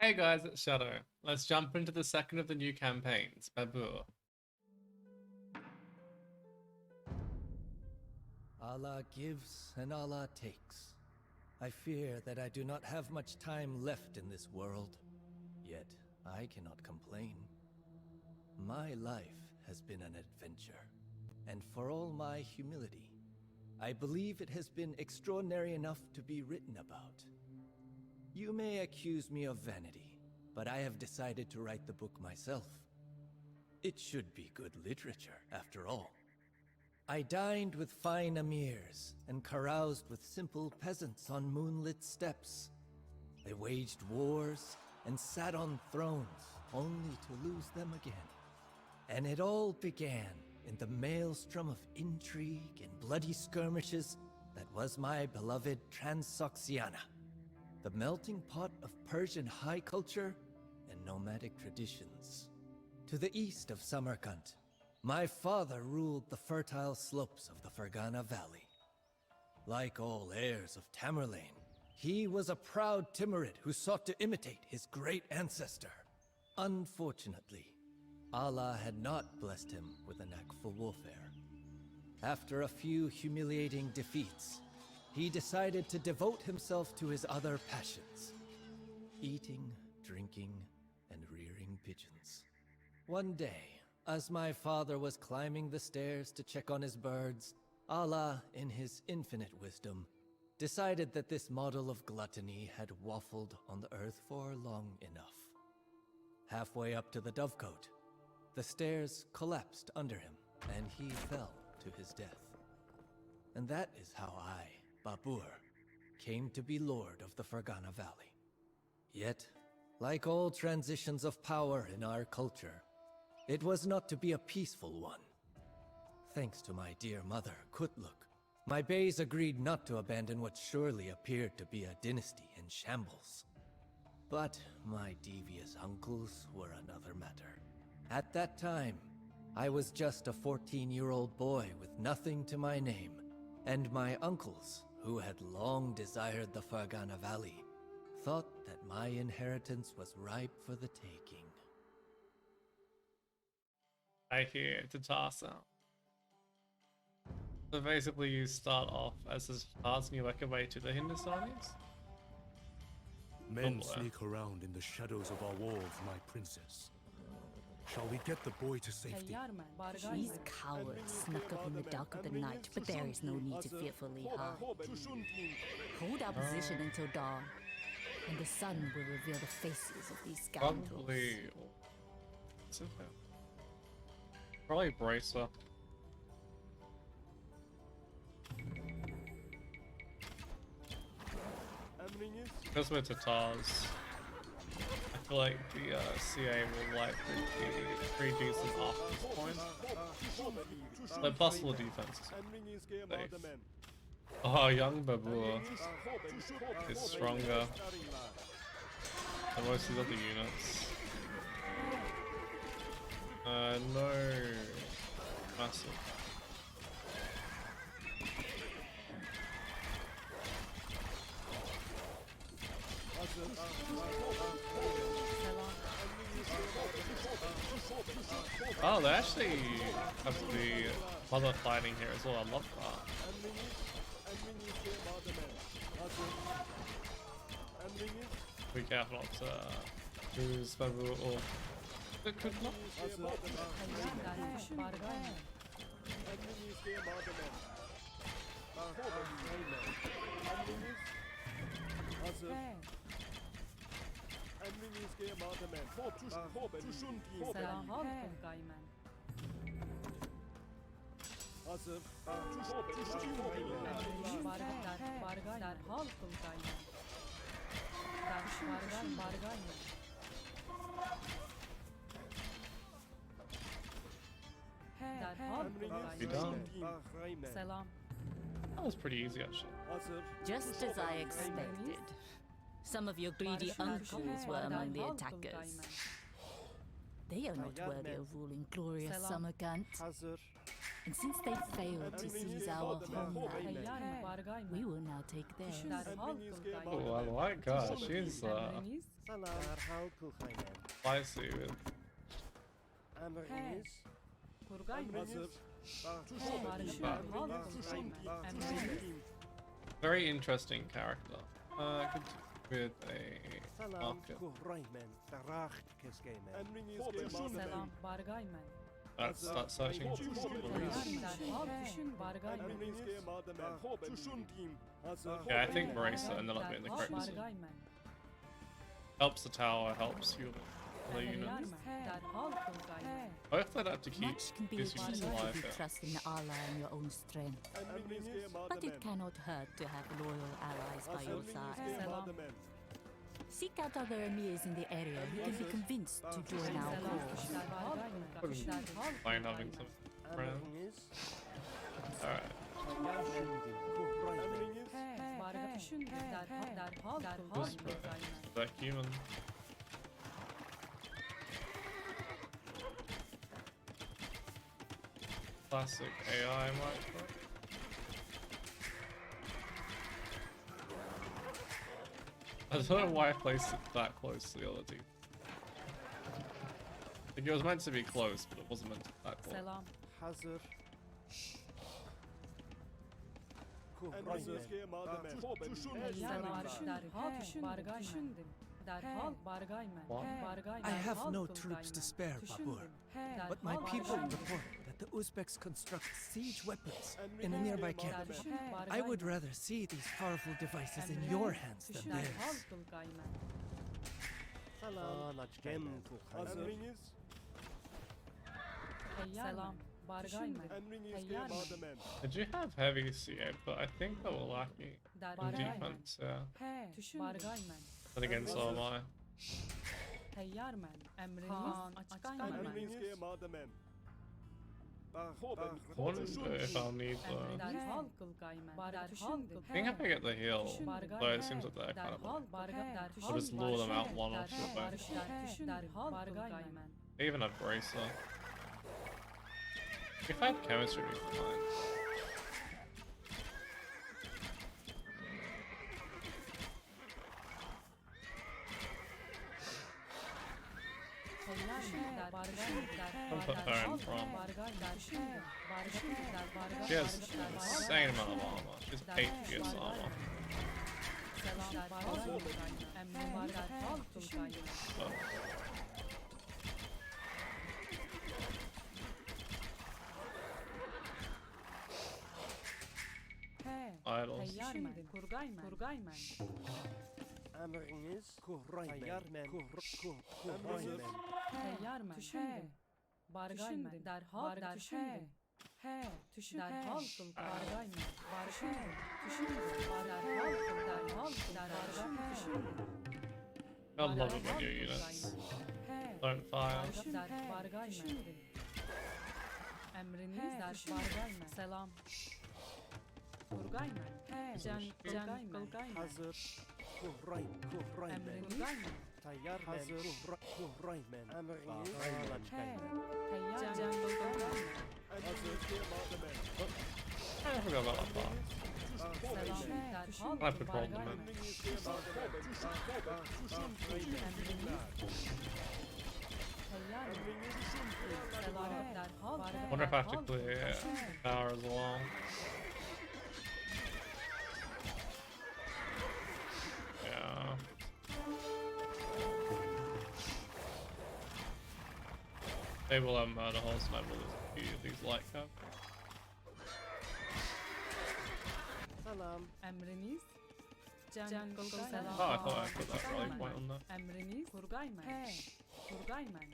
Hey guys, it's Shadow. Let's jump into the second of the new campaigns, Babur. Allah gives and Allah takes. I fear that I do not have much time left in this world, yet I cannot complain. My life has been an adventure, and for all my humility, I believe it has been extraordinary enough to be written about. You may accuse me of vanity, but I have decided to write the book myself. It should be good literature, after all. I dined with fine emirs and caroused with simple peasants on moonlit steppes. I waged wars and sat on thrones, only to lose them again. And it all began in the maelstrom of intrigue and bloody skirmishes that was my beloved Transoxiana, the melting pot of Persian high culture and nomadic traditions. To the east of Samarkand, my father ruled the fertile slopes of the Fergana Valley. Like all heirs of Tamerlane, he was a proud Timurid who sought to imitate his great ancestor. Unfortunately, Allah had not blessed him with a knack for warfare. After a few humiliating defeats, he decided to devote himself to his other passions: eating, drinking, and rearing pigeons. One day, as my father was climbing the stairs to check on his birds, Allah, in his infinite wisdom, decided that this model of gluttony had waffled on the earth for long enough. Halfway up to the dovecote, the stairs collapsed under him, and he fell to his death. And that is how I, Babur, came to be Lord of the Fergana Valley. Yet, like all transitions of power in our culture, it was not to be a peaceful one. Thanks to my dear mother, Kutluk, my Beys agreed not to abandon what surely appeared to be a dynasty in shambles. But my devious uncles were another matter. At that time, I was just a 14-year-old boy with nothing to my name, and my uncles, who had long desired the Fergana Valley, thought that my inheritance was ripe for the taking. I hear Tatasa. So basically you start off as a Tatars and you work your way to the Hindustanis? Men Oh, sneak around in the shadows of our walls, my princess. Shall we get the boy to safety? These cowards snuck up in the dark of the night, but there is no need to fearfully hide. Hold our position until dawn, and the sun will reveal the faces of these scoundrels. Probably... What's it there? Probably Bracer. Because we're Tatars, I feel like the CA will likely be pretty decent after this point. Like possible defense. Safe. Oh, young Babur is stronger than most of the other units. No. Massive. Oh, they actually have the mother fighting here as well. I love that. Be careful not to lose Babur or the Kutluk. Be done. That was pretty easy actually. Just as I expected. Some of your greedy uncles were among the attackers. They are not worthy of ruling glorious Samarkand. Hazır. And since they failed to seize our homeland, we will now take theirs. Oh, I like her. She's Salam. Derhal kılkaymen. spicy with. Emriniz. Hazır. Very interesting character. Could do with a Salam market. kuhraymen. Daraht keskeymen. Selam bargaymen. Start searching for Maurice. Yeah, I think Marisa ended up being the correct decision. Helps the tower, helps you the units. Both that have to keep Much can be these units achieved alive if you here. trust in Allah and your own strength. But it cannot hurt to have loyal allies by your side. Seek out other emirs in the area who can be convinced to join our cause. Fine having some friends. Emriniz. Alright. This the human. Classic AI micro. I don't know why I placed it that close to the other team. Like it was meant to be close, but it wasn't meant to be that close. Selam. Hazır. Kuhraymen. I have no troops to spare, Babur. But my people report that the Uzbeks construct siege weapons in a nearby camp. I would rather see these powerful devices in your hands than theirs. Salam. Gem kuhraymen. Selam bargaymen. Did you have heavy CA? But I think they were lacking in defense, yeah. Bargaymen. Then again, so am I. Teyyarmen. Emriniz açıkaymen. I wonder if I'll need the... Derhal kılgaymen. I think if I get the heal, though it seems like they're kind of like... I'll just lure them out one or two back. They even have Bracer. If I had chemistry, we'd be fine. I'll put her in front. She has an insane amount of armor. She's 8 PS armor. Oh. Idols. Emriniz. Kuhraymen. Kuhraymen. Bargaymen. Derhal düşündüm. Derhal kıl bargaymen. I love it when your units don't fire. Emriniz bargaymen. Selam. Kurgaymen. Can kılgaymen. Hazır. Kuhraymen. Emriniz. Tayyar hazır. Kuhraymen. Emriniz. Can kılgaymen. I forgot about that part. I patrolled them in. Wonder if I have to clear power as well. Yeah. They will have murder holes and I will use these light cap. Salam. Emriniz. Can kılgaymen. Oh, I thought I put that rally point on there. Emriniz. Kurgaymen. Kurgaymen.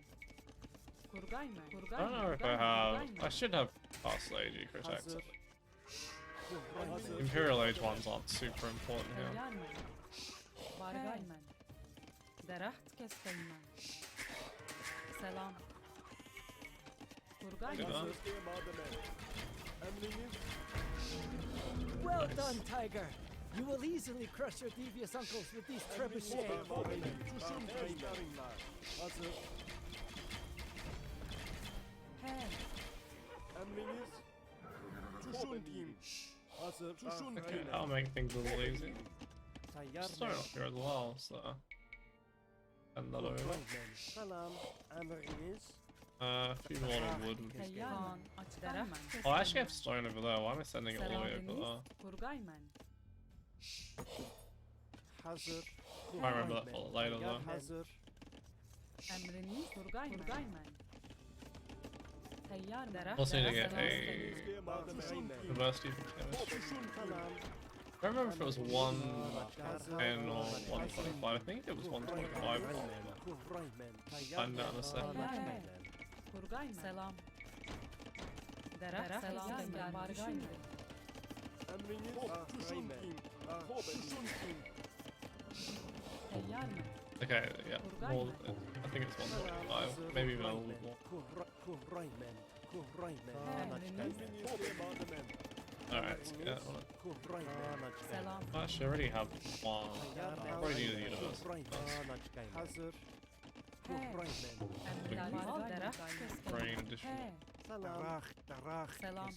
Kurgaymen. I don't know if I have. I should have Castle Age Crit actually. Imperial Age ones aren't super important here. Bargaymen. Deraht keskaymen. Selam. Kurgaymen. Well done, Tiger! You will easily crush your devious uncles with these trebuchets. Emriniz. Tuşuntim. Hazır. Tuşuntim. Okay, that'll make things a little easier. Tayyar Stone up here as well, so. And that over. Kurraymen. Salam. Emriniz. A few more wood. Tayyaman. Açıkayman. Oh, I actually have stone over there. Why am I sending it all the way over there? Kurgayman. Hazır. I remember that for later Tayyar though. hazır. Emriniz Kurgayman. Tayyar Also need to get a Tuşuntim. university from chemistry. Salam. I don't remember if it was 110 or 125. I think it was 125. Kurraymen. Find out in a second. Kurgayman. Selam. Derah selam. Bargayman. Emriniz. Tuşuntim. Tuşuntim. Tayyarman. Okay, yeah. More, I think it's 125. Maybe even a little more. Kurraymen. Kurraymen. Alright, let's get on it. Kurraymen. Selam. Actually, I already have one. I already need a universe. Hazır. Kurraymen. Emriniz derah. Brain addition. Salam. Darah. Selam.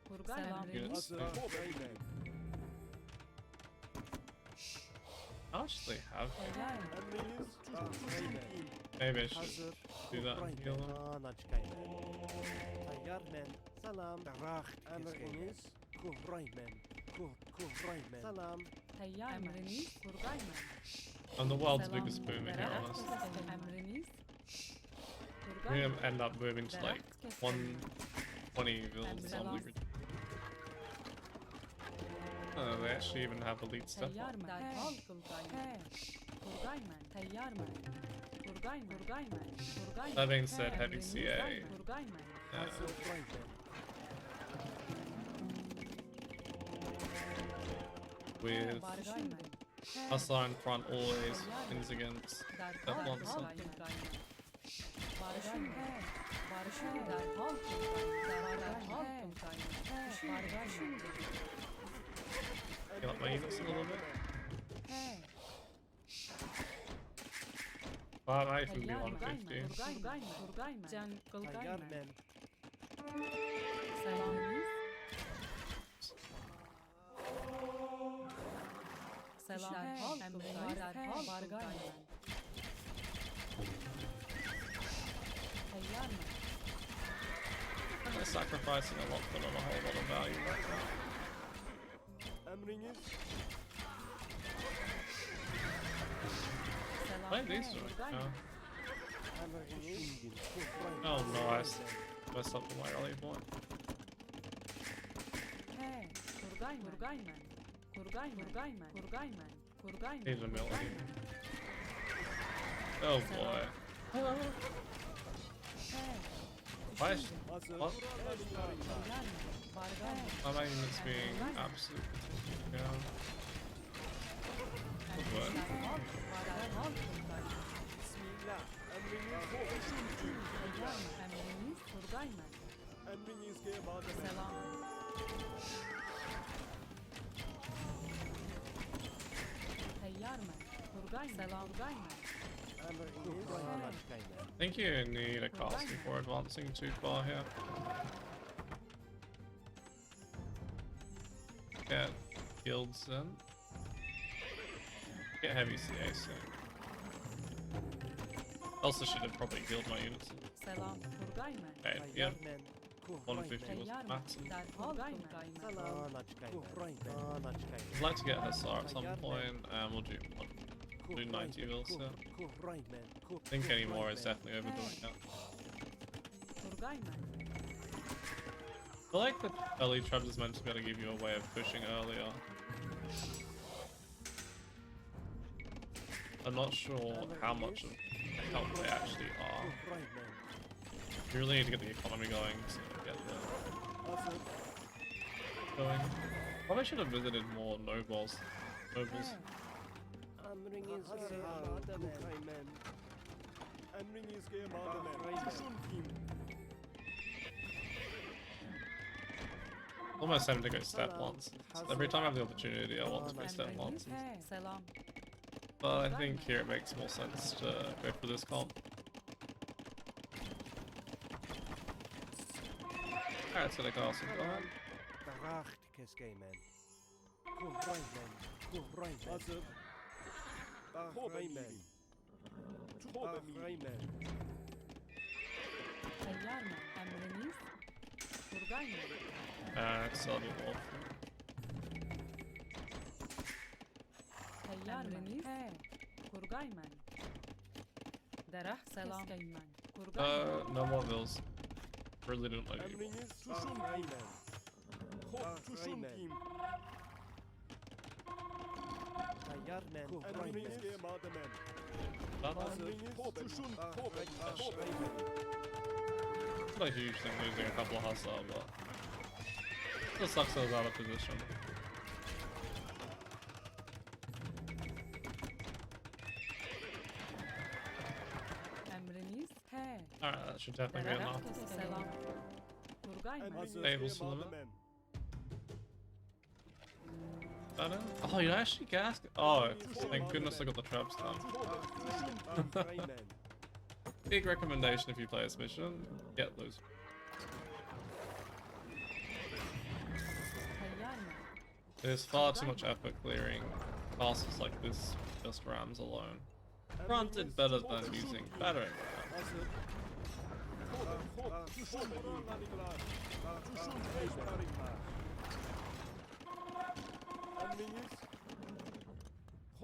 Kurgayman. Units. How much do they have? Maybe I should do that and heal them. Tayyarmen. Salam. Darah. Emriniz. Kurraymen. Kurraymen. Salam. Tayyar Emriniz Kurgayman. I'm the world's biggest boomer here, honestly. Emriniz We're gonna end up moving to like 120 villas or something. Oh, they actually even have elite stuff. Tayyarman. Derhal Kurgayman. Kurgayman. Tayyarman. Kurgayman. Kurgayman. That being said, heavy CA. Kurgayman. With Bargayman. Hustler in front always wins against that one side. Bargayman. Bargayman. Derhal Kurgayman. Bargayman. Get up my units a little bit. But I can be 150. Kurgayman. Can Kurgayman. Tayyarmen. Selamünüz. Selam. Emriniz derhal Bargayman. Tayyarman. I'm sacrificing a lot for not a whole lot of value right now. Emriniz. Selam. Play these two. Kurgayman. Emriniz. Oh no, I messed up with my early point. Kurgayman. Kurgayman. Kurgayman. Kurgayman. Needs a melody. Oh boy. Why is what? Why am I units being absolutely down? What? Bismillah. Emriniz. Emriniz Kurgayman. Emriniz gebadet. Selam. Tayyarman. Kurgayman. Selam. Kurgayman. I think you need a cast before advancing too far here. Get guilds in. Get heavy CA soon. Also should have probably healed my units. Selam. Kurgayman. Okay, yeah. Tayyarmen. 150 was Tayyarman. maximum. Derhal Kurgayman. Salam. Kurraymen. I'd like to get Hussar at some point, and we'll do 90 vills here. I think any more is definitely overdoing it. Kurgayman. I feel like the early traps is meant to be able to give you a way of pushing earlier. I'm not sure how much of help they actually are. You really need to get the economy going to get the going. Probably should have visited more nobles. Nobles. Emriniz gebadet. Emriniz gebadet. Tuşuntim. Almost having to go step once. Every time I have the opportunity, I want to go step once. Selam. But I think here it makes more sense to go for this comp. Alright, so the castle gone. Daracht Keskayman. Kurayman. Kurayman. Hazır. Bahrayman. Bahrayman. Tayyar mı? Emriniz? Turgay mı? Excel the wolf. Tayyar mı? He. Kurgay mı? Derah selam. Keskayman. Kurgay mı? No more bills. Really didn't like it. Emriniz Bahrayman. Bahrayman. Tayyarman. Emriniz Gemademen. Hazır. Bahrayman. It's not a huge thing losing a couple of hustle, but it sucks I was out of position. Emriniz? He. Alright, that should definitely be Derah enough. selam. Turgay mı? Able to limit. That it? Oh, you actually cast it? Oh, thank goodness I got the traps done. Big recommendation if you play this mission, get those. Tayyar mı? There's far too much effort clearing castles like this, just rams alone. Granted, better than using battering ram.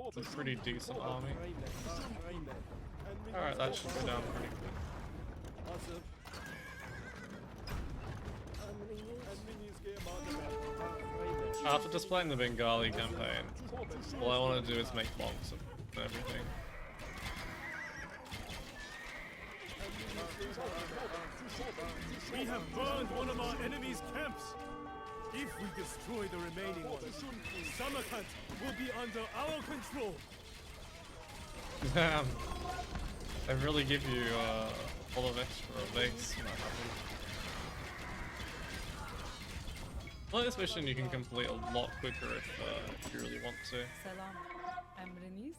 It's a pretty decent army. Alright, that should go down pretty quick. After just playing the Bengali campaign, all I want to do is make bonks and everything. We have burned one of our enemy's camps. If we destroy the remaining one, Samarkand will be under our control. Damn. They really give you a lot of extra legs. Well, this mission you can complete a lot quicker if you really want to. Selam. Emriniz?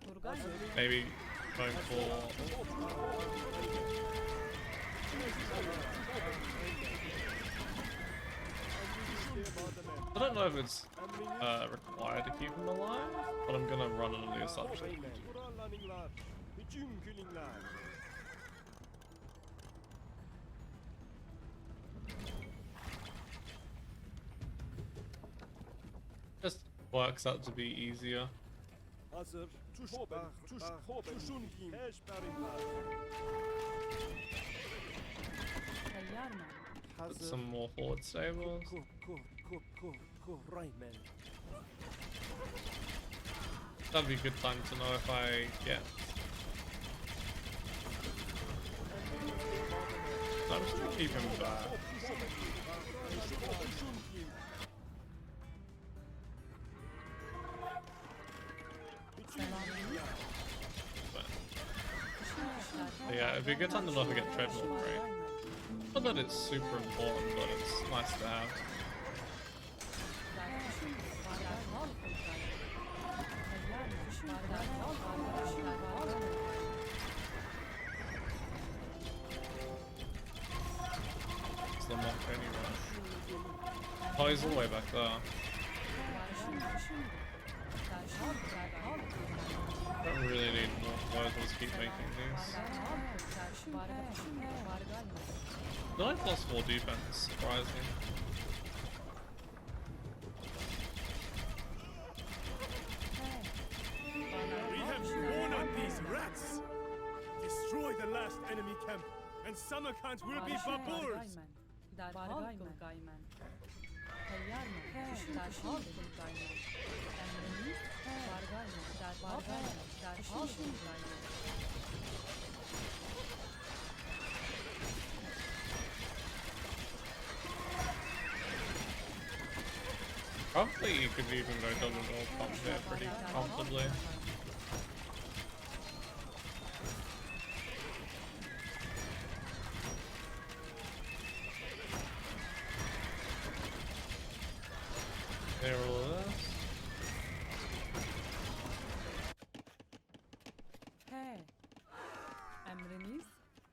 Turgay mı? Maybe going for... I don't know if it's required to keep them alive, but I'm gonna run under the assumption. Just works out to be easier. Hazır. Tuşun kim? Tayyar mı? Put some more forward stables. Kurayman. That'd be a good time to know if I get. So I'm just gonna keep him back. But yeah, it'd be a good time to know if I get treadmill free. Not that it's super important, but it's nice to have. It's the mock anyway. Oh, he's all the way back there. Don't really need more. Might as well just keep making these. 9 plus 4 defense, surprising. We have worn out these rats. Destroy the last enemy camp, and Samarkand will be Babur's. Derhal Turgayman. Tayyar mı? Derhal Turgayman. Emriniz? Bargayman. Derhal Turgayman. Probably you could even go double gold pump there pretty comfortably. Clear all of this. He. Emriniz?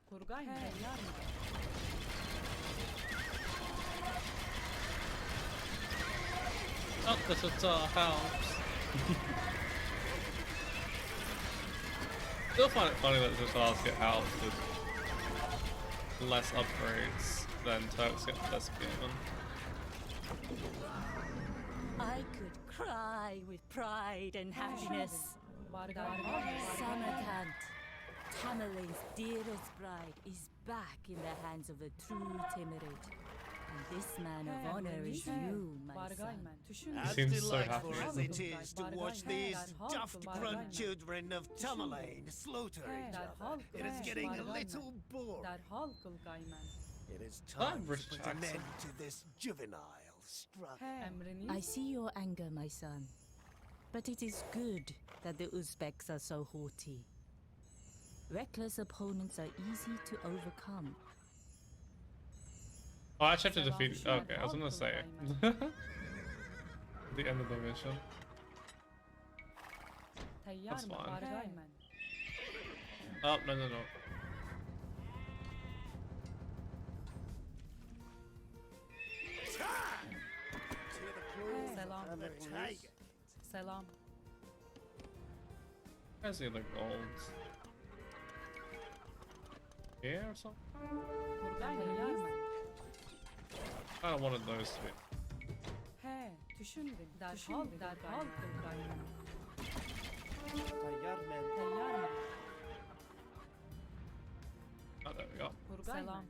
Kurgay mı? Teyyar mı? Not the Tatar helps. Still find it funny that Tatars get helped with less upgrades than Turks get less given. I could cry with pride and happiness. Bargay. Samarkand, Tamerlane's dearest bride, is back in the hands of a true Timurid. And this man of honor is you, my Bargay son. mı? Düşün. He As seems so delightful happy. as it is to watch these daft grandchildren of Tamerlane slaughter each other, it is getting a little boring. Derhal Kurgay mı? It is Ah, time to British put an accent. end to this juvenile struggle. Emriniz. I see your anger, my son. But it is good that the Uzbeks are so haughty. Reckless opponents are easy to overcome. Oh, I actually have to defeat. Okay, I was gonna say. The end of the mission. Teyyar That's mı? fine. Bargay mı? Oh, no, no, no. Selam. Selam. Where's the other golds? Here or something? Kurgay teyyar mı? I kind of wanted those to be. He, düşündüm. Derhal Kurgay mı? Tayyar men. Teyyar mı? Oh, there we go. Kurgay mı?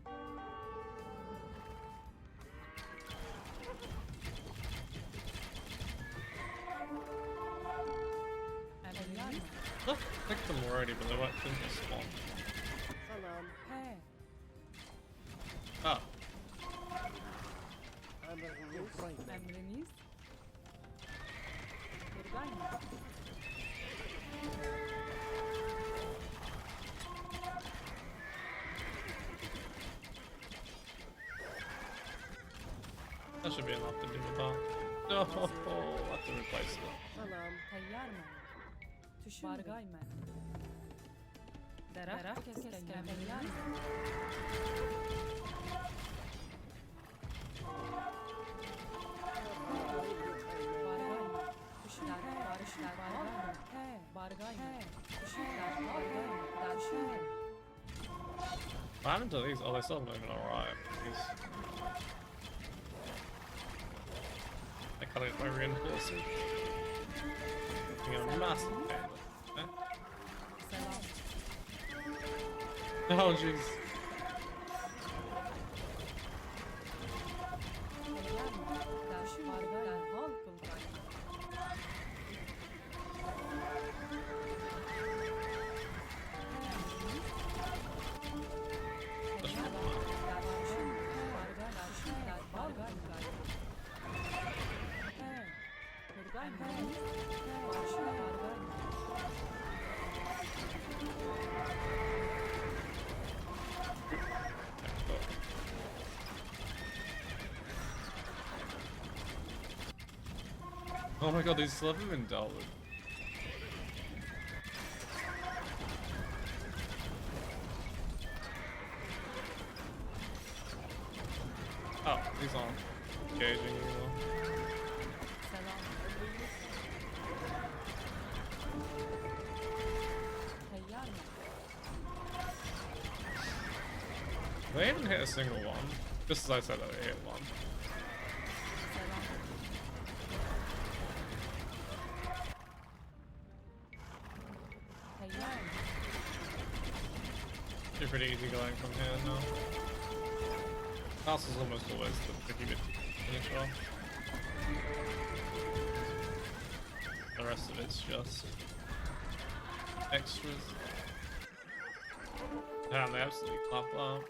Teyyar mı? Look, picked them already, but they weren't in the spawn. Salam. He, Ah, Emriniz. emriniz. Kurgay mı? that should be enough to do with that. No, I have to replace it. Salam. Teyyar mı? Düşündüm. Bargay mı? Derah kesken teyyar mı? Bargay mı? Düşündüm. Barışlar bargay mı? He, bargay mı? Düşündüm. Bargay mı? Derşün. What happened to these? Oh, they still haven't even arrived. These. I can't get my reinforcement. Making a massive pain. Selam. Oh, jeez. Teyyar mı? Derşün. Bargay. Derhal Kurgay mı? Oh my god, these still haven't been dealt with. Oh, these aren't engaging anymore. They haven't hit a single one. Just as I said, they hit one. They're pretty easy going from here now. Castle's almost always the tricky bit to finish off. The rest of it's just extras. Damn, they absolutely clap that.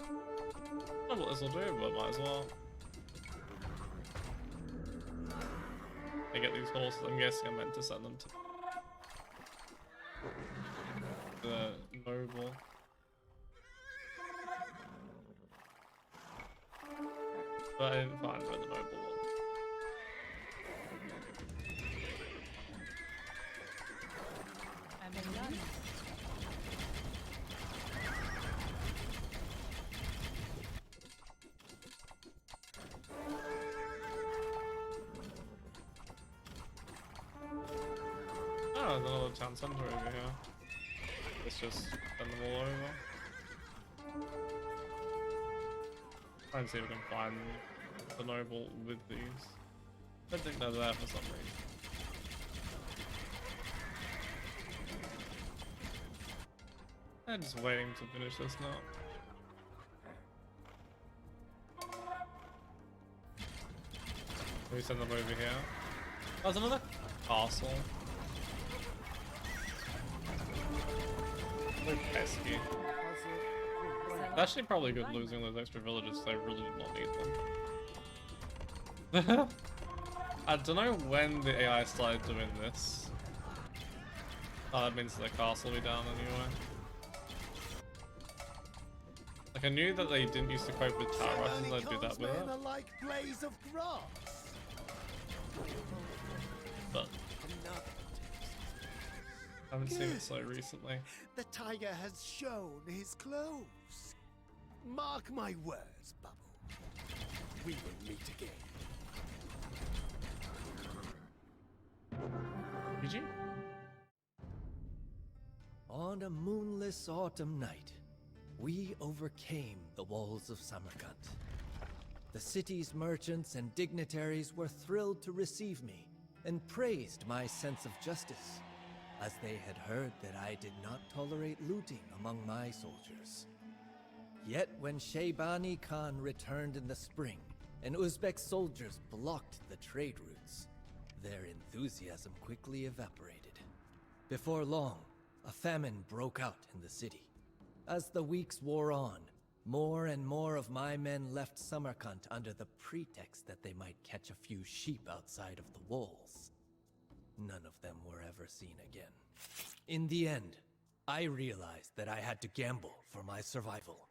I don't know what this will do, but might as well. I get these horses, I'm guessing I'm meant to send them to the noble. But I didn't find where the noble was. Oh, there's another town center over here. Let's just send them all over. Try and see if we can find the noble with these. I don't think they're there for some reason. I'm just waiting to finish this now. We send them over here. Oh, there's another castle. They're pesky. It's actually probably good losing those extra villages, so I really did not need them. I don't know when the AI started doing this. Oh, that means the castle will be down anyway. Like, I knew that they didn't used to cope with tower rushes, I'd do that with it. Like blaze of grass. But I haven't seen it so recently. The tiger has shown his clothes. Mark my words, Babur. We will meet again. Did you? On a moonless autumn night, we overcame the walls of Samarkand. The city's merchants and dignitaries were thrilled to receive me and praised my sense of justice, as they had heard that I did not tolerate looting among my soldiers. Yet when Shaybani Khan returned in the spring and Uzbek soldiers blocked the trade routes, their enthusiasm quickly evaporated. Before long, a famine broke out in the city. As the weeks wore on, more and more of my men left Samarkand under the pretext that they might catch a few sheep outside of the walls. None of them were ever seen again. In the end, I realized that I had to gamble for my survival.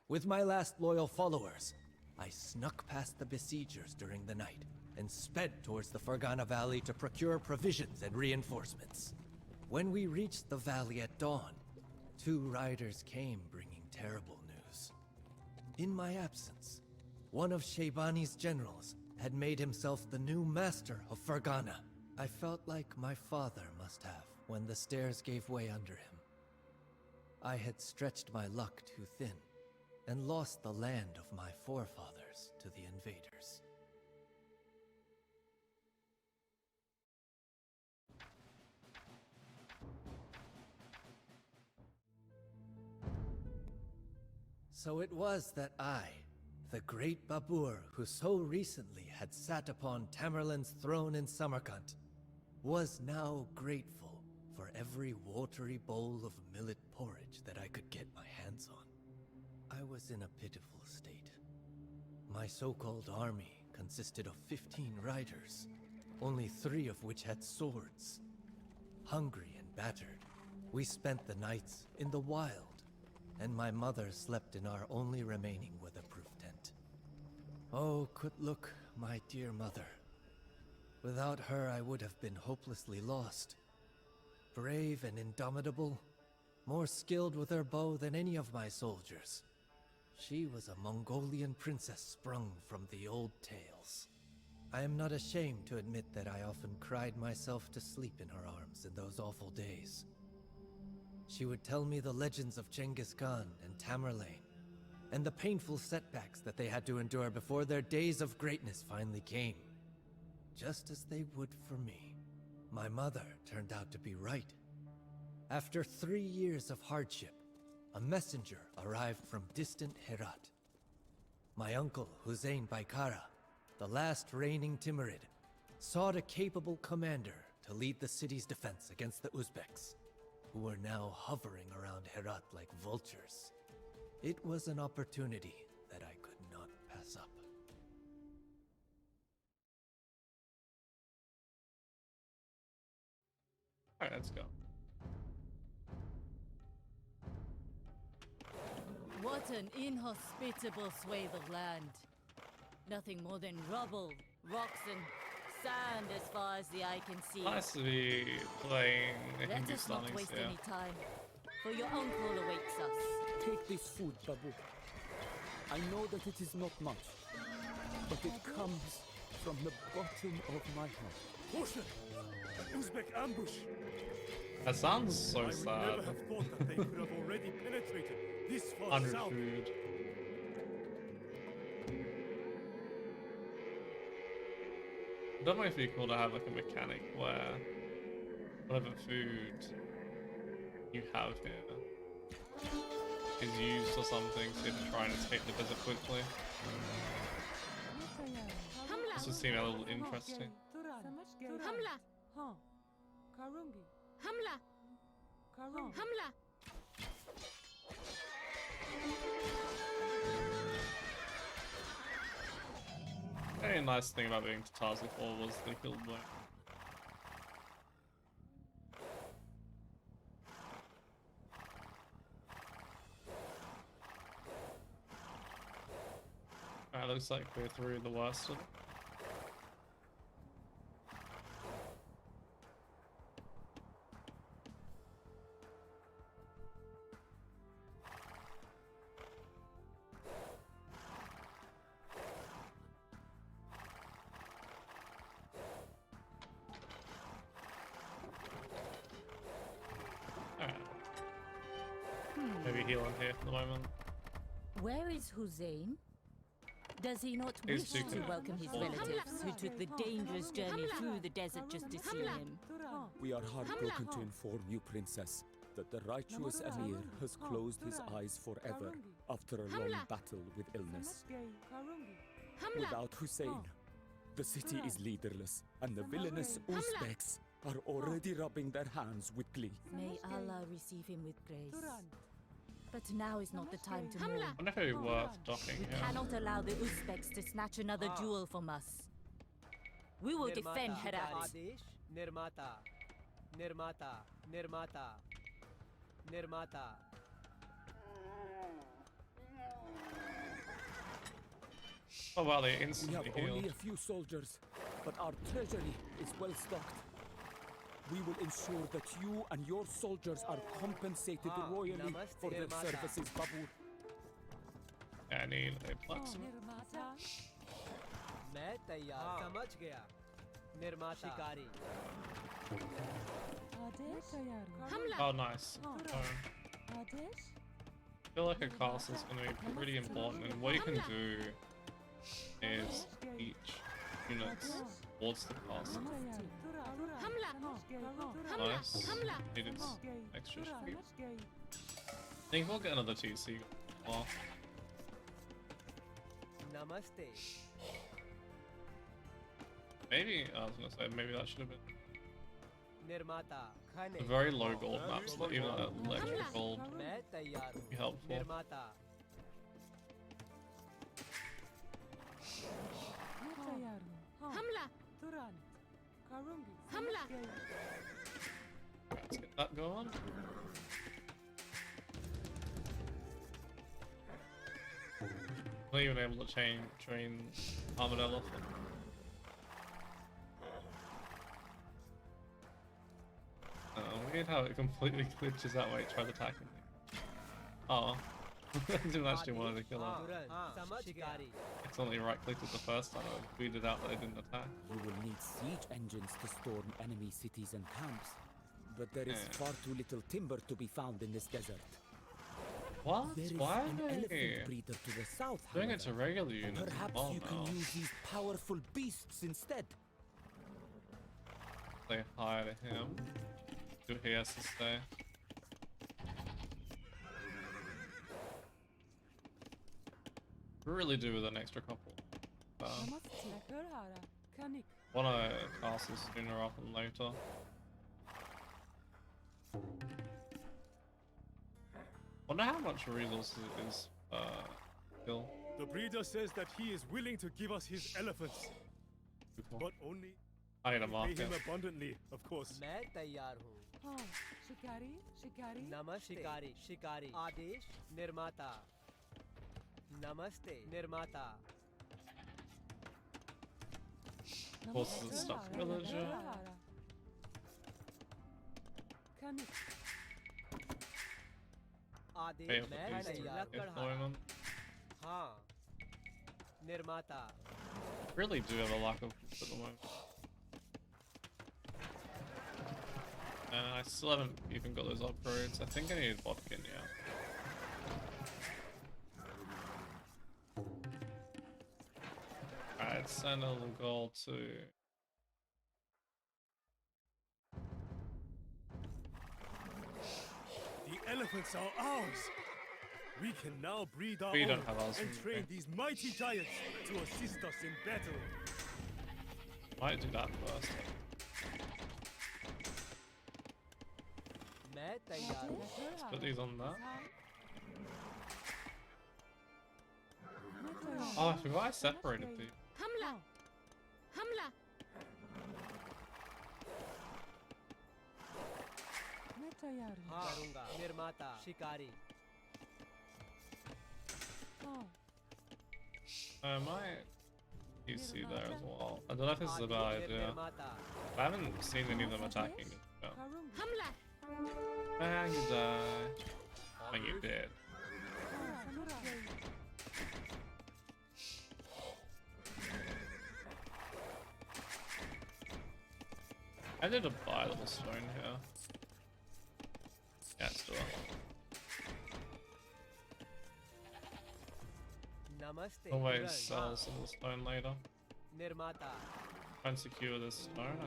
With my last loyal followers, I snuck past the besiegers during the night and sped towards the Fergana Valley to procure provisions and reinforcements. When we reached the valley at dawn, 2 riders came bringing terrible news. In my absence, one of Shaybani's generals had made himself the new master of Fergana. I felt like my father must have when the stairs gave way under him. I had stretched my luck too thin and lost the land of my forefathers to the invaders. So it was that I, the great Babur who so recently had sat upon Tamerlane's throne in Samarkand, was now grateful for every watery bowl of millet porridge that I could get my hands on. I was in a pitiful state. My so-called army consisted of 15 riders, only 3 of which had swords. Hungry and battered, we spent the nights in the wild, and my mother slept in our only remaining weatherproof tent. Oh, Kutluk, my dear mother. Without her, I would have been hopelessly lost. Brave and indomitable, more skilled with her bow than any of my soldiers. She was a Mongolian princess sprung from the old tales. I am not ashamed to admit that I often cried myself to sleep in her arms in those awful days. She would tell me the legends of Genghis Khan and Tamerlane, and the painful setbacks that they had to endure before their days of greatness finally came. Just as they would for me. My mother turned out to be right. After 3 years of hardship, a messenger arrived from distant Herat. My uncle, Hussein Baikara, the last reigning Timurid, sought a capable commander to lead the city's defense against the Uzbeks, who were now hovering around Herat like vultures. It was an opportunity that I could not pass up. Alright, let's go. What an inhospitable swathe of land. Nothing more than rubble, rocks, and sand as far as the eye can see. Nice to be playing Let us not Hindustanis waste here. any time, for your uncle awaits us. Take this food, Babur. I know that it is not much, but it comes from the bottom of my heart. Caution! An Uzbek ambush! That sounds so I would sad. never have thought that they could have already penetrated this far 100 south. food. That might be cool to have like a mechanic where whatever food you have here is used or something, so you have to try and escape the desert quickly. This would seem a little interesting. Hamla. Karungi. Hamla. Karungi. Hamla. Very nice thing about being Tatars before was the hill block. Alright, looks like we're through the worst of it. Maybe heal on here for the moment. Where is Hussein? Does he not He's wish to secret. welcome his relatives who took the dangerous journey through the desert just to see him? We are heartbroken to inform you, Princess, that the righteous Emir has closed his eyes forever after a long battle with illness. Without Hussein, the city is leaderless, and the villainous Uzbeks are already rubbing their hands with glee. May Allah receive him with grace. But now is not the time to mourn. I wonder if it'd be worth docking We here. cannot allow the Uzbeks to snatch another jewel from us. We will defend Herat. Nirmata. Nirmata. Nirmata. Nirmata. Oh wow, they We have instantly only healed. a few soldiers, but our treasury is well stocked. We will ensure that you and your soldiers are compensated royally Namaste, for their Nirmata. services, Babur. Yeah, I need a plexus. मैं तैयार समझ गया निर्माता शिकारी Oh, nice. I feel like a castle's going to be pretty important, and what you can do is each unit towards the castle. Nice. Needed extra sheep. I think we'll get another TC. Well, नमस्ते maybe, I was going to say, maybe that should have been निर्माता a very low gold map, so that even that extra gold मैं तैयार would हूँ be helpful. निर्माता Hamla. Turant. Karungi. Hamla. Let's get that going. Not even able to train Armored Elephant. Weird how it completely glitches out when it tries attacking me. Oh. I didn't actually want to kill him. तुरंत समझ शिकारी Accidentally right clicked it the first time I tweeted out that I didn't attack. You will need siege engines to storm enemy cities and camps. But there is far too little timber to be found in this desert. What? There is Why an are elephant they breeder to the south, doing it to however. regular units? Perhaps Oh you no. can use these powerful beasts instead. They hired him. Do he has to stay? Really do with an extra couple. Wanna castle sooner rather than later. Wonder how much resources it is Bill. The breeder says that he is willing to give us his elephants, but only I need a pay market. him abundantly, of course. मैं तैयार हूँ नमस्ते शिकारी शिकारी आदेश निर्माता नमस्ते निर्माता Horses and stuff villager. Adesh Pay up मैं at least तैयार employment. हाँ निर्माता Really do have a lack of at the moment. I still haven't even got those upgrades. I think I need Vodkin, yeah. Alright, send a little gold to... The elephants are ours. We can now breed our We own don't have ours, and train okay. these mighty giants to assist us in battle. Might do that first. मैं तैयार हूँ। Let's put these on there. Oh, I forgot I separated these. हमला हमला हाँ करूँगा। निर्माता शिकारी। I might PC there as well. I don't know if this is a bad idea. निर्माता। I haven't seen any of them attacking. Yeah. हमला And you die. And you did. I did a buy little stone here. Yeah, it's still. नमस्ते। I'll wait and तुरंत। sell some of the stone later. निर्माता। Try and secure this stone.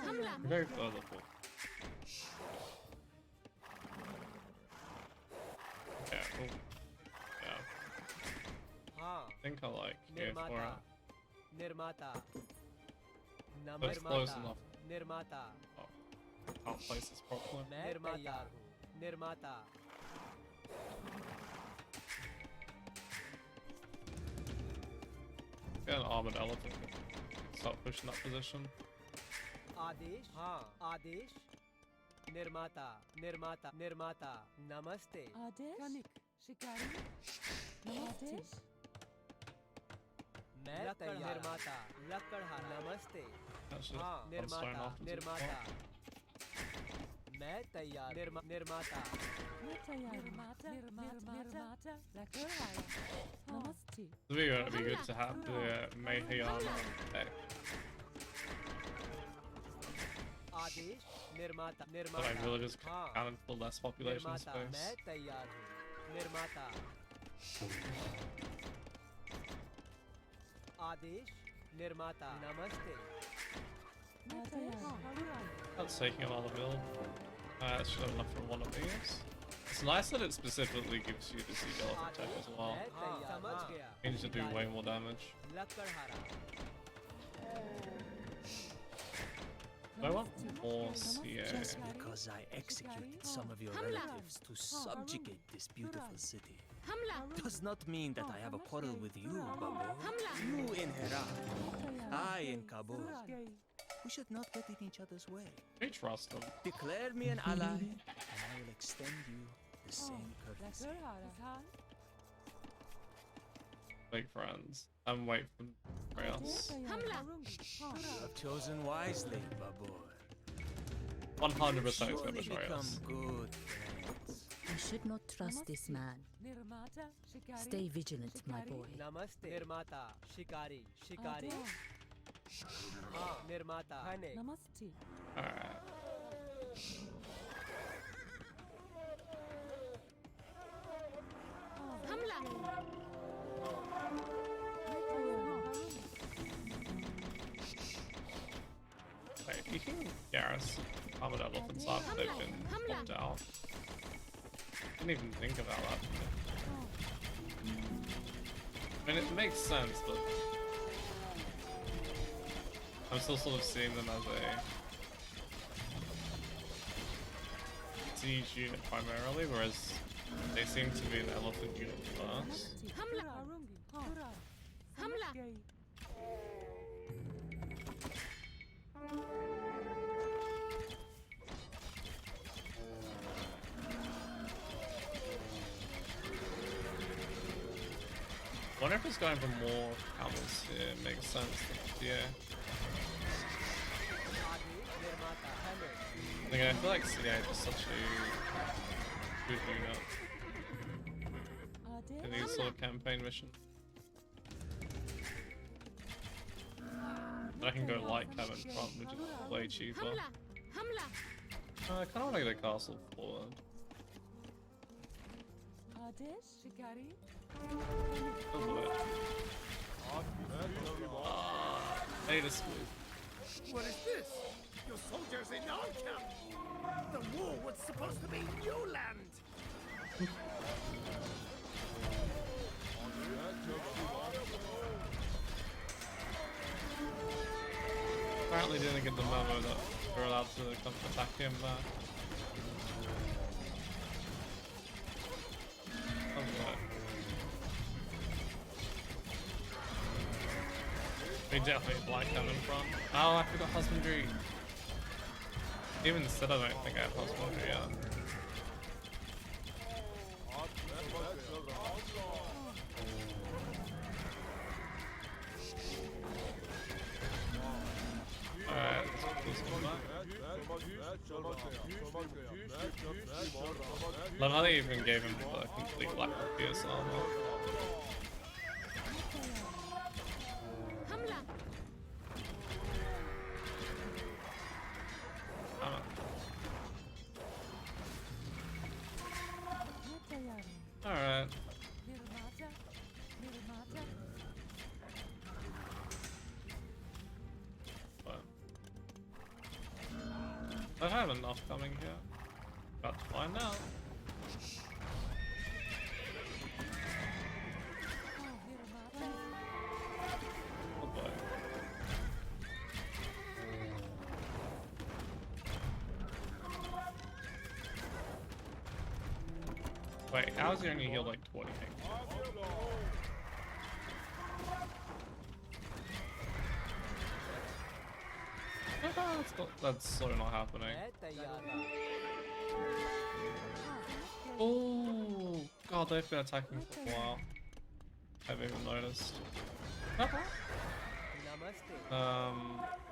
हमला I go further for. Yeah, cool. Yeah, हाँ I think I like here for निर्माता। it. निर्माता। But it's close निर्माता। enough. निर्माता। Oh, can't place this properly. मैं तैयार हूँ। निर्माता। Get an armored elephant. Start pushing that position. आदेश हाँ आदेश निर्माता निर्माता निर्माता नमस्ते आदेश शिकारी नमस्ते मैं तैयार निर्माता लकड़हारा नमस्ते Actually, हाँ I'm starting निर्माता off with निर्माता this मैं तैयार निर्माता मैं तैयार निर्माता निर्माता लकड़हारा नमस्ते It'd be good to have the Mahayana deck. आदेश निर्माता But निर्माता I really just हाँ counted for less population निर्माता मैं space. तैयार हूँ निर्माता आदेश निर्माता नमस्ते मैं तैयार That's taking another build. That's should have enough for one of these. It's nice that it specifically gives you the sea elephant tech as well. मैं तैयार समझ गया Means to do way more damage. लकड़हारा I want more CA. Just because I executed some of your relatives to subjugate this beautiful city हमला does not mean that I have a quarrel with you, Babur. You in Herat, I in Kabul. We should not get in each other's way. We trust them. Declare me an ally, and I will extend you the same courtesy. लकड़हारा Big friends. And wait for else. हमला You have chosen wisely, Babur. 100% is gonna Surely betray become us. good friends. You should not trust this man. निर्माता शिकारी Stay vigilant, my boy. नमस्ते निर्माता शिकारी शिकारी हाँ निर्माता खाने नमस्ते Alright. हमला Wait, you can garrison armored elephants after they've been popped out. Didn't even think about that. I mean, it makes sense, but I'm still sort of seeing them as a siege unit primarily, whereas they seem to be an elephant unit first. हमला हमला I wonder if it's going for more camels here. Makes sense. Yeah. आदेश निर्माता खाने Again, I feel like CA is such a good unit in these sort of campaign missions. I can go light cabin front, which is way cheaper. I kind of want to get a castle forward. I need a smooth. What is this? Your soldiers in our camp! The war was supposed to be your land! Apparently didn't get the memo that we're allowed to come attack him back. Okay. We definitely black them in front. Oh, I forgot husbandry. Even still, I don't think I have husbandry yet. Alright, let's put this one back. But I even gave him the complete black pierce armor. Alright. I have enough coming here. About to find out. Oh boy. Wait, how's he only healed like 20 things? That's sort of not happening. Oh god, they've been attacking for a while. I haven't even noticed.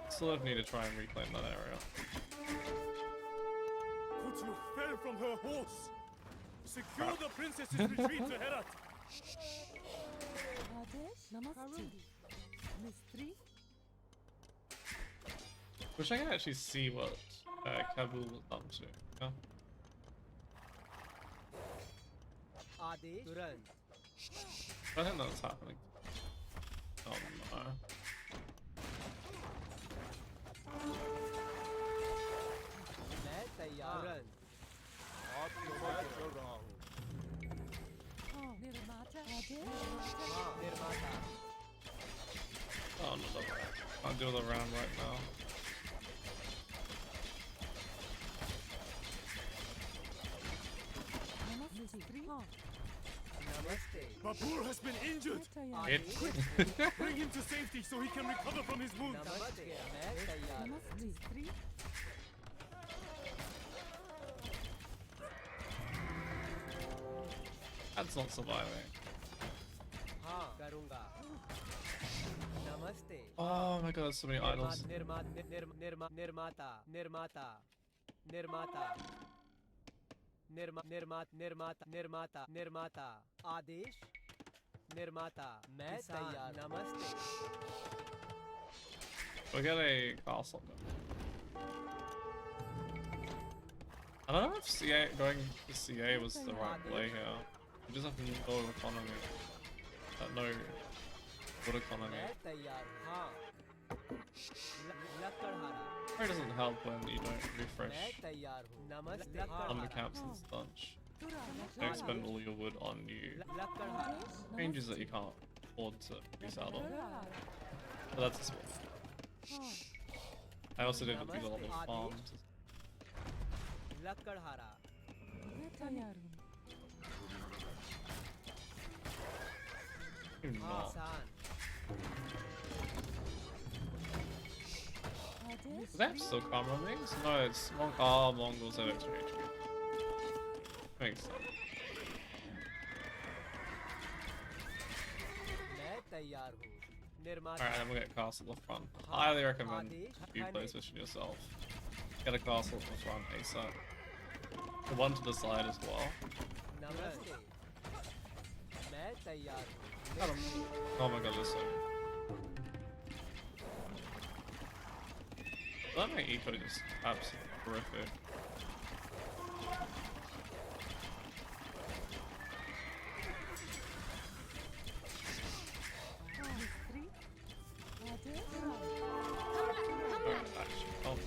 Still need to try and reclaim that area. Kutu fell from her horse. Secure the princess's retreat to Herat. Wish I could actually see what Kabul was up to. Yeah? I think that's happening. Oh no. Oh no, I'll do the round right now. Babur has been injured. Bring him to safety so he can recover from his wounds. That's not surviving. Oh my god, there's so many idols. We get a castle. I don't know if CA going to CA was the right play here. We just have to go with economy. No good economy. It doesn't help when you don't refresh on the camps and such. Don't spend all your wood on new ranges that you can't afford to miss out on. But that's a small. I also did a lot of farms. You're not. Do they have still calm on these? No, it's Mongols have extra HP. Makes sense. Alright, then we'll get castle up front. Highly recommend you position yourself. Get a castle up front ASAP. The one to the side as well. Oh my god, this thing. That make eco just absolutely horrific. Oh.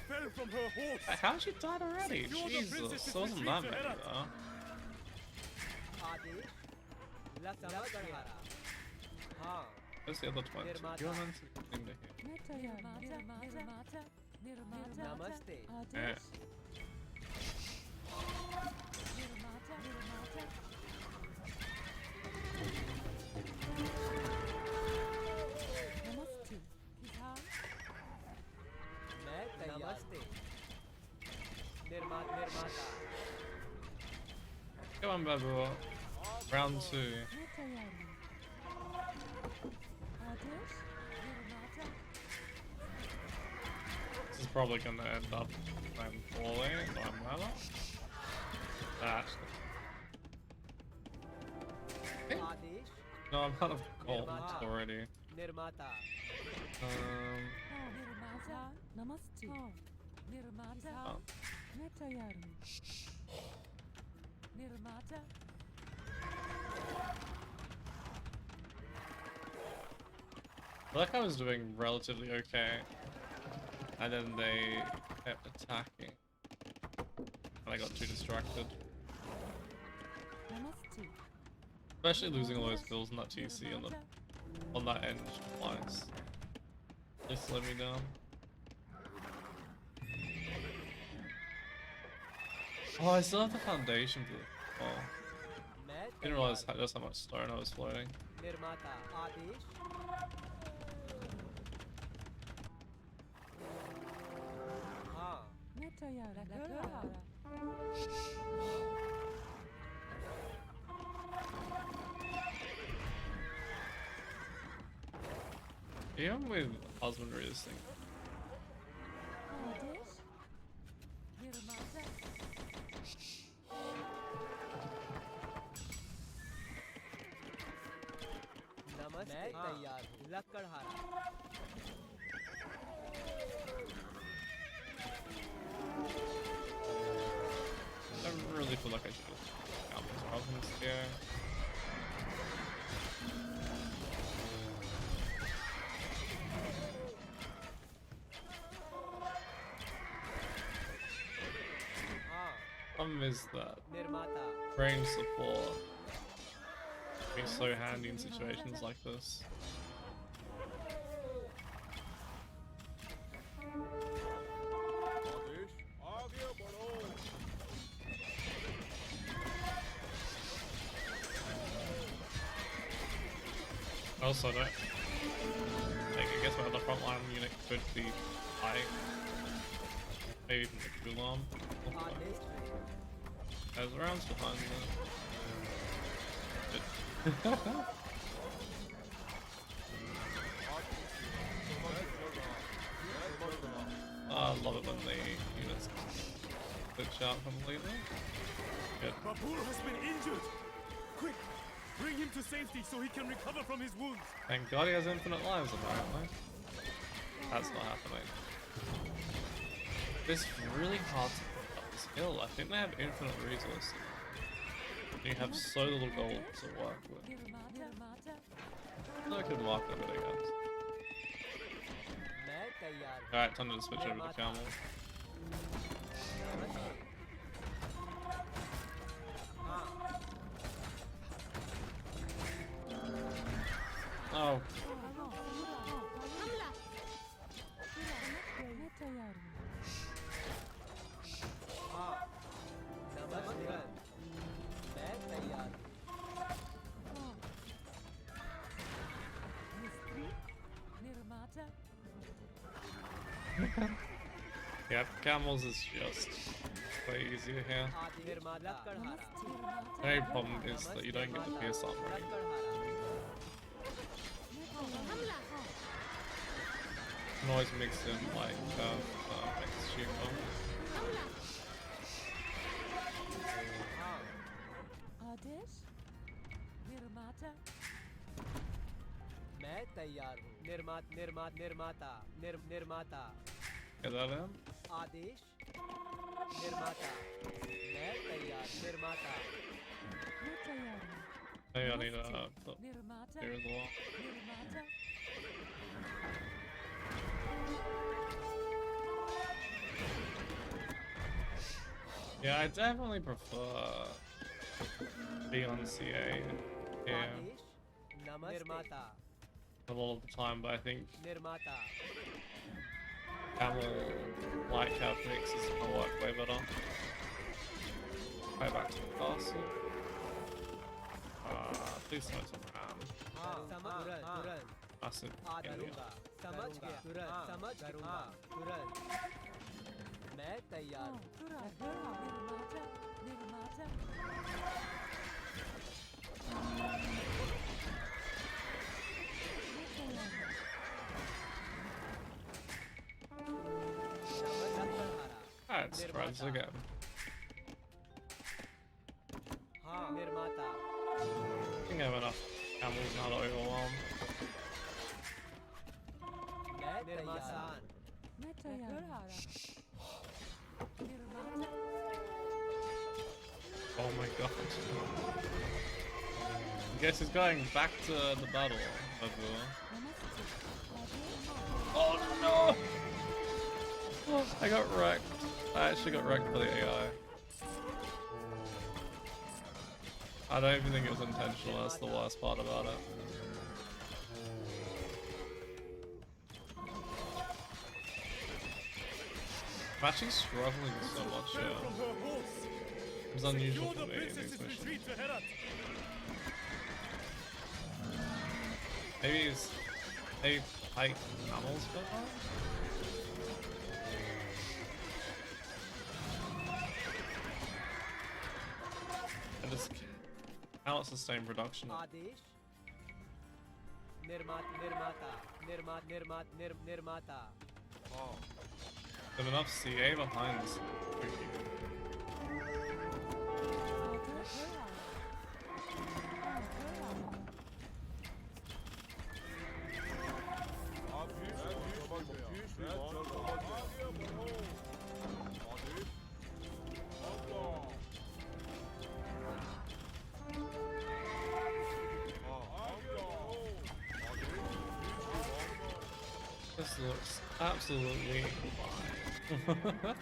Fell from her horse. How'd she die already? Jesus, it wasn't that many though. Where's the other 20? Humans seem to hit. Yeah. Come on, Babur. Round 2. This is probably gonna end up I'm falling by mana. Actually. No, I'm out of gold already. Oh. I feel like I was doing relatively okay, and then they kept attacking, and I got too distracted. Especially losing all those kills in that TC on that end twice. They slowed me down. Oh, I still have the foundation for the didn't realize just how much stone I was floating. Even with husbandry, this thing. I really feel like I should have gone with husbands here. Problem is that range support being so handy in situations like this. Also, don't. Like, I guess my other frontline unit could be high. Maybe even the Gulam. There's rounds behind me. I love it when the units glitch out completely. Good. Babur has been injured. Quick, bring him to safety so he can recover from his wounds. Thank God he has infinite lives, apparently. That's not happening. It's really hard to pick up this hill. I think they have infinite resources. You have so little gold to work with. I could mark them with again. Alright, time to switch over to camel. Oh. Yep, camels is just way easier here. The only problem is that you don't get the pierce on range. You can always mix in like extreme मैं तैयार हूँ निर्माता Get that in? आदेश निर्माता मैं तैयार निर्माता Maybe I need to put here as well. Yeah, I definitely prefer being on CA. Yeah, निर्माता a lot of the time, but I think निर्माता camel light cap mix is gonna work way better. Go back to the castle. Please don't ram. तुरंत Massive area. समझ गया तुरंत समझ तुरंत मैं तैयार हूँ Alright, spreads again. हाँ निर्माता I think I have enough camels now to overwhelm. मैं निर्माता Oh my god. I guess he's going back to the battle. Babur. Oh no! Oh, I got wrecked. I actually got wrecked by the AI. I don't even think it was intentional, that's the worst part about it. I'm actually struggling so much here. It's unusual for me in these missions. Maybe they fight camels better? And just cannot sustain production. आदेश निर्माता There's enough CA behind this. This looks absolutely fine.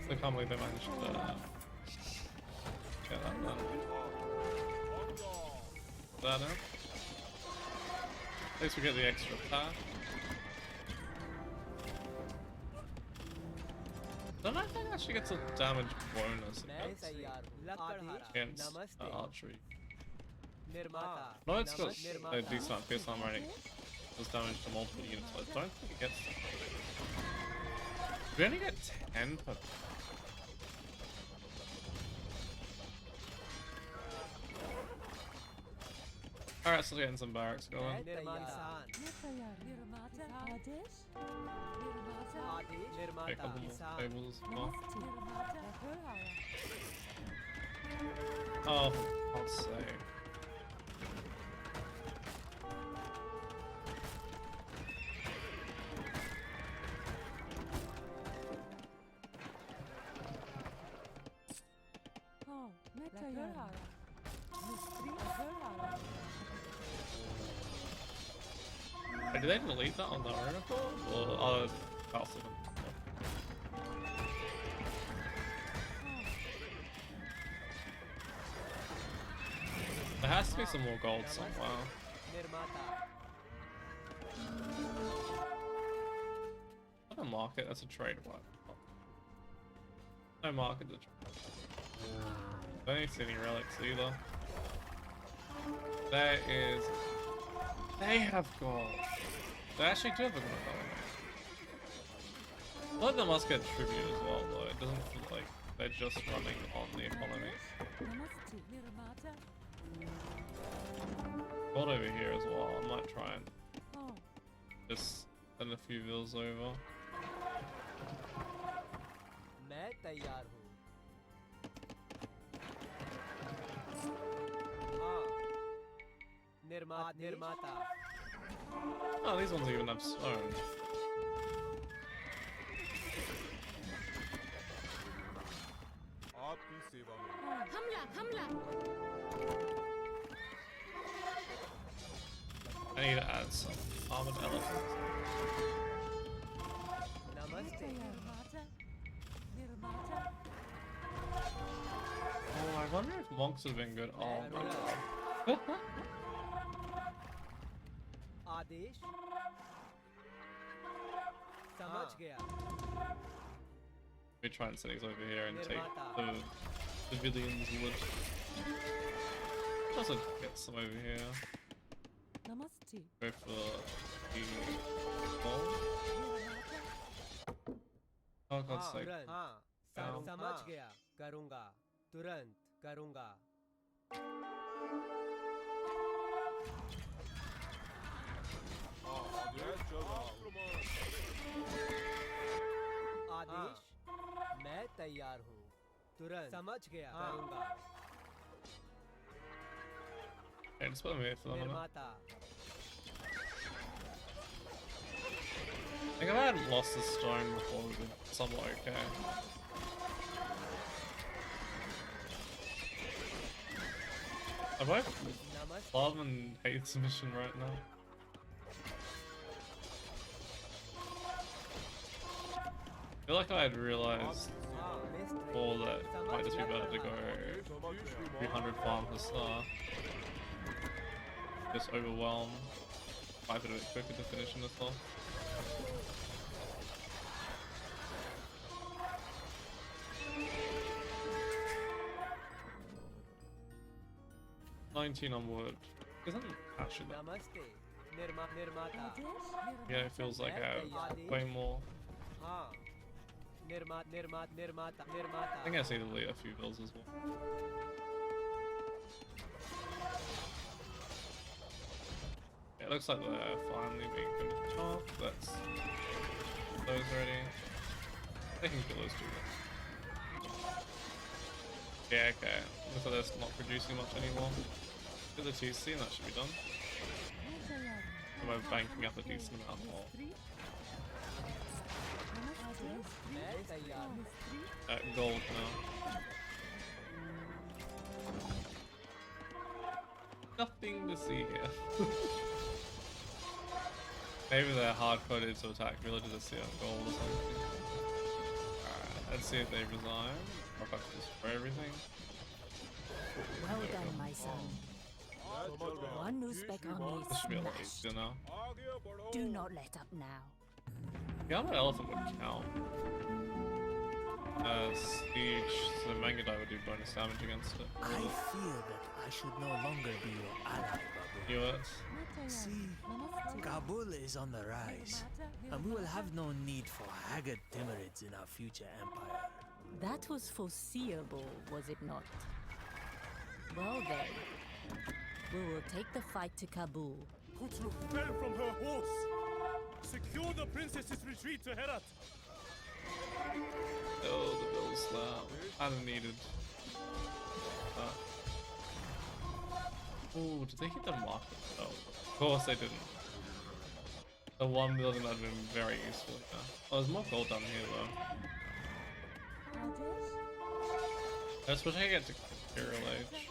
I can't believe they managed to get that done. That in. At least we get the extra path. Don't I think actually gets a damage bonus against archery? No, it's got a decent pierce armor and it does damage to multiple units, but I don't think it gets. We only get 10 per. Alright, so getting some barracks going. Pick up more tables as well. Oh, I'll say. Did they delete that on the article? Or other parts of them? There has to be some more gold somewhere. Not a market, that's a trade what? No market to trade. Don't see any relics either. There is. They have gold. They actually do have a good economy. I like they must get tribute as well though. It doesn't feel like they're just running on the economy. Gold over here as well. I might try and just send a few vills over. मैं तैयार हूँ। हाँ, निर्माता। Oh, these ones even have stone. आपकी सेवा में। हमला। I need to add some armored elephants. नमस्ते। Oh, I wonder if monks have been good. Oh my god. आदेश। समझ गया। We try and send these over here and take the civilians wood. Also get some over here. Namaste. Go for the wall. Oh God's sake. हाँ, Ow. समझ गया। करूँगा। तुरंत करूँगा। आदेश। मैं तैयार हूँ। तुरंत समझ गया। करूँगा। Okay, just put them here for the moment. निर्माता। I think if I hadn't lost the stone before, we'd been somewhat okay. I both नमस्ते। love and hate this mission right now. I feel like I had realized before that it might just be better to go 300 farm per star. Just overwhelm. Fight it a bit quicker to finish in this off. $19 on wood. Isn't actually that? नमस्ते। निर्माता। Yeah, it feels like I have way more. हाँ, निर्माता। I think I see the lead a few bills as well. Yeah, it looks like they're finally being finished off. That's those ready. They can kill those two guys. Yeah, okay. Looks like they're not producing much anymore. Get the TC and that should be done. And we're banking up a decent amount more. मैं तैयार हूँ। Gold now. Nothing to see here. Maybe they're hard coded to attack villages that see on gold or something. Alright, let's see if they resign. Or if I have to destroy everything. Well done, my son. One new speck on me This is should be a lot smashed. easier now. Do not let up now. The armored elephant would count. Siege, so Mangadai would do bonus damage against it. I fear that I should no longer be your ally, Babur. Knew it. See, Kabul is on the rise, and we will have no need for haggard Timurids in our future empire. That was foreseeable, was it not? Well then, we will take the fight to Kabul. Kutluk fell from her horse. Secure the princess's retreat to Herat. Oh, the bills now. Unneeded. Oh, did they hit the market? Oh, of course they didn't. The one building that would have been very useful. Yeah. Oh, there's more gold down here though. I just wish I could get to Imperial Age.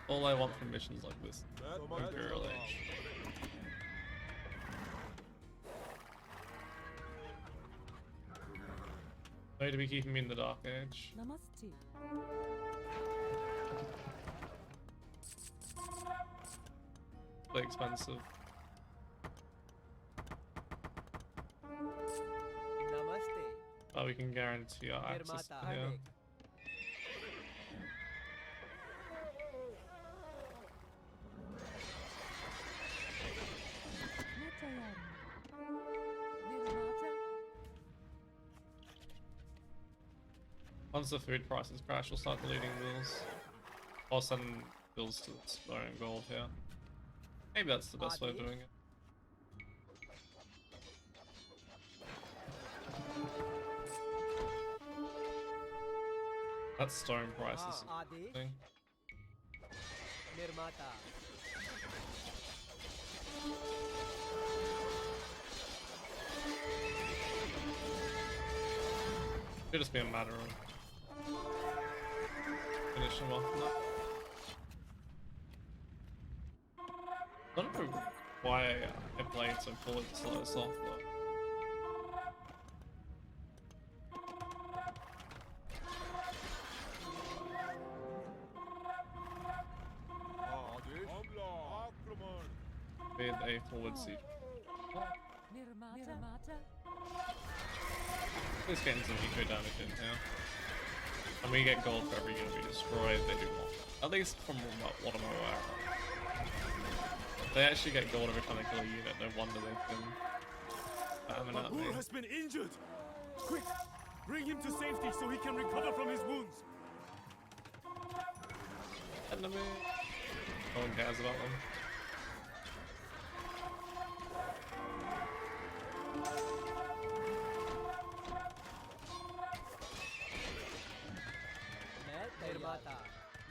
All I want from missions like this, Imperial Age. Way to be keeping me in the Dark Age. Namaste. Really expensive. नमस्ते। Oh, we can guarantee our access निर्माता। to here. Once the food prices crash, we'll start deleting bills. Or send bills to stone and gold here. Maybe that's the best way of doing it. That stone price is Adesh thing. निर्माता Should just be a matter of finish him off now. I don't know why I played so full of slow soft though. With a forward siege. This getting some eco damage in here. And we get gold for every unit we destroy, they do more. At least from what I'm aware of. They actually get gold every time they kill a unit, no wonder they've been spamming at me. Babur has been injured! Quick! Bring him to safety so he can recover from his wounds! Enemy! No one cares about them.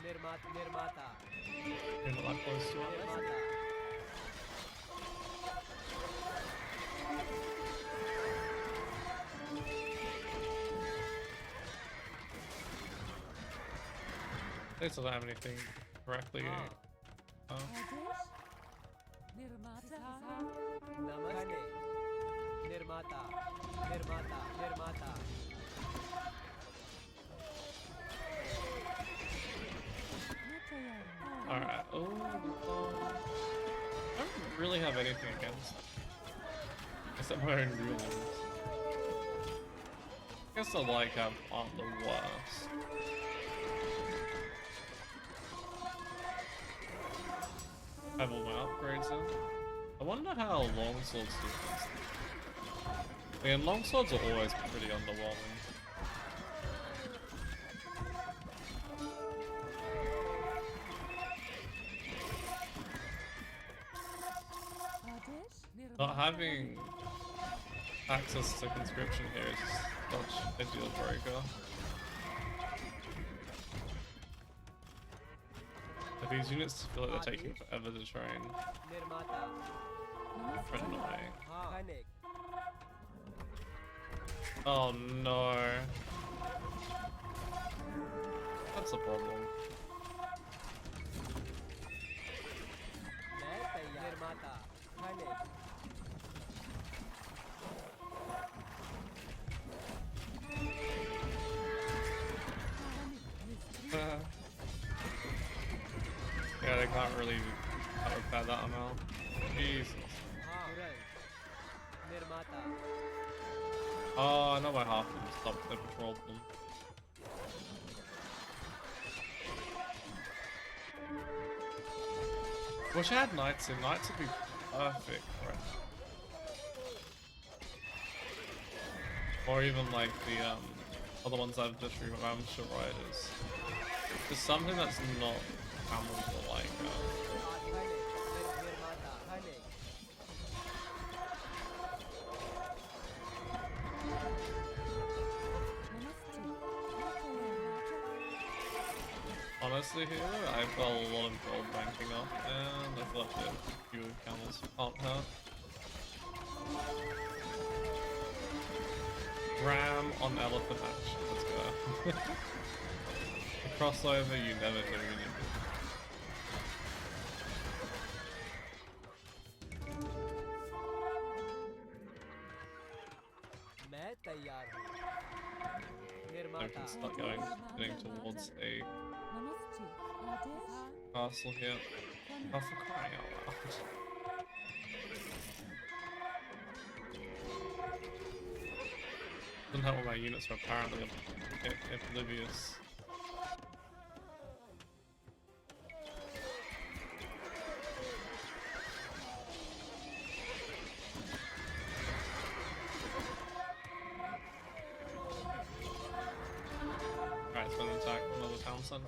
निर्माता निर्माता You're not that close to it. निर्माता They still don't have anything correctly. Oh. नमस्ते निर्माता निर्माता निर्माता Alright. Oh, I don't really have anything against them. Except my own rules. I guess the like aren't the worst. I have all my upgrades in. I wonder how longswords do this. I mean, longswords are always pretty underwhelming. Not having access to conscription here is such a deal breaker. If these units feel like they're taking forever to train, निर्माता it's annoying. हाँ Oh no. That's a problem. मैं तैयार निर्माता हाँ Yeah, they can't really repair that amount. Jesus. निर्माता Oh, I know why half of them stopped, they patrolled them. Wish I had knights in. Knights would be perfect for it. Or even like the other ones I've just remembered, riders. There's something that's not camels or like honestly here, I've got a lot of gold ranking up and I've left a few camels can't hurt. Ram on elephant action, let's go. The crossover you never do when you do. मैं तैयार हूँ So we निर्माता can start getting towards a castle here. Oh, for crying out loud. Doesn't help when my units are apparently oblivious. Alright, it's gonna attack another town center.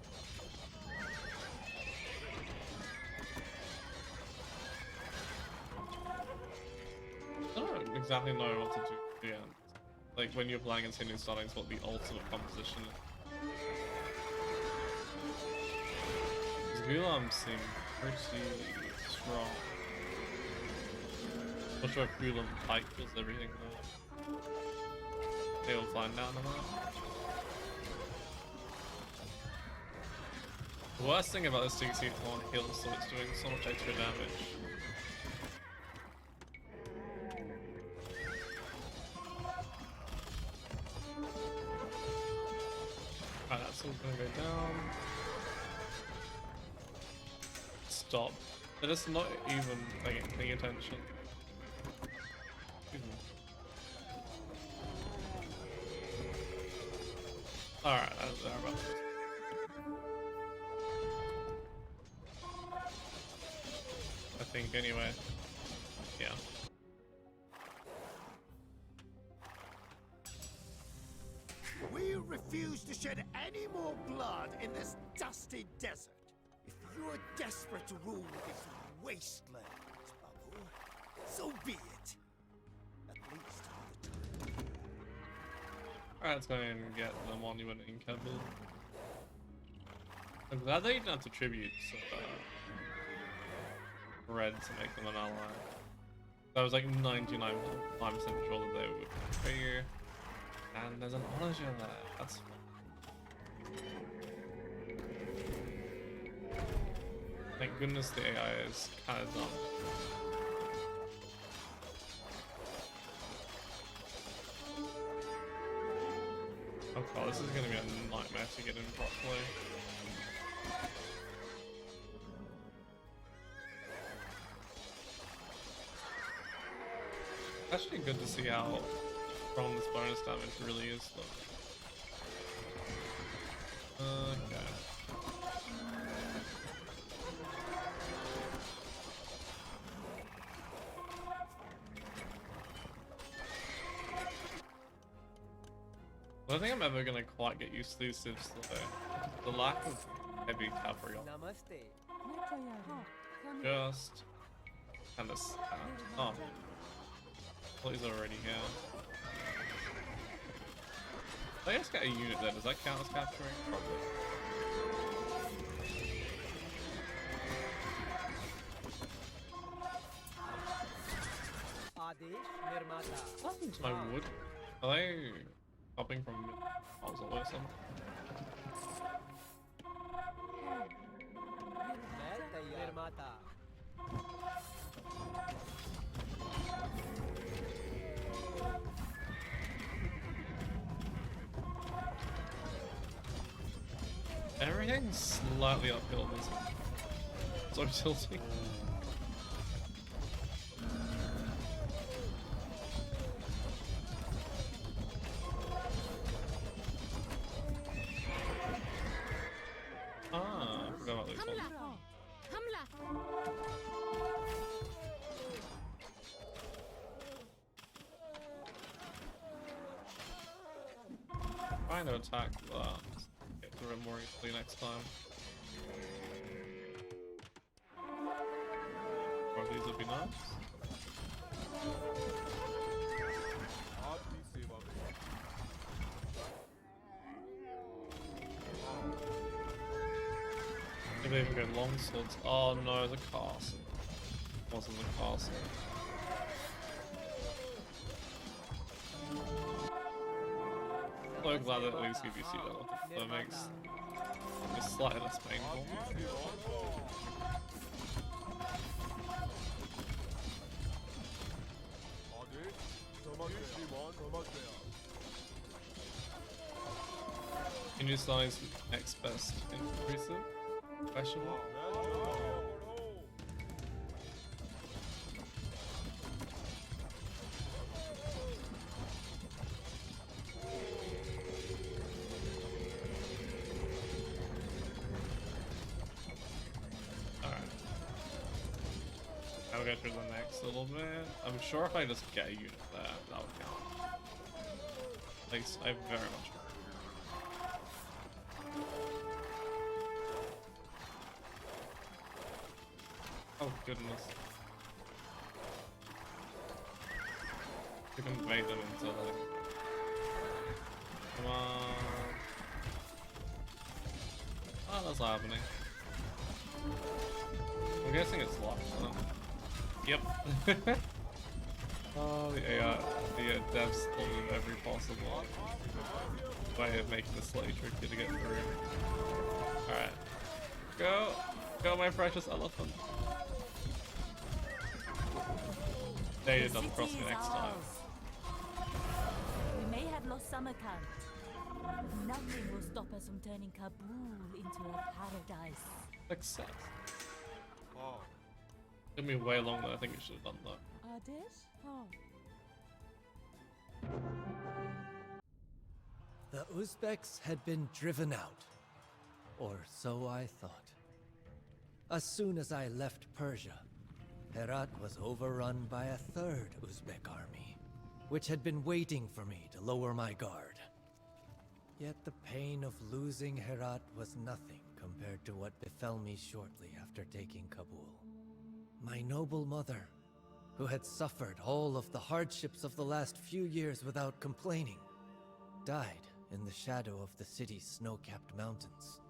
I don't exactly know what to do. Yeah. Like when you're playing against Hindu startings, what the ultimate composition is. Gulam seem pretty strong. Not sure if Gulam Pike does everything though. Maybe we'll find out in a minute. The worst thing about this DC's on heal, so it's doing so much extra damage. Alright, that's all gonna go down. Stop. They're just not even paying attention. Alright, that's there about this. I think anyway. Yeah. We refuse to shed any more blood in this dusty desert. If you're desperate to rule this wasteland, Babur, so be it. At least for the time. Alright, let's go and get the monument in Kabul. I'm glad they didn't have to tribute Red to make them an ally. I was like 99% sure that they would figure. And there's an honor gem there. That's fun. Thank goodness the AI is kind of dumb. Oh god, this is gonna be a nightmare to get in properly. Actually good to see how strong this bonus damage really is though. Okay. I don't think I'm ever gonna quite get used to these civs though. The lack of heavy cavalry on just kind of sad. Oh. Well, he's already here. I just got a unit there. Does that count as capturing? Probably. What happened to my wood? Are they hopping from puzzle or something? Everything's slightly uphill this one. So tilting. Ah, I forgot about this one. Trying to attack that. Through it more easily next time. Or these would be nice. If they even go long swords. Oh no, the castle. Wasn't the castle. So glad that at least give you see that. That makes it slightly less painful. Can you size next best increaser? Question mark? I'll go through the next little bit. I'm sure if I just get a unit there, that would count. At least I very much hope. Oh goodness. You can bait them into like... Come on. Oh, that's happening. I'm guessing it's locked. Yep. Oh, the devs thought of every possible way of making this slightly tricky to get through. Alright. Go! Go, my precious elephant. They did double cross me next time. We may have lost Samarkand. Nothing will stop us from turning Kabul into a paradise. Success. Wow. Took me way longer than I think it should have done though. The Uzbeks had been driven out. Or so I thought. As soon as I left Persia, Herat was overrun by a third Uzbek army, which had been waiting for me to lower my guard. Yet the pain of losing Herat was nothing compared to what befell me shortly after taking Kabul. My noble mother, who had suffered all of the hardships of the last few years without complaining, died in the shadow of the city's snow-capped mountains.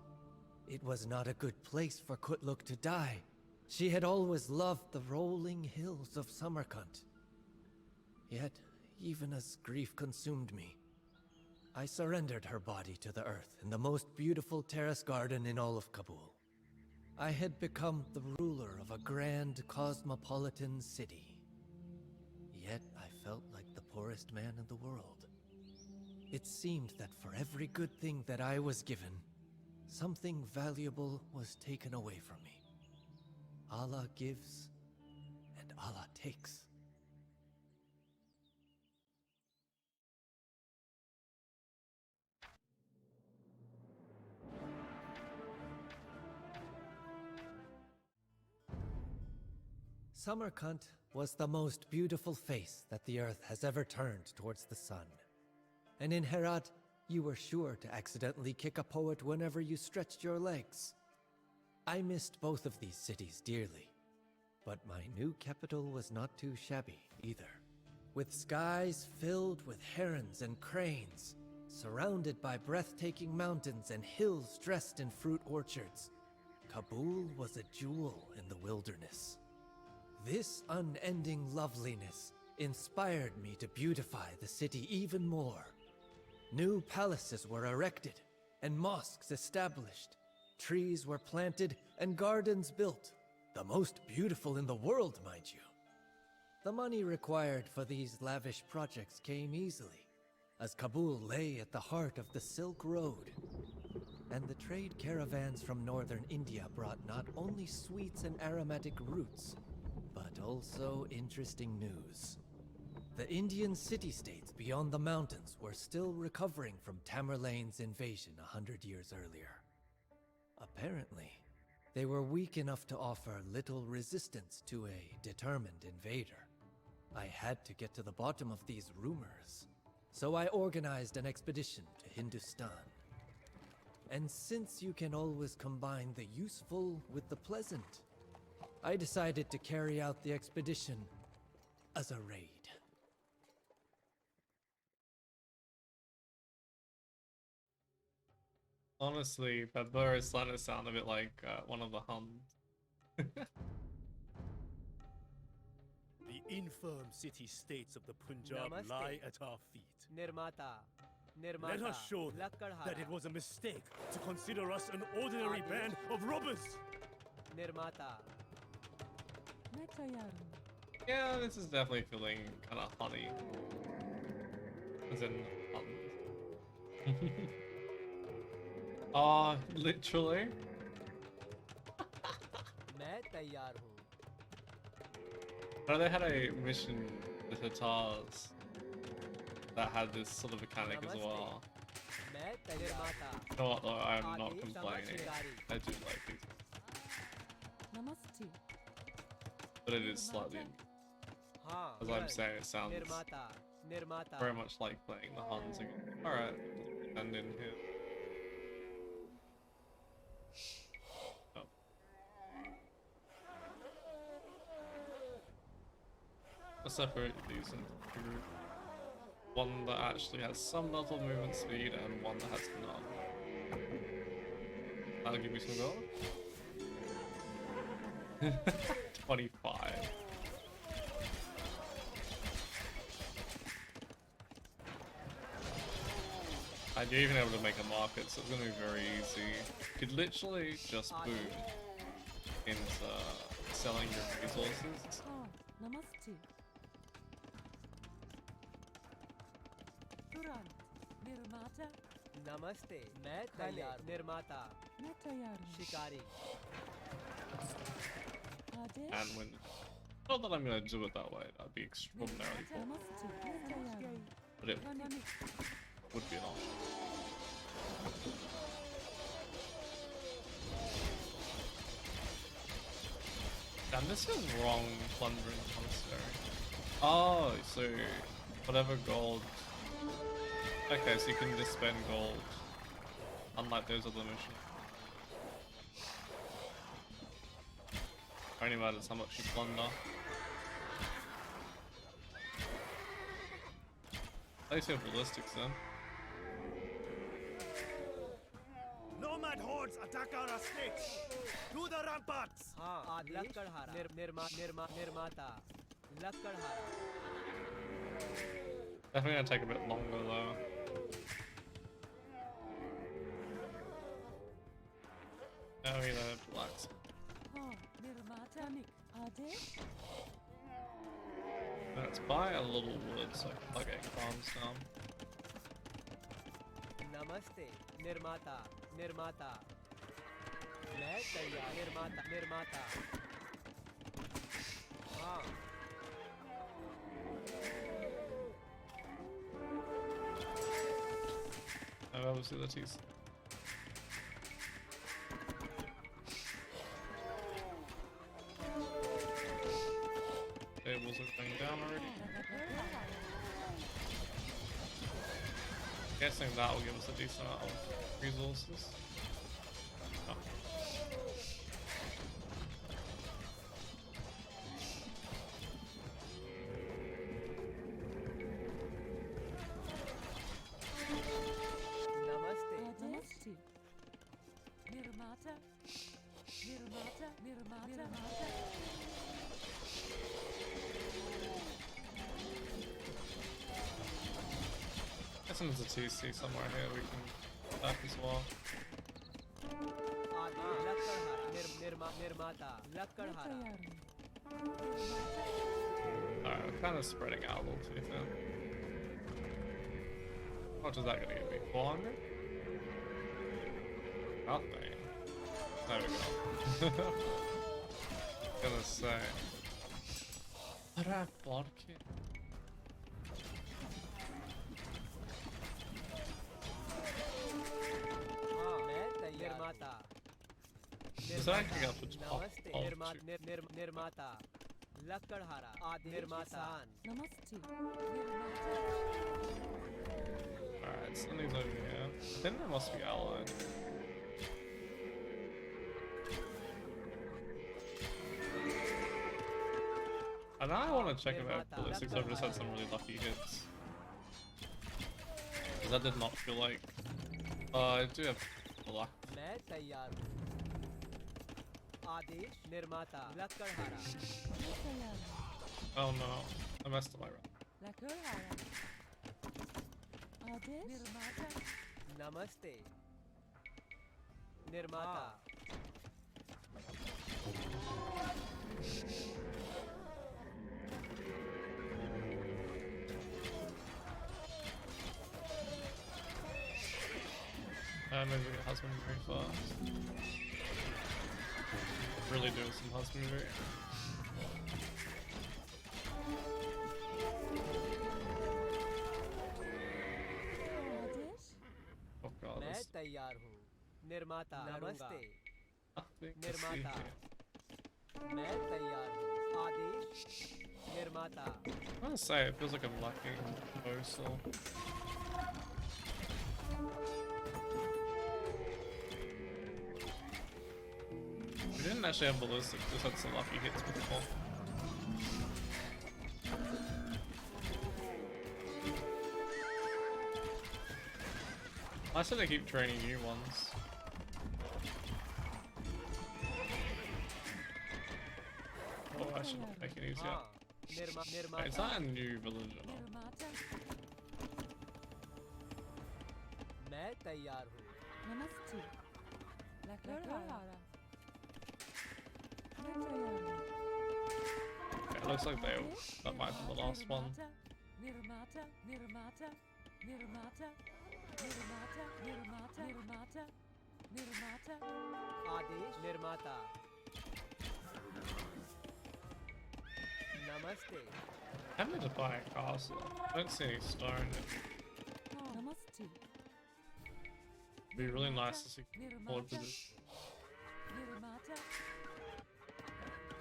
It was not a good place for Kutluk to die. She had always loved the rolling hills of Samarkand. Yet, even as grief consumed me, I surrendered her body to the earth in the most beautiful terrace garden in all of Kabul. I had become the ruler of a grand cosmopolitan city. Yet I felt like the poorest man in the world. It seemed that for every good thing that I was given, something valuable was taken away from me. Allah gives, and Allah takes. Samarkand was the most beautiful face that the earth has ever turned towards the sun. And in Herat, you were sure to accidentally kick a poet whenever you stretched your legs. I missed both of these cities dearly, but my new capital was not too shabby either. With skies filled with herons and cranes, surrounded by breathtaking mountains and hills dressed in fruit orchards, Kabul was a jewel in the wilderness. This unending loveliness inspired me to beautify the city even more. New palaces were erected and mosques established. Trees were planted and gardens built, the most beautiful in the world, mind you. The money required for these lavish projects came easily, as Kabul lay at the heart of the Silk Road. And the trade caravans from northern India brought not only sweets and aromatic roots, but also interesting news. The Indian city-states beyond the mountains were still recovering from Tamerlane's invasion 100 years earlier. Apparently, they were weak enough to offer little resistance to a determined invader. I had to get to the bottom of these rumors, so I organized an expedition to Hindustan. And since you can always combine the useful with the pleasant, I decided to carry out the expedition as a raid. Honestly, Babur is starting to sound a bit like one of the Huns. The infirm city-states of the Punjab lie at our feet. Let us show them that it was a mistake to consider us an ordinary band of robbers. Yeah, this is definitely feeling kind of honey. As in Huns. Literally. No, they had a mission, the Tatars, that had this sort of mechanic as well. You know what though, I'm not complaining. I do like these. But it is slightly, as I'm saying, it sounds very much like playing the Huns again. Alright, and in here. Oh. Let's separate these into two groups. One that actually has some level of movement speed and one that has none. That'll give me some gold. 25. And you're even able to make a market, so it's gonna be very easy. You could literally just boom into selling your resources. Oh, namaste. Turan, Nirmata. नमस्ते मैं तैयार हूँ। निर्माता मैं तैयार हूँ। शिकारी आदेश। And when, not that I'm gonna do it that way, that'd be extraordinarily cool, नमस्ते मैं तैयार हूँ। but it would be an option. Damn, this feels wrong, plundering monastery. Oh, so whatever gold. Okay, so you can just spend gold, unlike those other missions. Only matters how much you plunder. At least you have ballistics then. Nomad hordes attack our estates. To the ramparts. हाँ लक्कड़हारा निर्माता लक्कड़हारा Definitely gonna take a bit longer though. Oh, you know, blacks. हाँ निर्माता निक आदेश। Let's buy a little wood so I can plug 8 farms down. नमस्ते निर्माता निर्माता मैं तैयार निर्माता हाँ Oh, obviously the teeth. Tables are going down already. Guessing that will give us a decent amount of resources. Oh. नमस्ते नमस्ते निर्माता निर्माता Guessing there's a TC somewhere here we can attack as well. निर्माता लक्कड़हारा तैयार हूँ। Alright, we're kind of spreading out a little too thin. How much is that gonna give me? 400? Nothing. There we go. Gonna say. How do I block it? हाँ मैं तैयार निर्माता Is that actually up to top? नमस्ते Oh, निर्माता लक्कड़हारा आदि निर्माता नमस्ते Alright, something's over here. I think they must be allied. And now I want to check if I have ballistics. I've just had some really lucky hits. Because that did not feel like... I do have luck. मैं तैयार हूँ आदेश निर्माता लक्कड़हारा मैं तैयार हूँ। Oh no, I messed up my run. लकड़हारा आदेश निर्माता नमस्ते निर्माता Maybe we get husbandry first. Really doing some husbandry. Adesh Oh god, मैं this तैयार हूँ निर्माता नमस्ते nothing to see निर्माता here. मैं तैयार हूँ आदेश निर्माता I want to say, it feels like I'm lacking also. We didn't actually have ballistics, just had some lucky hits before. I said I keep training new ones. That should make it easier. Wait, is that a new village or not? मैं तैयार हूँ. Namaste. Okay, it looks like that might be the last one. Nirmata, Nirmata, Nirmata, Nirmata, Nirmata, Nirmata, Nirmata. आदेश निर्माता. नमस्ते. I need to buy a castle. I don't see any stone. Namaste. It'd be really nice to see forward position. Nirmata.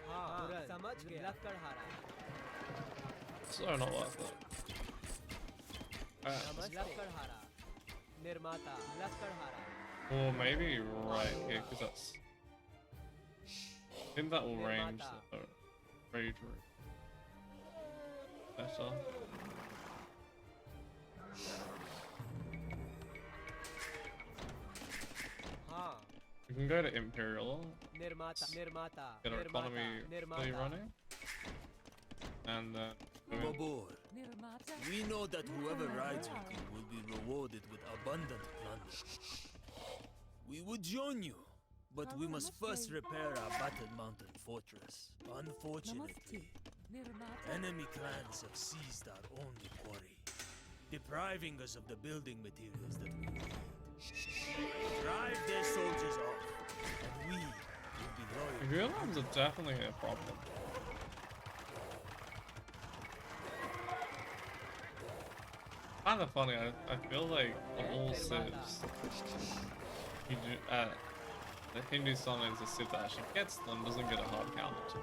हाँ, समझ गया. लकड़हारा. So not worth it. लकड़हारा. निर्माता. लकड़हारा. Or maybe right here, because that's. I think that will range the rage route better. हाँ. We can go to Imperial. निर्माता. निर्माता. Get our economy fully running. And Babur, Nirmata. we know that whoever rides with you will be rewarded with abundant plunder. We would join you, but we must first repair our battered mountain fortress. Unfortunately, Nirmata. enemy clans have seized our only quarry, depriving us of the building materials that we need. Drive their soldiers off, and we will be loyal. Greenlands are definitely a problem. Kind of funny. I feel like of all civs, you do, the Hindustan is a civ that actually gets them, doesn't get a hard counter to.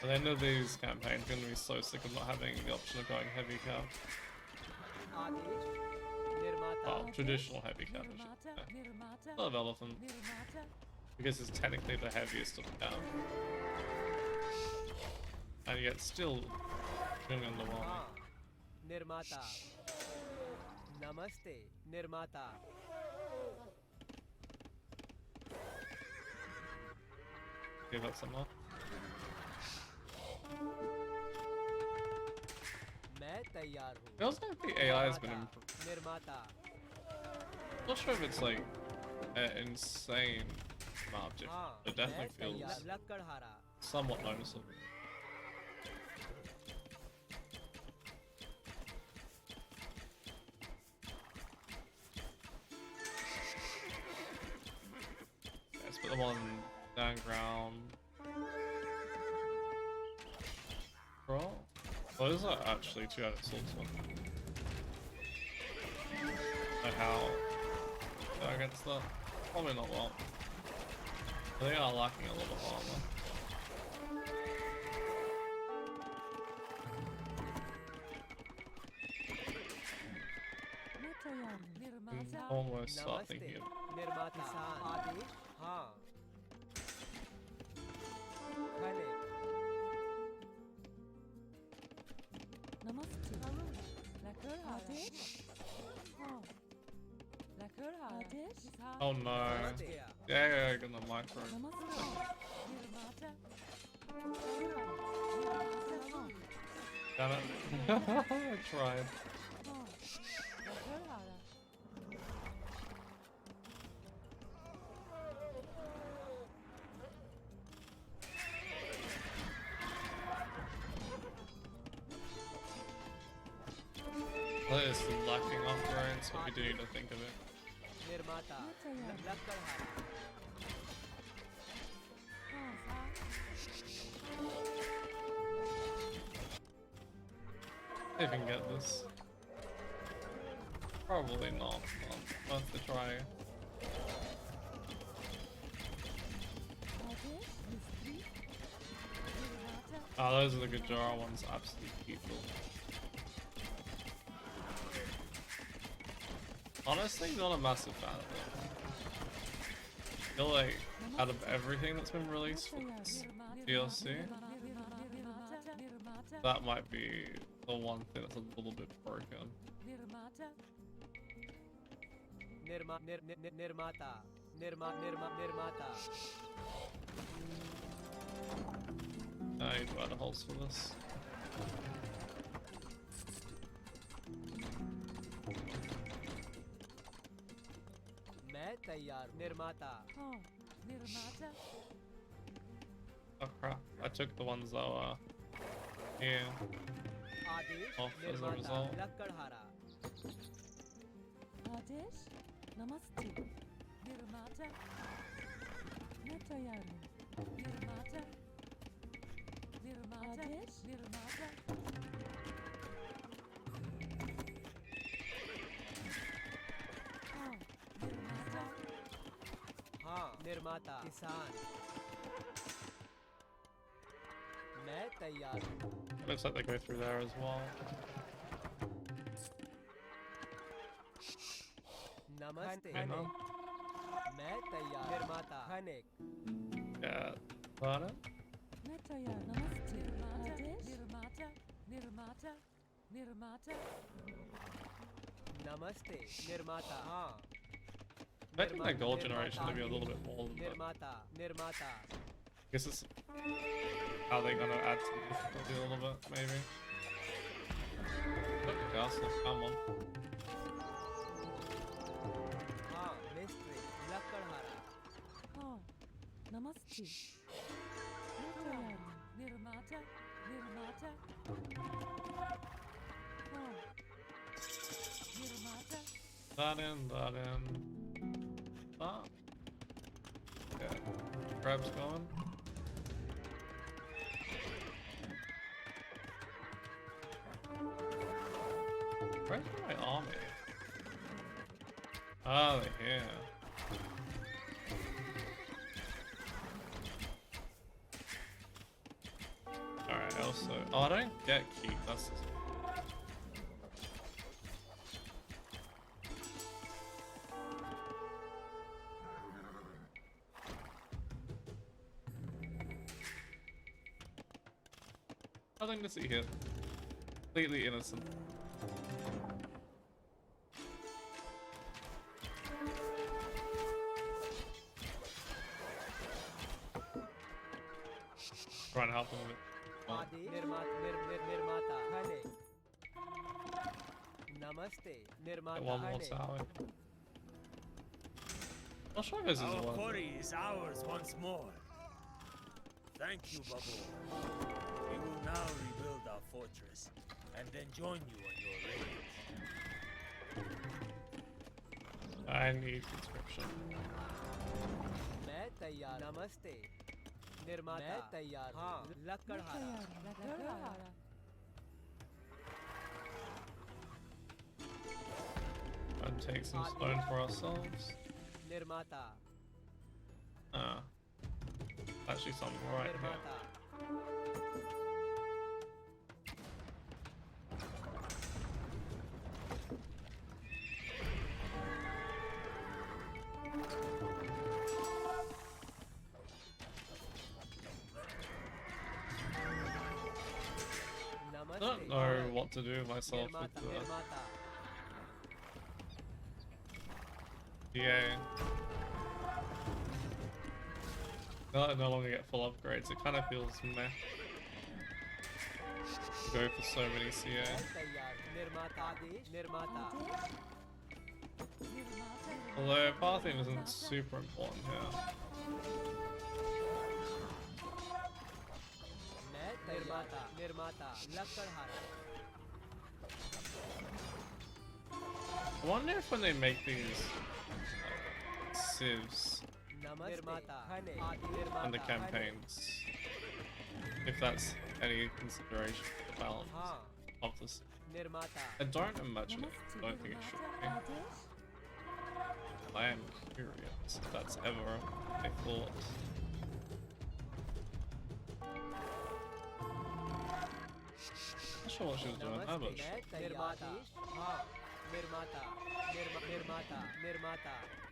At the end of these campaigns, I'm gonna be so sick of not having the option of going heavy cap. आदेश. निर्माता. Well, traditional heavy cap. I love elephant because it's technically the heaviest of the cap, and yet still doing underwhelming. हाँ. निर्माता. नमस्ते. निर्माता. Give that some more. मैं तैयार हूँ. Feels like the AI has been improved. निर्माता. I'm not sure if it's like an insane amount of difference, हाँ. but it definitely मैं feels तैयार. लकड़हारा. somewhat noticeable. Let's put them on down ground. Bro, what is that actually? 2 out of swords one. Like how against that? Probably not well. They are lacking a lot of armor. Almost start thinking of निर्माता. आदेश. हाँ. खले. Namaste. Lakırhara. Lakırhara. oh no. समझ गया. Yeah, gonna micro. Namaste. Nirmata. Damn it. I tried. Lakırhara. That is lacking upgrades, so we do need to think of it. निर्माता. लकड़हारा. If we can get this. Probably not. Worth the try. Ah, those are the Gajara ones. Absolutely beautiful. Honestly, not a massive fan of it. I feel like out of everything that's been released for this DLC, that might be the one thing that's a little bit broken. I need to add holes for this. Oh crap, I took the ones that were here off as a result. Adesh, namaste. Nirmata. Natayaru. Nirmata. Nirmata. Adesh, Nirmata. Nirmata. हाँ निर्माता किसान मैं तैयार हूँ Looks like they go through there as well. नमस्ते You know? मैं तैयार निर्माता खनिक Yeah, got it? Natayaru. Namaste. Adesh. Nirmata. Nirmata. Nirmata. नमस्ते निर्माता हाँ Expecting that gold generation to be a little bit more than that. निर्माता निर्माता I guess it's how they're gonna add some difficulty a little bit, maybe. Look at castle, come on. हाँ मिस्त्री लकड़हारा हाँ नमस्ते. Natayaru. Nirmata. Nirmata. हाँ Nirmata. That in. Ah. Yeah. Crab's going. Where's my army? Oh, they're here. Alright, also. Oh, I don't get keep. That's. Nothing to see here. Completely innocent. Trying to help him with it. आदि निर्माता खनिक नमस्ते निर्माता One more खनिक tower. I'll show you guys as Our well. quarry is ours once more. Thank you, Babur. We will now rebuild our fortress and then join you on your raids. I need conscription. मैं तैयार नमस्ते निर्माता मैं तैयार हाँ लकड़हारा Natayaru. And take some stone for ourselves. निर्माता Actually something right here. निर्माता I don't know what to do with myself with the PA. Now that I no longer get full upgrades, it kind of feels meh to go for so many CA. Although pathing isn't super important here. I wonder if when they make these civs and the campaigns, if that's any consideration for the balance of this. I don't imagine it. I don't think it should be. I am curious if that's ever a thought. Not sure what she was doing. How about she?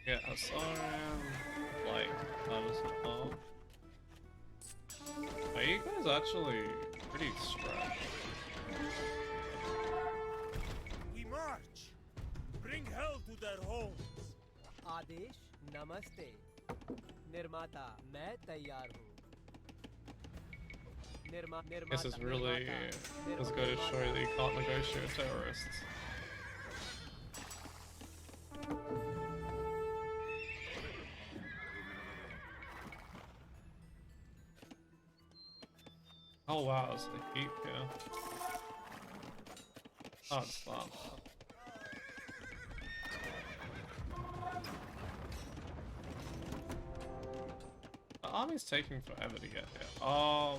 Yeah, Asarian, like, that was well. Are you guys actually pretty stretched? We march! Bring hell to their homes! आदेश नमस्ते निर्माता मैं तैयार हूँ This is really just going to show you that you can't negotiate with terrorists. Oh wow, it's the heat here. Oh, it's fun. The army's taking forever to get here. Oh,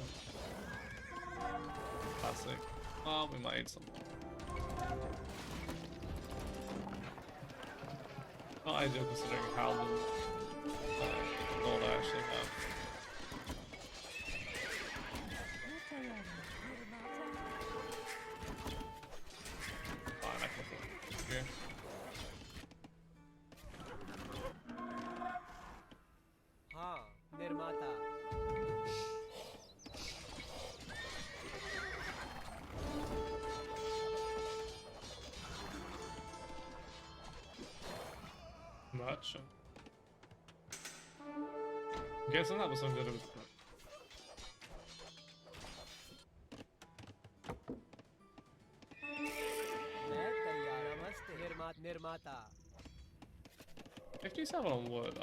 classic. Oh, we might need some more. Not ideal considering how the gold I actually have. Fine, I can afford it here. हाँ निर्माता Merchant. I'm guessing that was something to do with मैं तैयार नमस्ते निर्माता 57 on wood.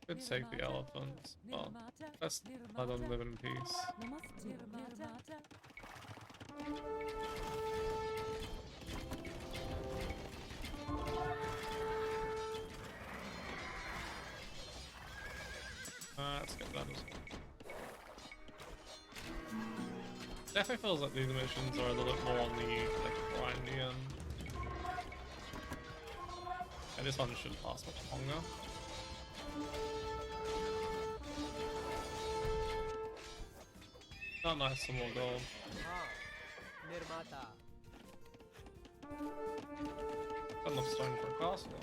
Could take the elephants. Oh, let's let them live in peace. Let's get that as well. Definitely feels like these missions are a little bit more on the grindy end. And this one shouldn't last much longer. Oh nice, some more gold. हाँ निर्माता Got enough stone for a castle.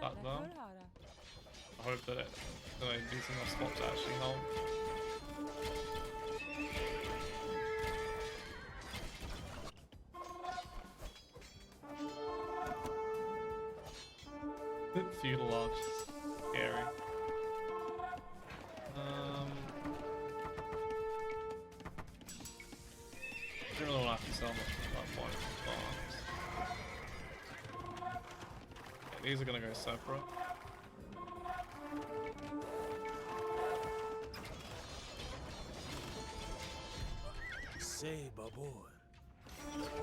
That though. I hope that it do some enough spots to actually help. Bit feudal arch, scary. I don't really want to have to sell much at that point. Yeah, these are gonna go separate. Say, Babur,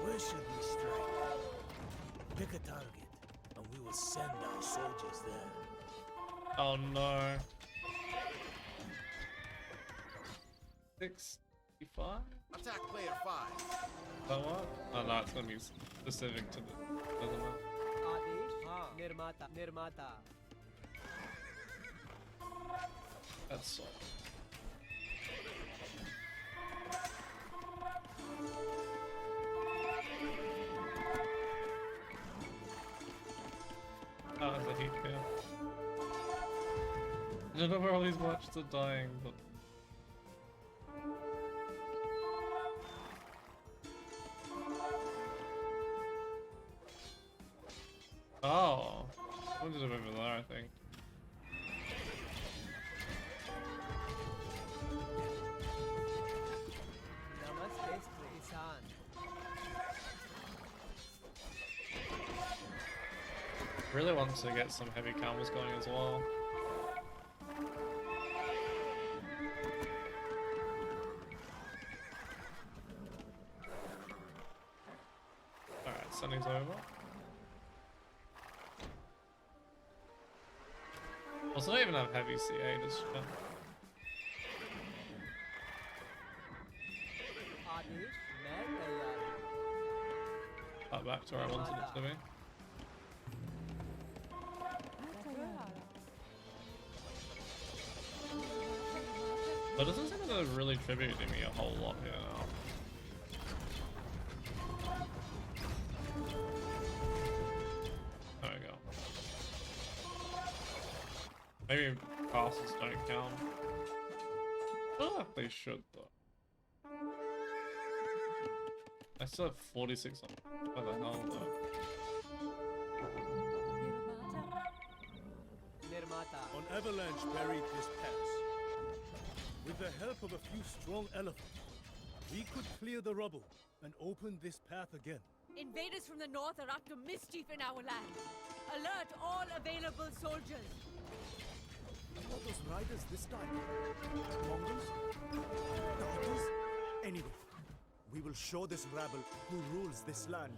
where should we strike? Pick a target, and we will send our soldiers there. Oh no. 65? Attack player 5. That what? Oh no, it's gonna be specific to the doesn't it? आदेश हाँ निर्माता That's so. Oh, there's a heat camp. I don't know where all these watches are dying, but oh, one did it over there, I think. नमस्ते किसान Really want to get some heavy camels going as well. Alright, Sunny's over. Also, don't even have heavy CA to spend. आदेश मैं तैयार हूँ Back to where I wanted it to be. But it doesn't seem to really tribute to me a whole lot here now. Maybe castles don't count. I feel like they should though. I still have 46 on. What the hell though? An avalanche buried this pass. With the help of a few strong elephants, we could clear the rubble and open this path again. Invaders from the north are up to mischief in our land. Alert all available soldiers. Who are those riders this time? Mongols? Tartars? Anyway, we will show this rabble who rules this land.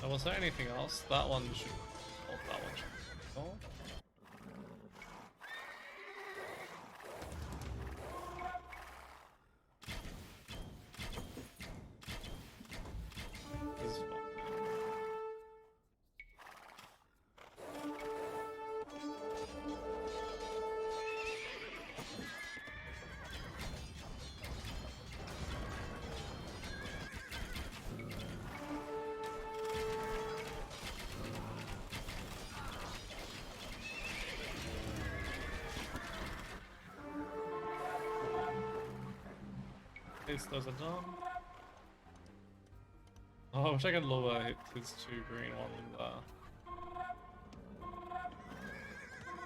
Was there anything else? That one should. Oh, that one should. Oh. This is fun. Those are done. Oh, I wish I could lure his 2 green ones there.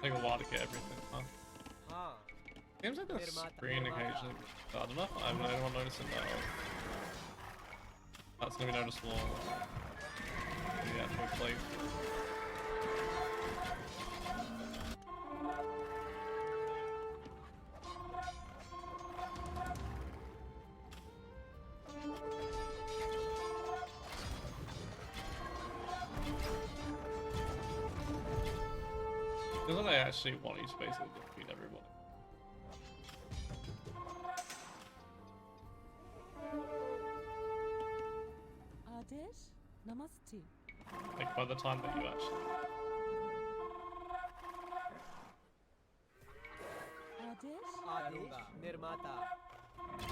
Take a while to get everything, huh? Seems like there's green occasionally. I don't know if anyone noticing that. That's gonna be noticeable in the actual playthrough. Doesn't they actually want you to basically defeat everybody? Adesh, namaste. Like by the time that you actually... Adesh, Nirmata.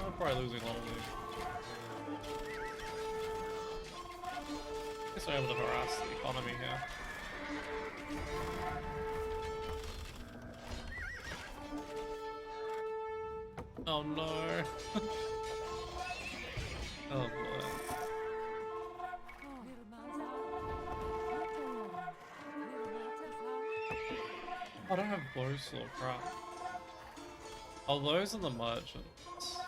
I'm probably losing a lot of these. Guess I'm able to harass the economy here. Oh no. Oh boy. I don't have blow sword, crap. Oh, those are the merchants.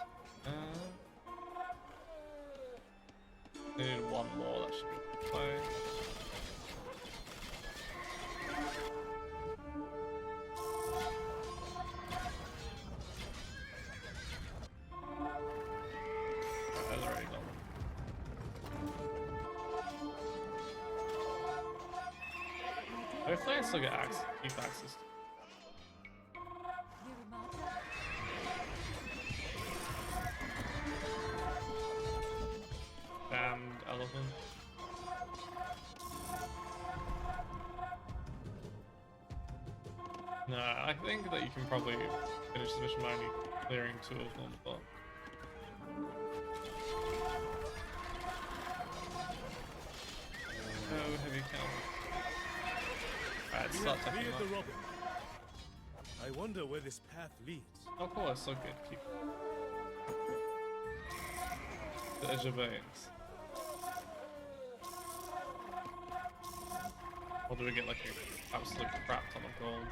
Need one more, that should be fine. Hopefully I still get keep access. Damned elephant. No, I think that you can probably finish this mission by only clearing 2 of them, but... No heavy count. Alright, start taking the rubble. I wonder where this path leads. Oh cool, that's so good. Keep the edge of veins. Or do we get like an absolute crap ton of gold?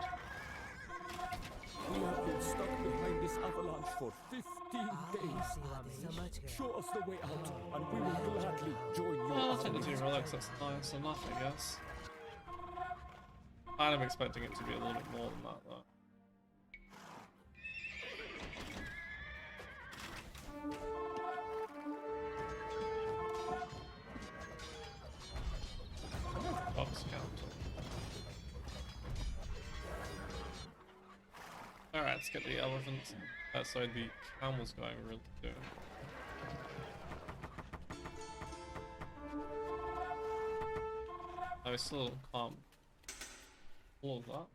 We have been stuck behind this avalanche for 15 days. Show us the way out, and we will gladly join you. Well, I'll take the 2 relics, that's nice enough, I guess. I'm expecting it to be a little bit more than that, though. Box count. Alright, let's get the elephants. Sorry, the camels going really soon. I still can't. All of that.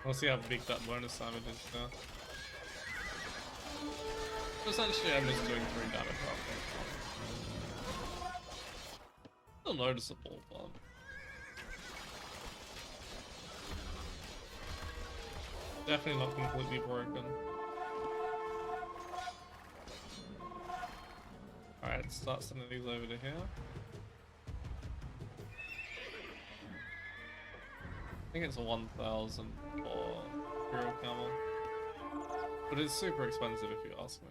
We'll see how big that bonus damage is now. Essentially, I'm just doing 3 damage roughly. Still noticeable, but definitely not completely broken. Alright, start sending these over to here. I think it's 1,000 for Imperial Camel. But it's super expensive if you ask me.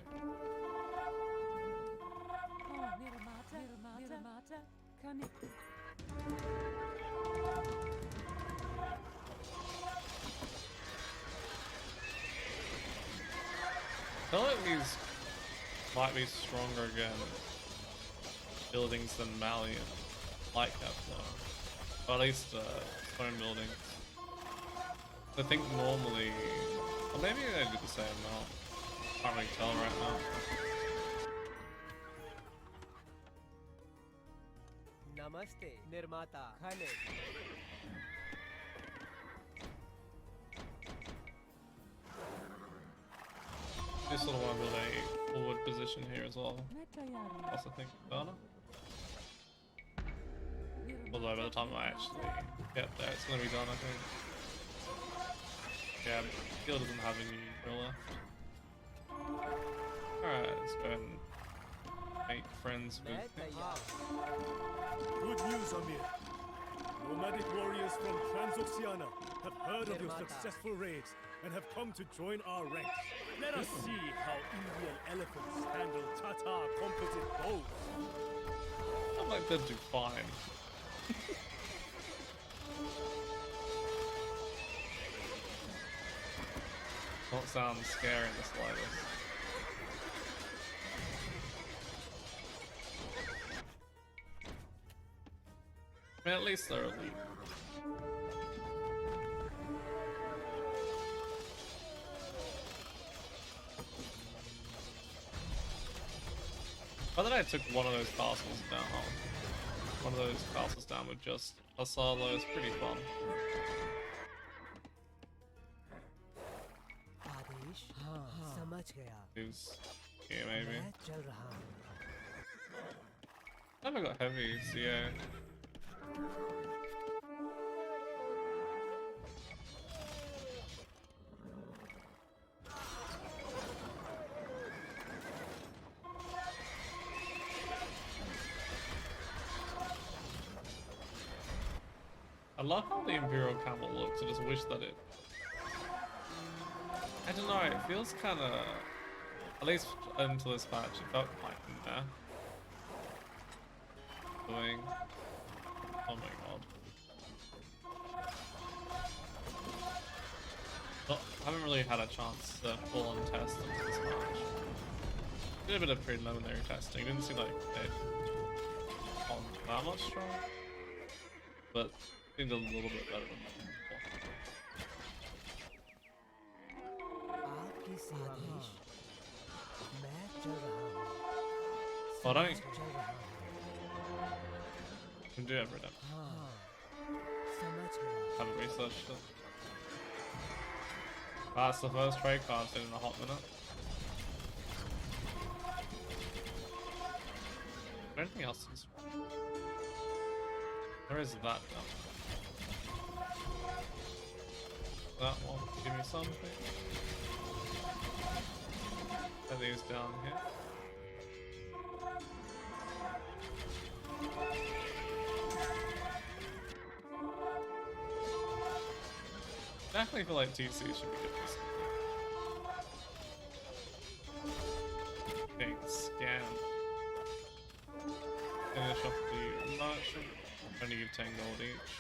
I feel like these might be stronger against buildings than Malian, like Kevlar. Or at least stone buildings. I think normally, or maybe they do the same amount. Can't really tell right now. Namaste, Nirmata. Khane. Just sort of want to build a forward position here as well. Also think better. Although by the time I actually get there, it's going to be done, I think. Yeah, Gil doesn't have any real left. Alright, let's go and make friends with him. Good news, Amir. Nomadic warriors from Transoxiana have heard of your successful raids and have come to join our ranks. Let us see how Indian elephants handle Tatar composite bows. I'm like, they'll do fine. Don't sound scary in the slightest. I mean, at least they're elite. I thought I took one of those castles down. One of those castles down with just a solo is pretty fun. Who's here maybe? Never got heavy, so yeah. I love how the Imperial Camel looks. I just wish that it... I don't know, it feels kind of... At least until this patch, it felt quite meh. Doing... Oh my god. Well, I haven't really had a chance to full on test until this patch. Did a bit of preliminary testing. Didn't seem like it wasn't that much strong. But seemed a little bit better than that before. Oh, don't can do everything. Haven't researched it. That's the first trade card in a hot minute. Anything else is there is that down. That one, give me something. And these down here. Definitely feel like TC should be good for something. Being scammed. Finish off the merchant. Only give 10 gold each.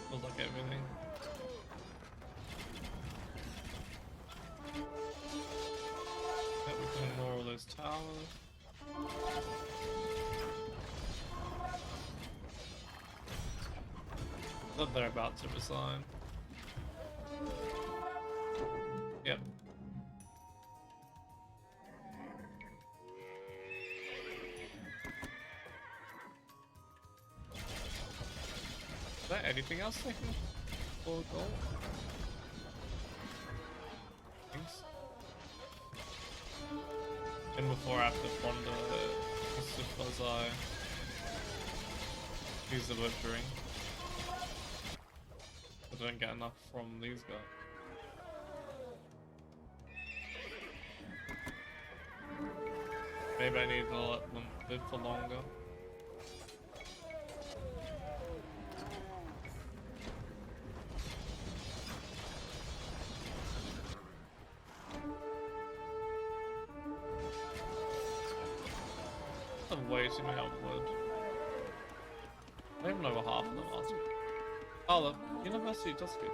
Feels like everything. Yep, we can ignore all those towers. They're about to resign. Yep. anything else they can for gold? Thanks. And before I have to plunder Christopher's eye. Use the butchering. I don't get enough from these guys. Maybe I need to let them live for longer. That's way too many wood. Not even over half of them last week. Oh, the university does good.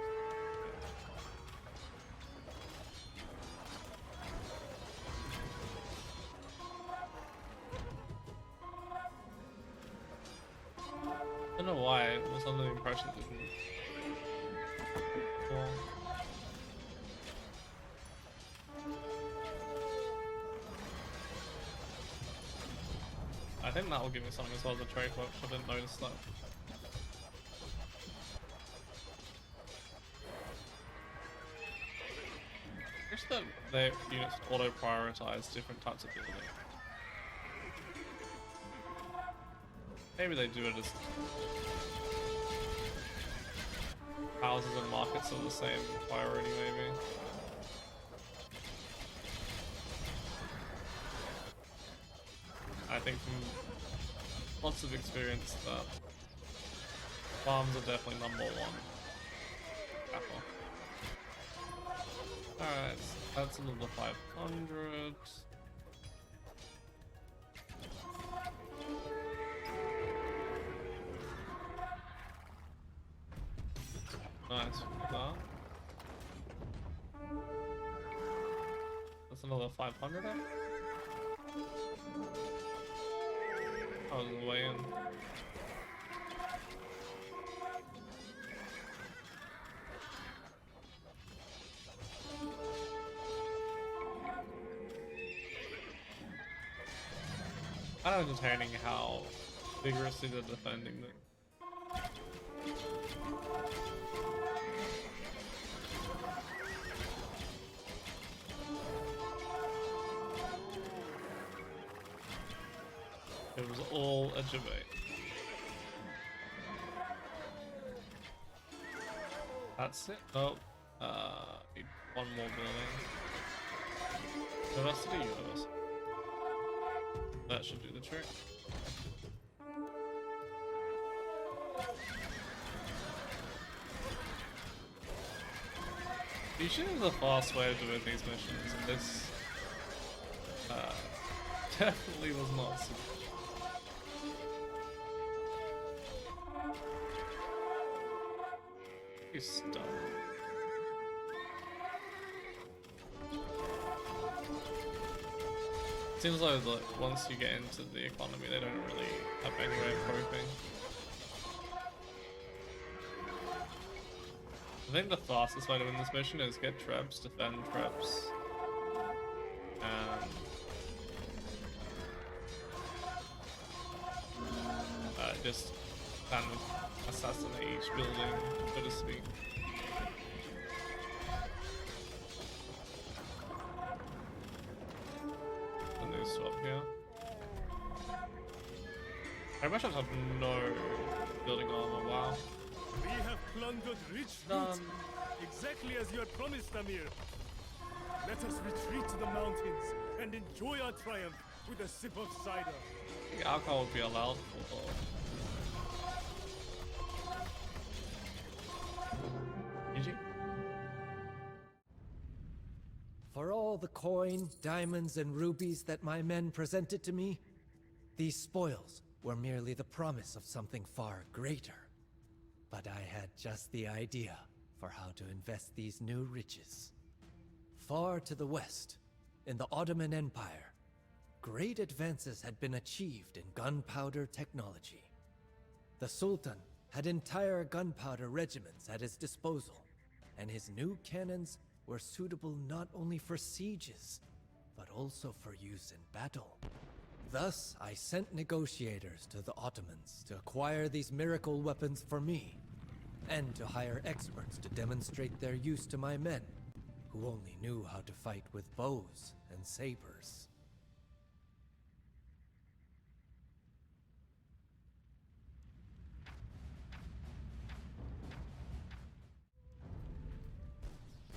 I don't know why, I was under the impression it didn't. Well, I think that will give me something as well as a trade work, I didn't notice that. I wish that their units auto-prioritize different types of building. Maybe they do it as houses and markets are the same priority, maybe. I think from lots of experience that farms are definitely number one. Apple. Alright, that's another 500. Nice, that. That's another 500 there. I was way in. I'm entertaining how vigorously they're defending them. It was all a debate. That's it. Oh, need one more building. University, university. That should do the trick. Usually there's a fast way of doing these missions, and this definitely was not super. You stuck. Seems like once you get into the economy, they don't really have any way of coping. I think the fastest way to win this mission is get traps, defend traps, and just kind of assassinate each building, so to speak. And they swap here. I much have no building armor, wow. We have plundered rich fruit, exactly as you had promised, Amir. Let us retreat to the mountains and enjoy our triumph with a sip of cider. I think alcohol would be allowed for GG. For all the coin, diamonds, and rubies that my men presented to me, these spoils were merely the promise of something far greater. But I had just the idea for how to invest these new riches. Far to the west, in the Ottoman Empire, great advances had been achieved in gunpowder technology. The Sultan had entire gunpowder regiments at his disposal, and his new cannons were suitable not only for sieges, but also for use in battle. Thus, I sent negotiators to the Ottomans to acquire these miracle weapons for me, and to hire experts to demonstrate their use to my men, who only knew how to fight with bows and sabers.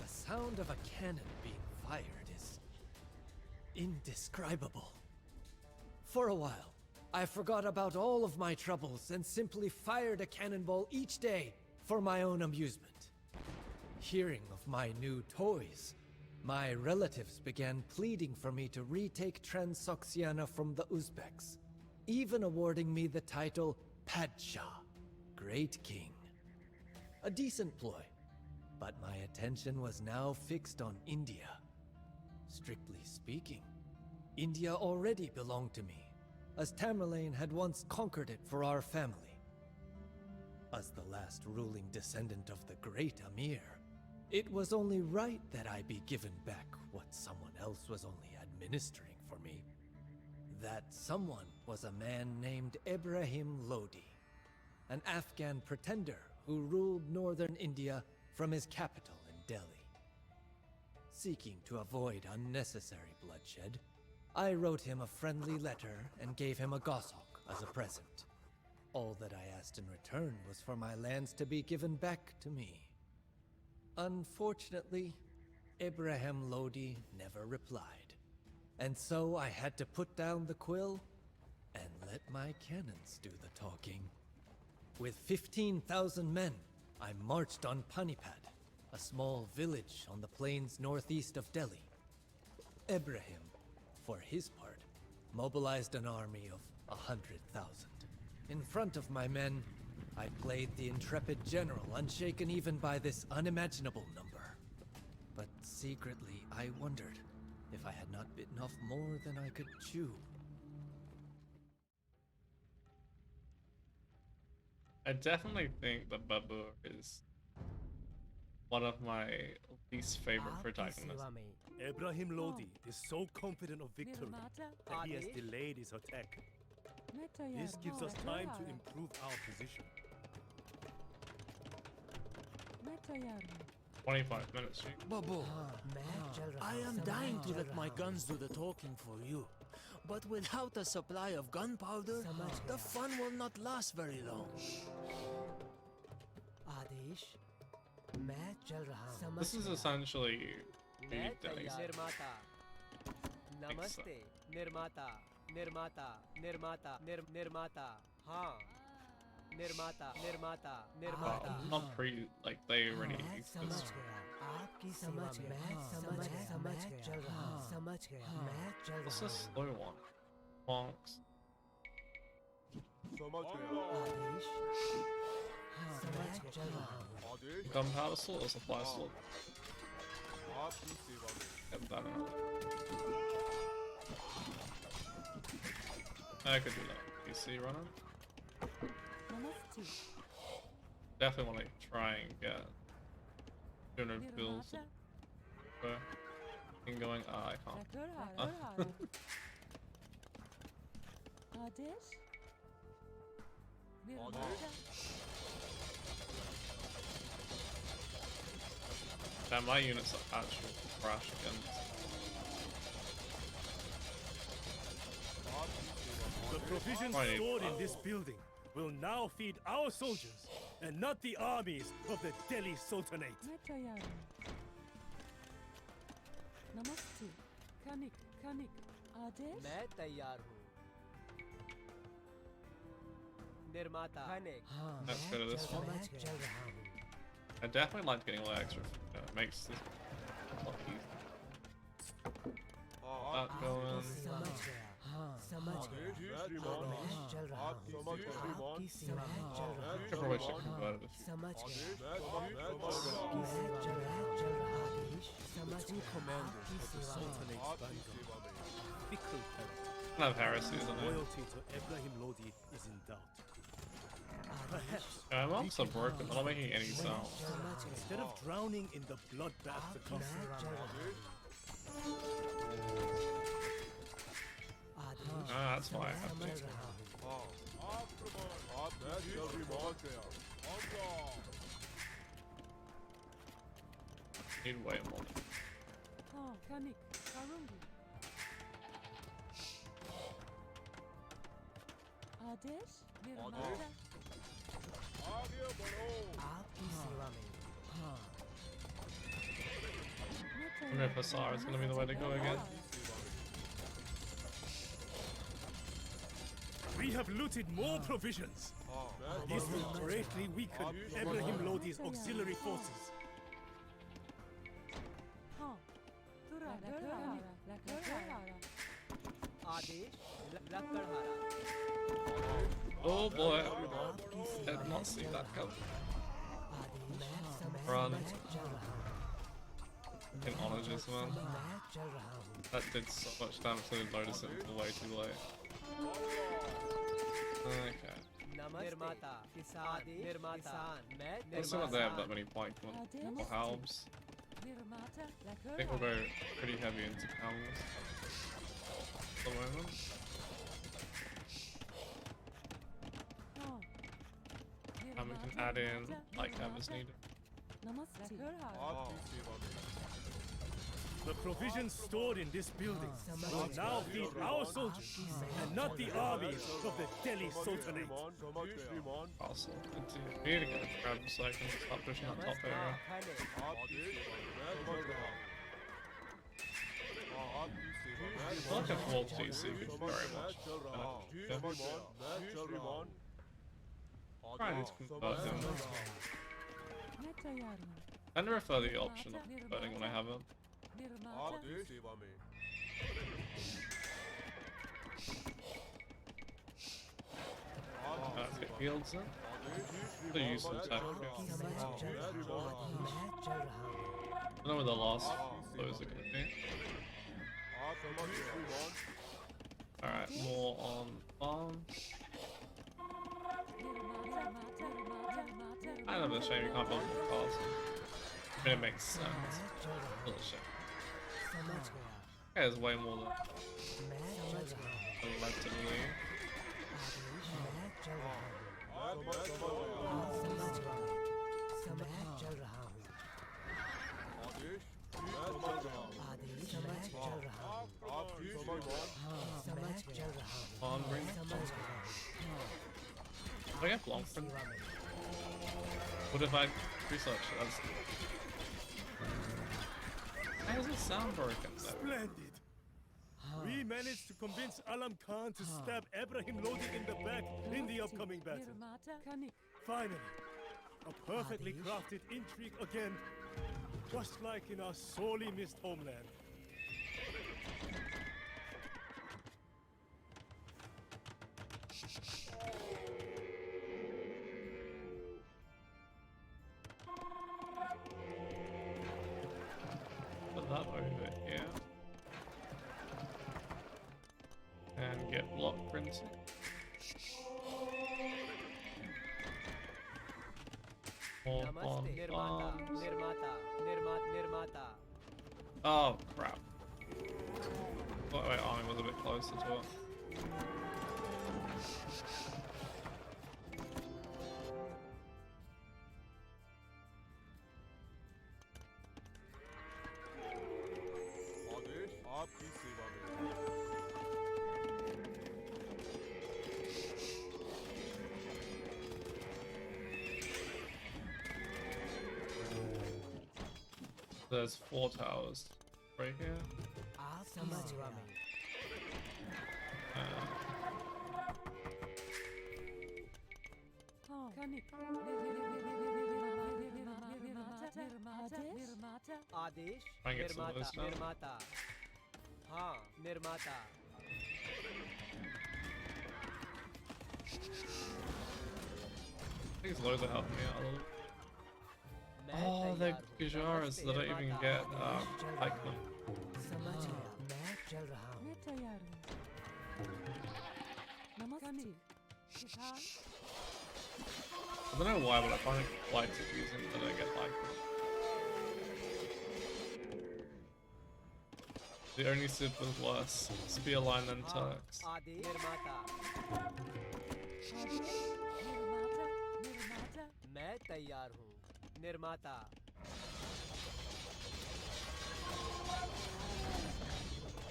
The sound of a cannon being fired is indescribable. For a while, I forgot about all of my troubles and simply fired a cannonball each day for my own amusement. Hearing of my new toys, my relatives began pleading for me to retake Transoxiana from the Uzbeks, even awarding me the title Padshah, Great King. A decent ploy, but my attention was now fixed on India. Strictly speaking, India already belonged to me, as Tamerlane had once conquered it for our family. As the last ruling descendant of the great Amir, it was only right that I be given back what someone else was only administering for me. That someone was a man named Ibrahim Lodi, an Afghan pretender who ruled northern India from his capital in Delhi. Seeking to avoid unnecessary bloodshed, I wrote him a friendly letter and gave him a goshawk as a present. All that I asked in return was for my lands to be given back to me. Unfortunately, Ibrahim Lodi never replied, and so I had to put down the quill and let my cannons do the talking. With 15,000 men, I marched on Panipat, a small village on the plains northeast of Delhi. Ibrahim, for his part, mobilized an army of 100,000. In front of my men, I played the intrepid general, unshaken even by this unimaginable number. But secretly, I wondered if I had not bitten off more than I could chew. I definitely think that Babur is one of my least favorite protagonists. Ibrahim Lodi is so confident of victory that he has delayed his attack. This gives us time to improve our position. 25 minutes, Chief. Babur, I am dying to let my guns do the talking for you. But without a supply of gunpowder, the fun will not last very long. This is essentially Delhi. Nirmata. Namaste. Nirmata. Nirmata. Nirmata. Nirmata. Ha. Nirmata. Nirmata. Nirmata. Not pre, like they already exist. What's this slow one? Bonks. Gunpowder sword or supply sword? Yep, that I could do that. PC runner? Definitely want to try and get 200 bills going. I can't. Damn, my units are actual crash guns. The provisions stored in this building will now feed our soldiers and not the armies of the Delhi Sultanate. Namaste. Kanik. Adesh? मैं तैयार हूँ. Nirmata. Let's go to this one. I definitely like getting a little extra. It makes this a lot easier. That going. I probably should convert it. Two commanders of the Sultanate's vanguard. Fickle character. I have heresy, isn't it? Loyalty to Ibrahim Lodi is in doubt. Perhaps I'm also broken, they're not making any sound. instead of drowning in the bloodbath to come, Ah, that's why I have to. Need way more. हाँ कनिक करूँगी आदेश निर्माता आपकी सेवा में I wonder if Asara is going to be the way to go again. We have looted more provisions. This will greatly weaken Ibrahim Lodi's auxiliary forces. हाँ तुरा लकड़हारा आदेश लकड़हारा Oh boy, did not see that coming. Run. Fucking onages, man. That did so much damage, I didn't notice it until way too late. Okay. निर्माता किसान निर्माता Let's see what they have that many pikemen or halbs. निर्माता I think we'll go pretty heavy into camels at the moment. And we can add in like hammers needed. नमस्ते The provisions stored in this building will now feed our soldiers and not the armies of the Delhi Sultanate. Awesome. We need to get a grab so I can start pushing that top area. I feel like a full GC could very much. Try and convert him. मैं तैयार हूँ I never prefer the option of converting when I have him. निर्माता Okay, heals him. The useful attack. I don't know where the last blows are going to be. Alright, more on farm. Kind of a shame you can't build more cars. I mean, it makes sense. Still a shame. Okay, there's way more than led to believe. On, bring it. Did I get Longford? What if I research? That's... Why does it sound broken though? Splendid! We managed to convince Alam Khan to stab Ibrahim Lodi in the back in the upcoming battle. निर्माता कनिक Finally, a perfectly crafted intrigue again, just like in our sorely missed homeland. Put that over here. And get block printing. More on नमस्ते निर्माता farms. निर्माता Oh crap. Oh, wait, army was a bit closer to it. There's 4 towers right here. आपकी सेवा में हाँ कनिक निर्माता आदेश Try and get some of this down. निर्माता हाँ निर्माता These loads are helping me out a little. मैं Oh, they're तैयार हूँ। Gujaras that I even get pikemen. समझ गया मैं चल रहा हूँ मैं तैयार हूँ नमस्ते किसान I don't know why, but I find flights confusing that I get pikemen. The only super worse. Spear line than Turks. आदेश निर्माता निर्माता मैं तैयार हूँ निर्माता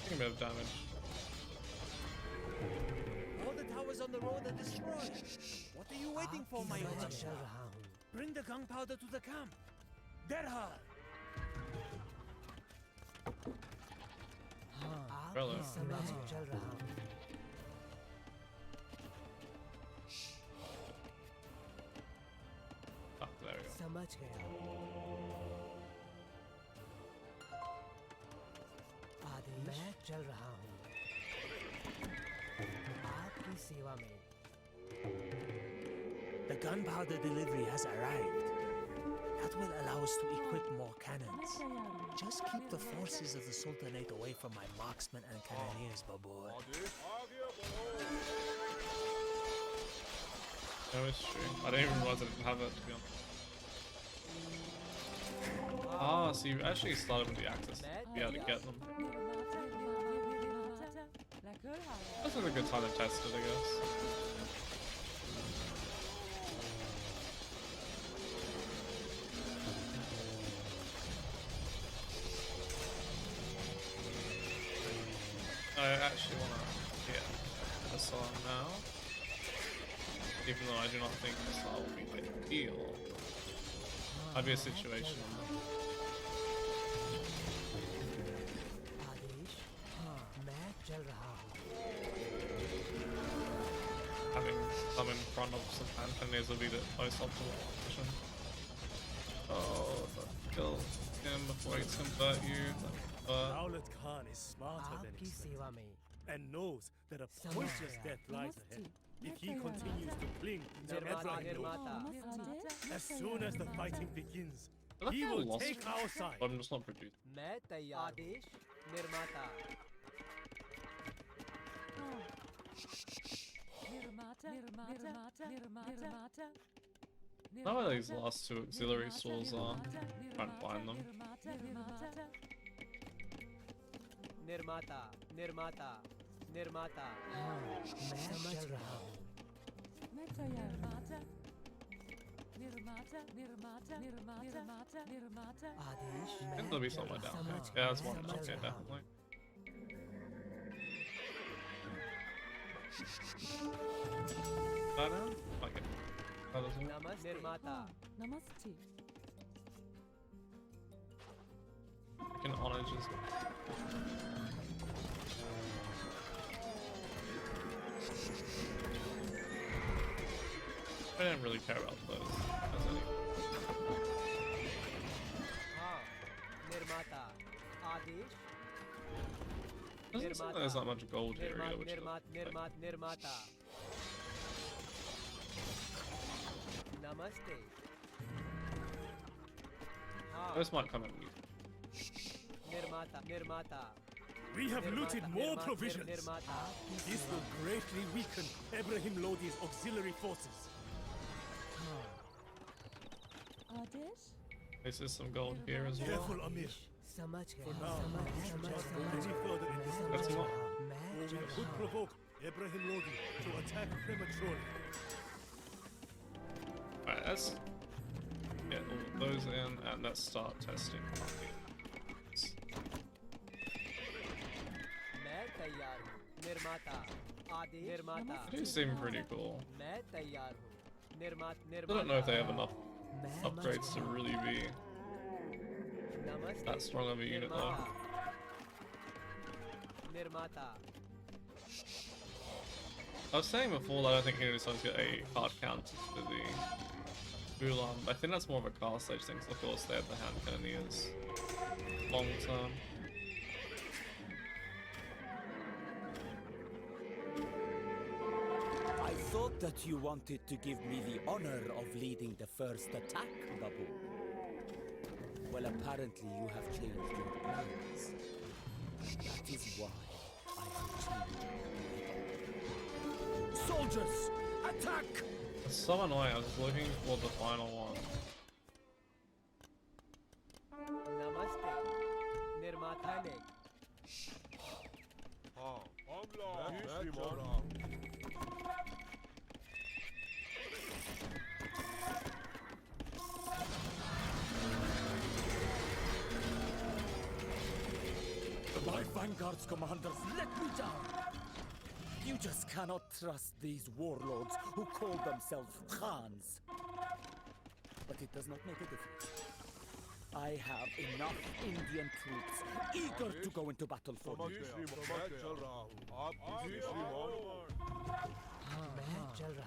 Taking a bit of damage. All the towers on the road are destroyed. What are you waiting for, my Raja? Bring the gunpowder to the camp. Derhal! Really? Ah, there we go. समझ गया आदेश मैं चल रहा हूँ आपकी सेवा में The gunpowder delivery has arrived. That will allow us to equip more cannons. Just keep the forces of the Sultanate away from my marksmen and cannoneers, Babur. No, it's true. I didn't even realize I didn't have it, to be honest. Ah, so you actually started with the access to be able to get them. This is a good time to test it, I guess. I actually want to get this on now, even though I do not think this will be ideal. Might be a situation. आदेश मैं चल रहा हूँ Having some in front of some cannoneers will be the most optimal position. Oh, kill him before he convert you. Dowlat Khan is smarter than आपकी expected सेवा में and knows that a pointless death lies ahead if he continues to cling to Ebrahim. As soon as the fighting begins, he will take our side. I'm just not producing. मैं तैयार आदेश निर्माता Not where these last two auxiliary souls are. Trying to find them. निर्माता निर्माता निर्माता मैं चल रहा हूँ आदेश I think there'll be somewhere down there. Yeah, there's one down here, definitely. That now? Okay. That doesn't work. नमस्ते निर्माता Namaste. I can honor just. I didn't really care about those. As any. हाँ निर्माता आदेश Doesn't seem like there's not much gold here either, which is निर्माता नमस्ते हाँ this might come in. निर्माता निर्माता We have looted more provisions. निर्माता This will greatly weaken Ibrahim Lodi's auxiliary forces. Adesh? This is some gold here as well. Careful, Amir. समझ For गया now, we should not go any further in this That's direction, what. or we could provoke Ibrahim Lodi to attack prematurely. Alright, let's get all of those in and let's start testing. मैं तैयार हूँ निर्माता आदेश निर्माता They do seem pretty cool. मैं तैयार हूँ I don't know if they have enough upgrades to really be that strong of a unit though. निर्माता I was saying before that I think Unity Sons get a hard counter for the Ulam. I think that's more of a cast stage thing, so of course they have the hand cannoneers long term. I thought that you wanted to give me the honor of leading the first attack, Babur. Well, apparently you have changed your plans. That is why I have changed my soldiers, attack! It's so annoying, I was looking for the final one. नमस्ते निर्माता ने vanguard's commanders let me down. You just cannot trust these warlords who call themselves Khans. But it does not make a difference. I have enough Indian troops eager to go into battle for you.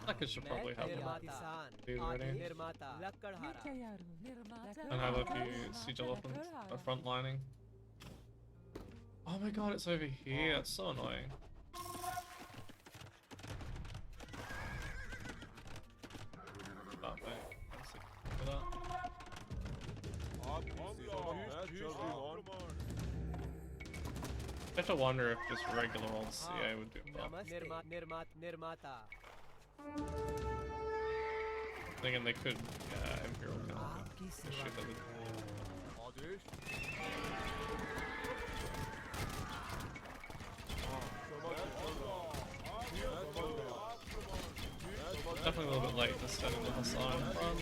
I should probably have these ready. And have a few siege elephants front lining. Oh my god, it's over here. It's so annoying. That way. Look at that. I have to wonder if just regular old CA would do well. Thinking they could, Imperial Count. Shoot them. Definitely a little bit late to stand in the Hassan in front.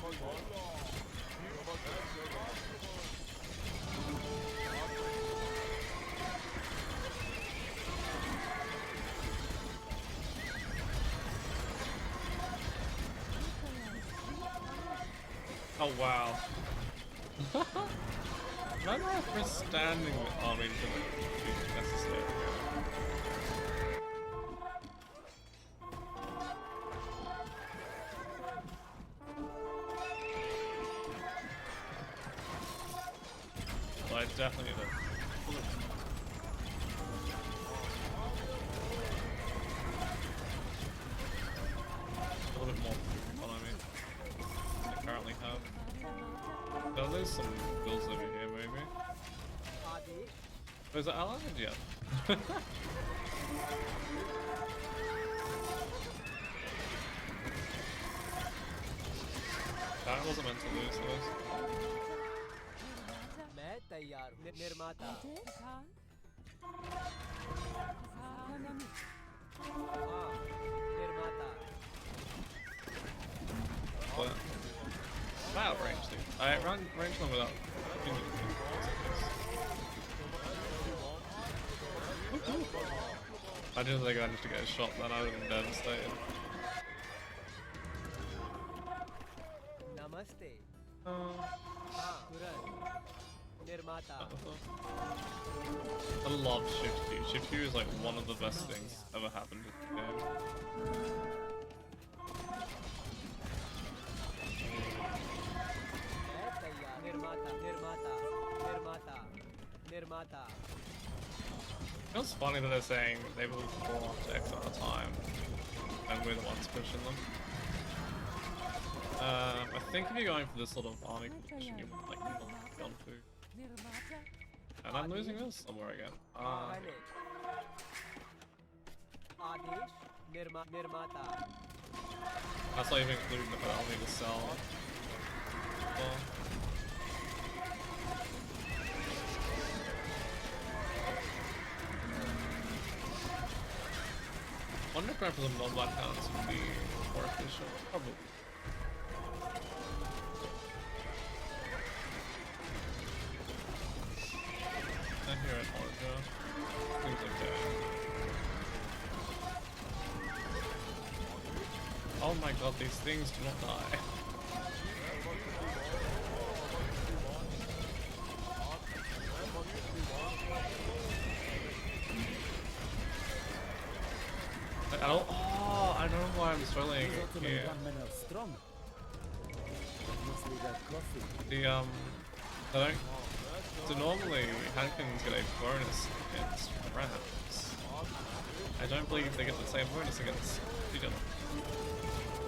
Oh wow. I don't know if we're standing with army to be necessary. Well, I definitely need to. A little bit more what I mean. I currently have. Oh, there's some bills over here, maybe. Oh, is it allied? Yeah. That wasn't meant to lose those. But wow, range thing. I run range them without. I didn't think I managed to get a shot, then I would have been devastated. Namaste. I love Shift Q. Shift Q is like one of the best things ever happened in the game. It's funny that they're saying they will fall after X amount of time, and we're the ones pushing them. I think if you're going for this sort of army position, you want like gun food. And I'm losing this somewhere again. That's not even including the fact I'll need to sell. Well, I wonder if going for the non-black counts would be more efficient. Probably. And here at Orja. Things like that. Oh my god, these things do not die. I don't. Oh, I don't know why I'm struggling here. The I don't. So normally Hankins get a bonus against rams. I don't believe they get the same bonus against each other.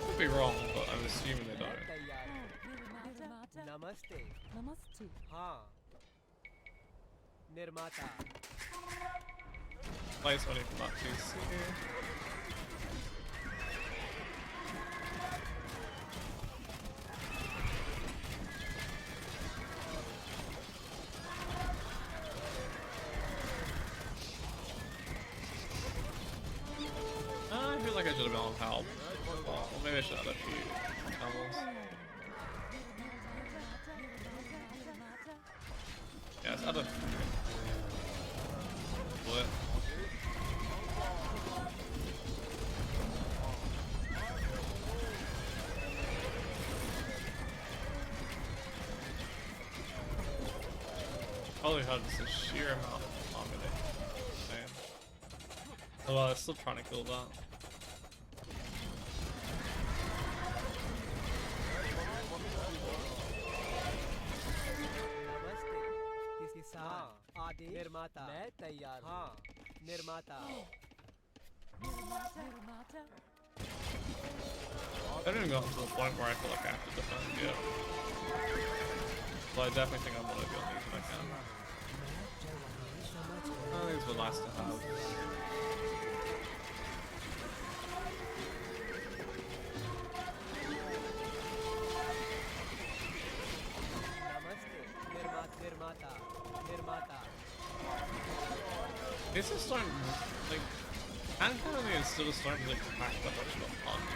Could be wrong, but I'm assuming they don't. Namaste. Namaste. Ha. Nirmata. Place money from that TC. I feel like I should have been on help. Well, maybe I should add a few camels. Yeah, let's add a few. it. Probably had just a sheer amount of harmony. Oh well, they're still trying to kill that. निर्माता मैं तैयार हाँ निर्माता I haven't even gotten to the point where I feel like I have to defend yet. But I definitely think I'm gonna go on these if I can. These were nice to have. This is starting, like, hand cannon is still starting to pack that much of a punch.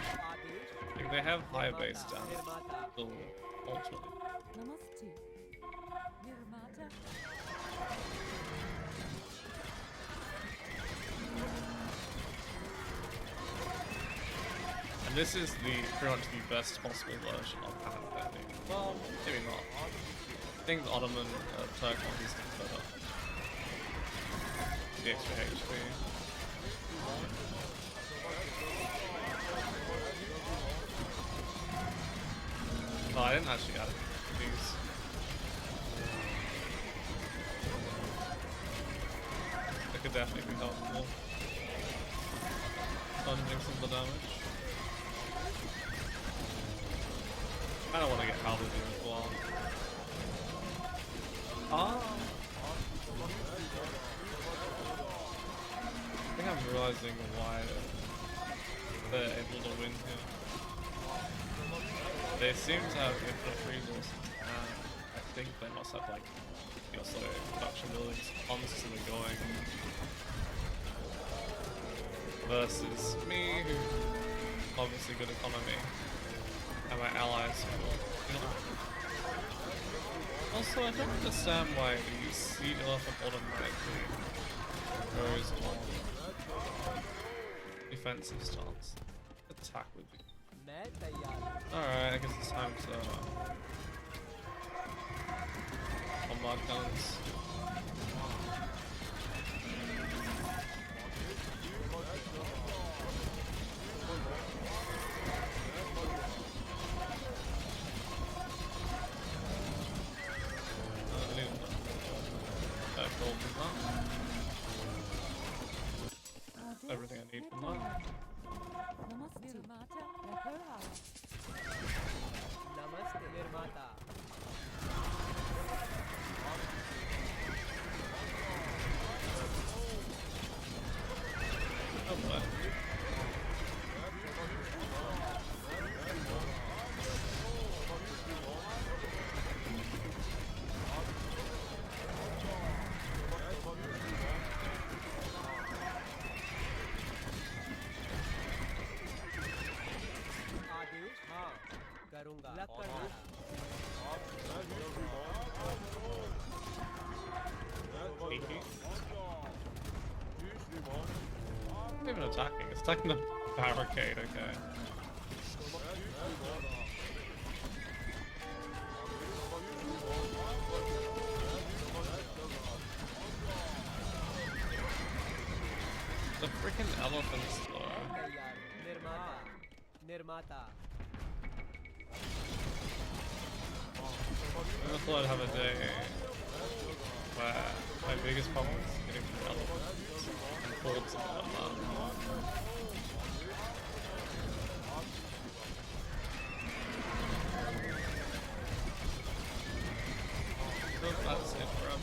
Like, they have high base damage, still, ultimately. And this is pretty much the best possible version of hand cannon. Well, maybe not. I think the Ottoman Turk one is better. The extra HP. Oh, I didn't actually add these. That could definitely be helpful. Funding some of the damage. I don't want to get Halberd as well. I think I'm realizing why they're able to win here. They seem to have infinite resources, and I think they must have like, you know, sort of production buildings constantly going. Versus me, who obviously good economy, and my allies who, you know. Also, I don't understand why the sea elephant automatically goes on defensive stance. Attack would be. Alright, I guess it's time to bombard guns. Everything I need from that. Namaste, Nirmata. Oh boy. Not even attacking, it's attacking the barricade, okay. The freaking elephant's slow. Nirmata. I never thought I'd have a day where my biggest problem is getting the elephants and holds and whatnot. That's it, bro.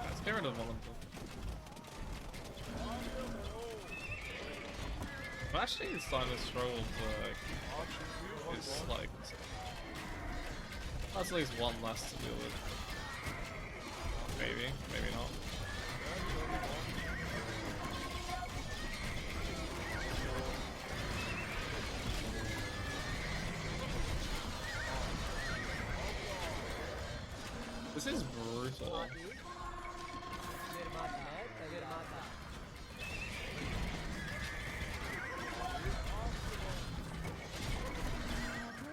Let's get rid of one of them. I'm actually starting to struggle to it's like that's at least one less to deal with. Maybe, maybe not. This is brutal.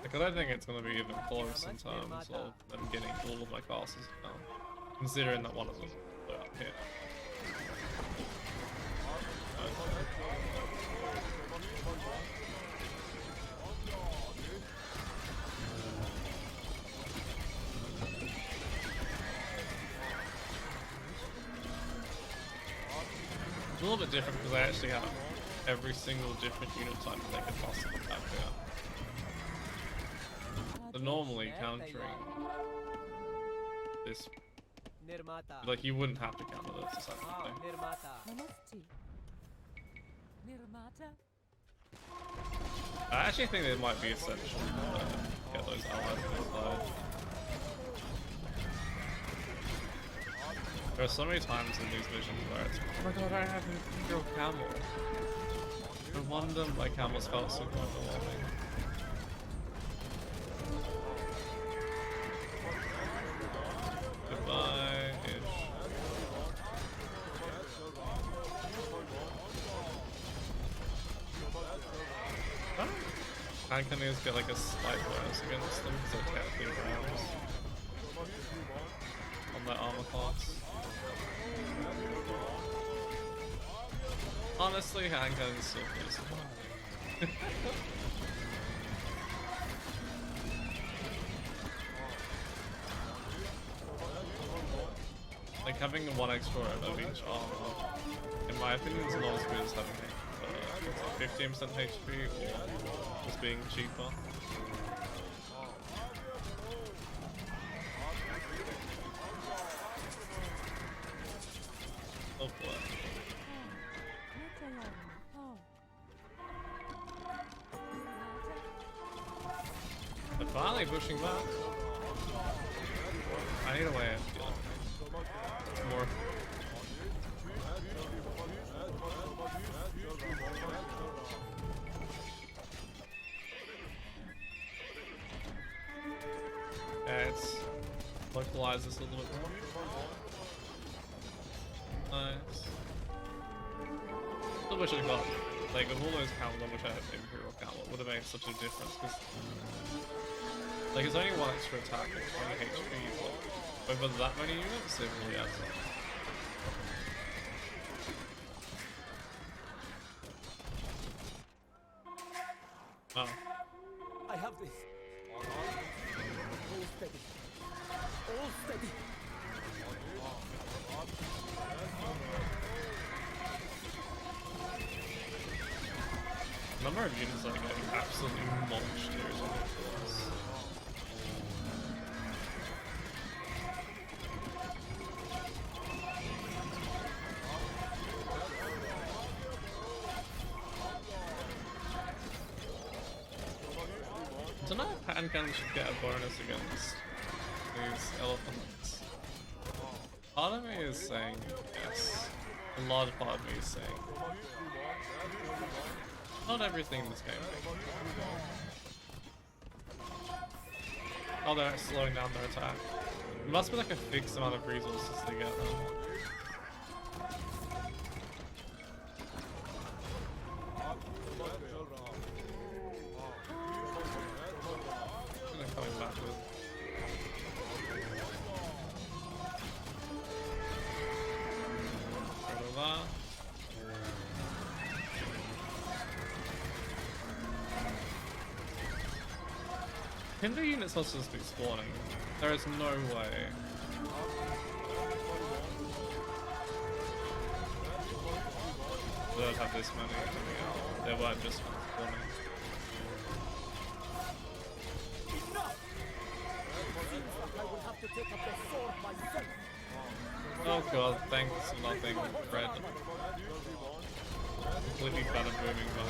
Like, I don't think it's going to be even close in terms of them getting all of my castles now, considering that one of them blew up here. It's a little bit different because I actually have every single different unit type that they could possibly have here. So normally countering this, like you wouldn't have to counter this or something. I actually think it might be essential to get those allies on this side. There are so many times in these missions where it's, oh my god, I have an Imperial Camel. No wonder my camels felt super overwhelming. Goodbye-ish. Cannoneers get like a slight bonus against them because they're technically rounds on their armor class. Honestly, hand cannons still feels fun. Like having one extra of each armor, in my opinion, is not as good as having 15% HP or just being cheaper. Oh boy. They're finally pushing back. I need a way of dealing with more. Yeah, it's localize this a little bit more. Nice. I wish I got, like, of all those camels, I wish I had Imperial Camel. It would have made such a difference, because, like, it's only one extra attack and 20 HP, but over that many units, it really adds up. Oh. I have this. All steady. All steady. The number of units that are getting absolutely mulched here is ridiculous. I don't know if hand cannons should get a bonus against these elephants. Part of me is saying yes. A large part of me is saying not everything in this game. Oh, they're slowing down their attack. It must be like a fixed amount of resources to get them. They're coming back with. That. Hinder units also just be spawning. There is no way. They don't have this many coming out. They weren't just spawning. Oh god, thanks nothing, Red. Completely bad at booming my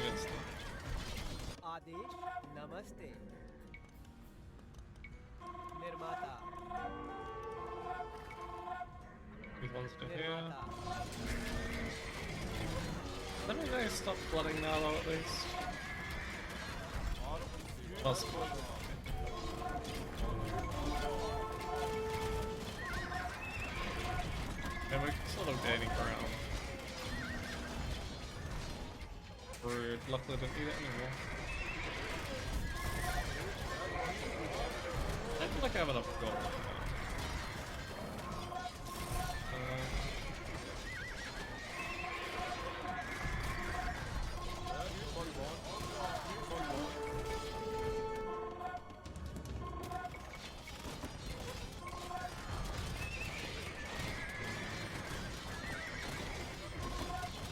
units. Adesh, namaste. Nirmata. These ones to here. Let me know, stop flooding now though at least. Possible. luckily I didn't need it anymore. I feel like I have enough gold right now.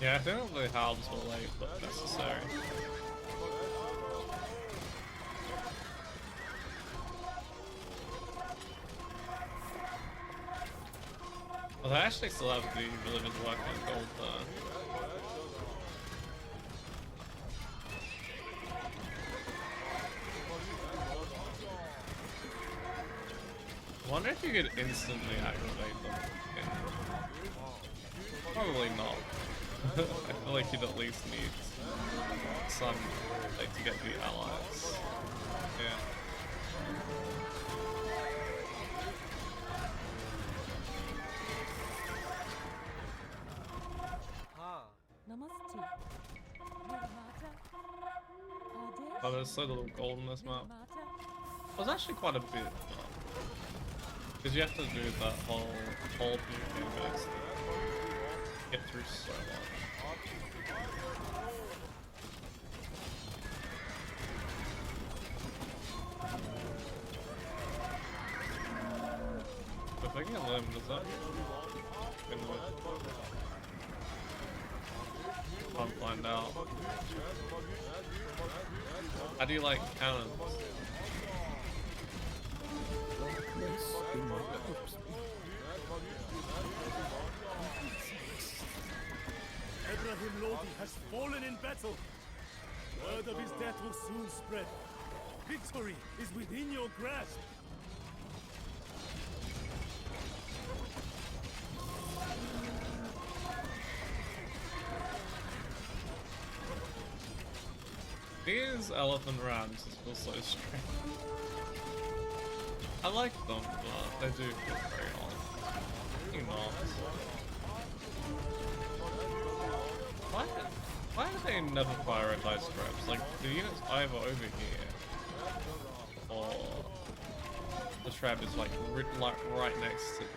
Yeah, I think the halves were late, but necessary. Well, I actually still have the villagers working on gold there. I wonder if you could instantly activate them. Probably not. I feel like you'd at least need some, like, to get the allies. Yeah. Oh, there's so little gold in this map. Well, it's actually quite a bit, because you have to do that whole new universe to get through so much. If I get limb, does that can't find out. How do you like cannons? Ibrahim Lodi has fallen in battle. Word of his death will soon spread. Victory is within your grasp. These elephant rams feel so strange. I like them, but they do feel very odd. You know. Why do they never prioritize traps? Like, the unit's either over here, or the trap is like right next to the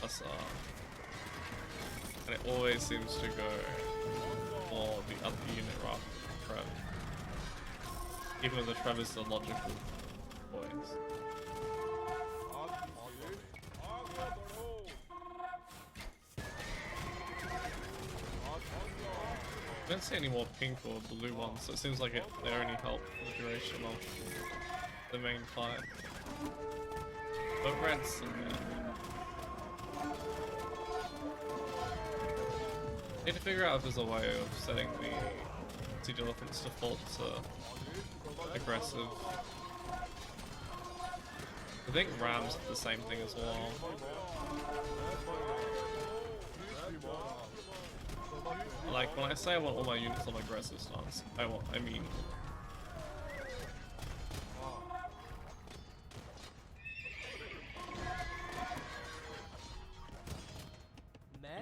SR. And it always seems to go for the other unit rather than the trap. Even though the trap is the logical choice. I don't see any more pink or blue ones, so it seems like they only help for the duration of the main fight. But red's need to figure out if there's a way of setting the siege elephant's default to aggressive. I think rams are the same thing as well. Like, when I say I want all my units on aggressive stance, I mean...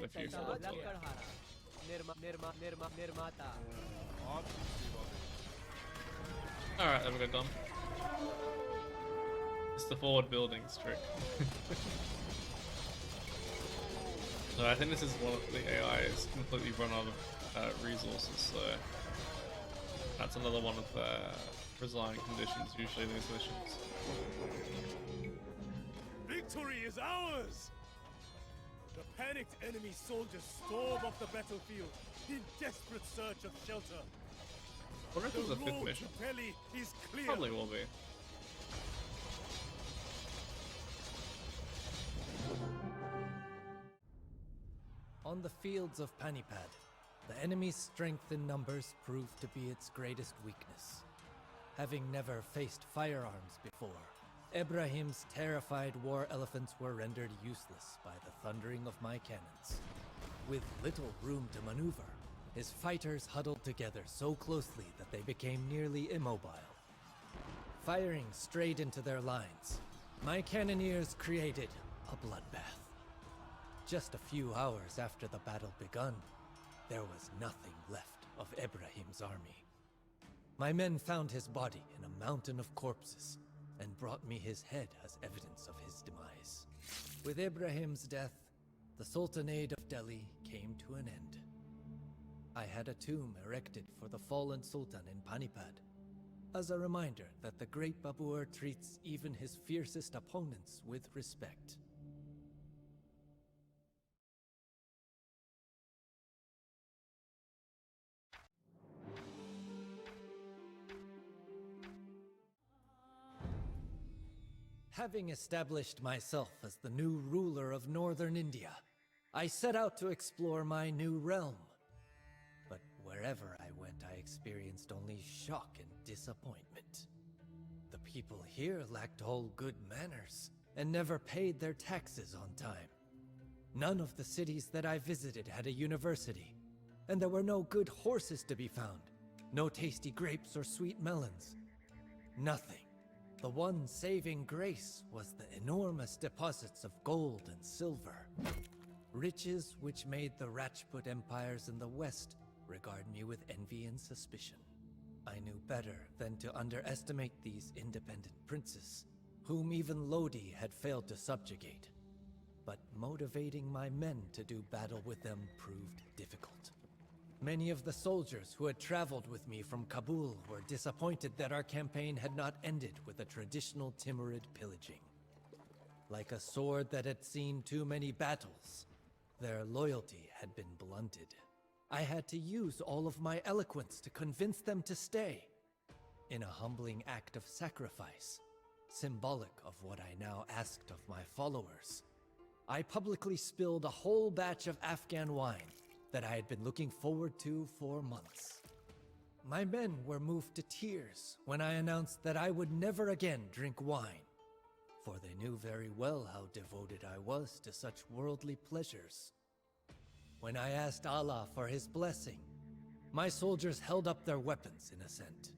The future. Alright, there we go, done. It's the forward buildings trick. No, I think this is one of the AIs completely run out of resources, so that's another one of the resigning conditions usually in these missions. Victory is ours! The panicked enemy soldiers storm off the battlefield in desperate search of shelter. What if there's a fifth mission? Is clear. Probably will be. On the fields of Panipat, the enemy's strength in numbers proved to be its greatest weakness. Having never faced firearms before, Ibrahim's terrified war elephants were rendered useless by the thundering of my cannons. With little room to maneuver, his fighters huddled together so closely that they became nearly immobile. Firing straight into their lines, my cannoneers created a bloodbath. Just a few hours after the battle begun, there was nothing left of Ibrahim's army. My men found his body in a mountain of corpses and brought me his head as evidence of his demise. With Ibrahim's death, the Sultanate of Delhi came to an end. I had a tomb erected for the fallen Sultan in Panipat, as a reminder that the great Babur treats even his fiercest opponents with respect. Having established myself as the new ruler of northern India, I set out to explore my new realm. But wherever I went, I experienced only shock and disappointment. The people here lacked all good manners and never paid their taxes on time. None of the cities that I visited had a university, and there were no good horses to be found, no tasty grapes or sweet melons. Nothing. The one saving grace was the enormous deposits of gold and silver. Riches which made the Rajput empires in the west regard me with envy and suspicion. I knew better than to underestimate these independent princes, whom even Lodi had failed to subjugate. But motivating my men to do battle with them proved difficult. Many of the soldiers who had traveled with me from Kabul were disappointed that our campaign had not ended with a traditional Timurid pillaging. Like a sword that had seen too many battles, their loyalty had been blunted. I had to use all of my eloquence to convince them to stay. In a humbling act of sacrifice, symbolic of what I now asked of my followers, I publicly spilled a whole batch of Afghan wine that I had been looking forward to for months. My men were moved to tears when I announced that I would never again drink wine, for they knew very well how devoted I was to such worldly pleasures. When I asked Allah for his blessing, my soldiers held up their weapons in assent.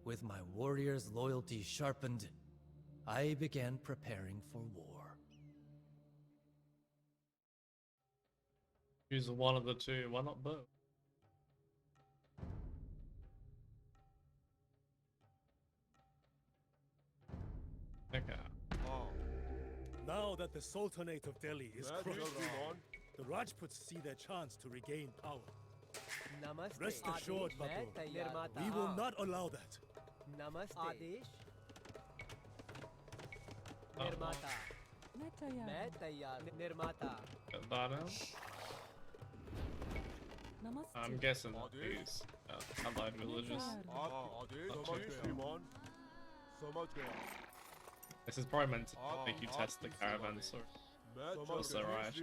With my warriors' loyalty sharpened, I began preparing for war. Use one of the two, why not both? Okay. Now that the Sultanate of Delhi is crushed, the Rajputs see their chance to regain power. Namaste. Rest assured, Babur, we will not allow that. Namaste. Adesh. Nirmata. मैं तैयार निर्माता. Get that out. I'm guessing these allied villages. This is probably meant to make you test the caravans or also right.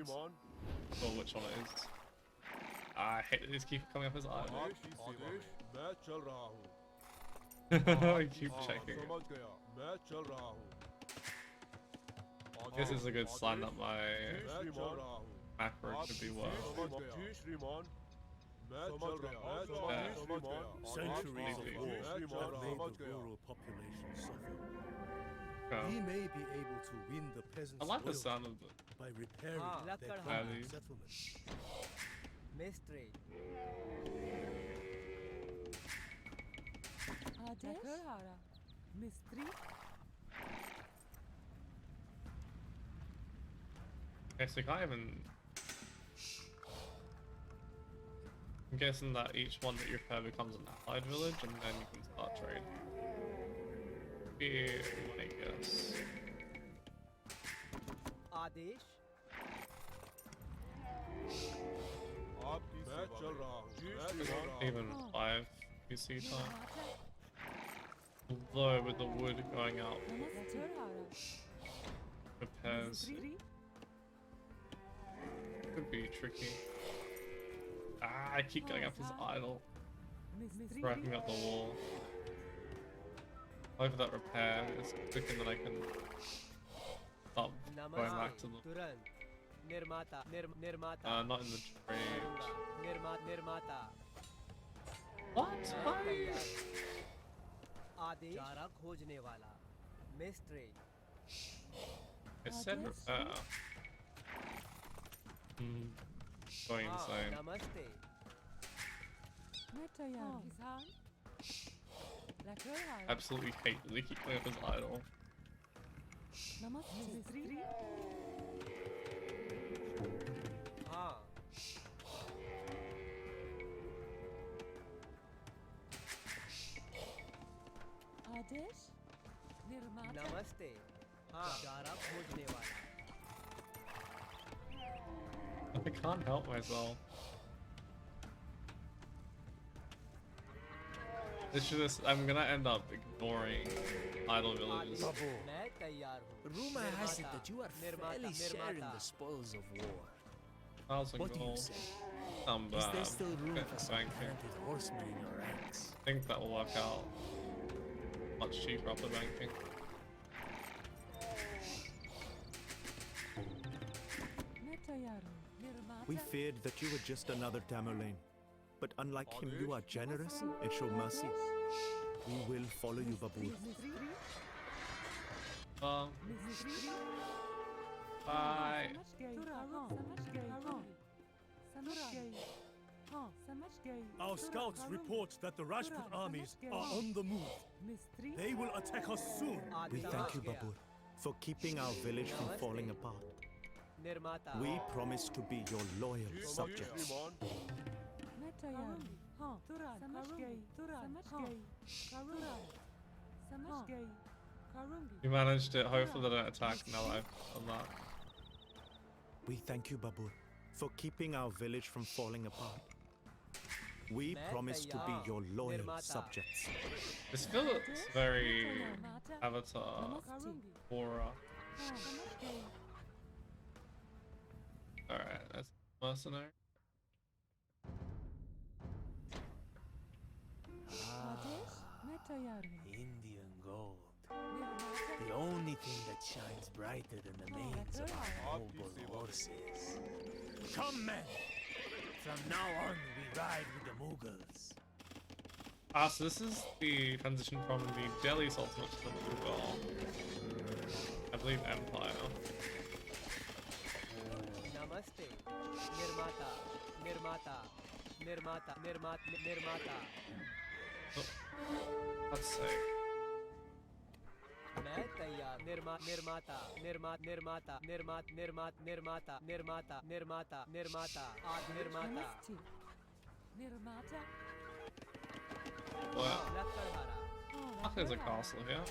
Or which one it is. I hate that these keep coming up as island. I keep checking it. This is a good sign that my macro could be worse. Centuries of war have made the rural population suffer. We may be able to win the peasants' I like the loyalty sound of the by repairing their alley. settlements. Mystery. Mystery. Okay, so you can't even... I'm guessing that each one that you repair becomes an allied village and then you can start trade. Be my guess. Adesh. Even 5 PC time. Although with the wood going out, repairs could be tricky. I keep going up his idol, wrapping up the wall. Hopefully that repair is quick and then I can stop going back to the... not in the trade. What? Why? आदेश चारा खोजने वाला mystery I said repair. Going insane. नमस्ते Absolutely hate that they keep playing up his idol. नमस्ते हाँ चारा खोजने वाला I can't help myself. It's just, I'm gonna end up ignoring idle villages. मैं तैयार हूँ Rumor has it that you are fairly sharing the spoils of war. 1,000 What do you gold. say? Bad. Is there still room Bit for some banking. talented horsemen in your ranks? I think that will work out much cheaper after banking. We feared that you were just another Tamerlane. But unlike him, you are generous and show mercy. We will follow you, Babur. Bye. Our scouts report that the Rajput armies are on the move. They will attack us soon. We thank you, Babur, for keeping our village from falling apart. We promise to be your loyal subjects. You managed it. Hopefully they don't attack now that I've done that. We thank you, Babur, for keeping our village from falling apart. We promise to be your loyal subjects. This feels very Avatar aura. Alright, that's mercenary. Indian gold. The only thing that shines brighter than the manes of our noble horses. Come, men! From now on, we ride with the Mughals. Ah, so this is the transition from the Delhi Sultanate to the Mughal, I believe, Empire. नमस्ते निर्माता निर्माता निर्माता निर्माता Oh, that's safe. मैं तैयार निर्माता निर्माता निर्माता Well, there's a castle here.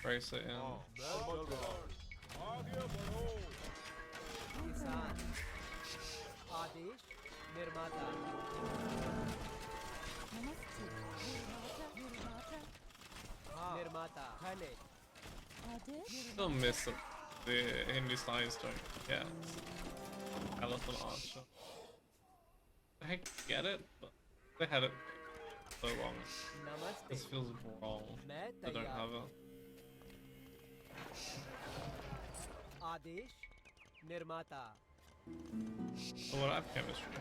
Brace it in. किसान आदेश निर्माता निर्माता खने Still miss the Hindustani stone. Yeah. Elephant archer. I get it, but they had it so long. This feels wrong. I don't have it. आदेश निर्माता Oh, well, I have chemistry.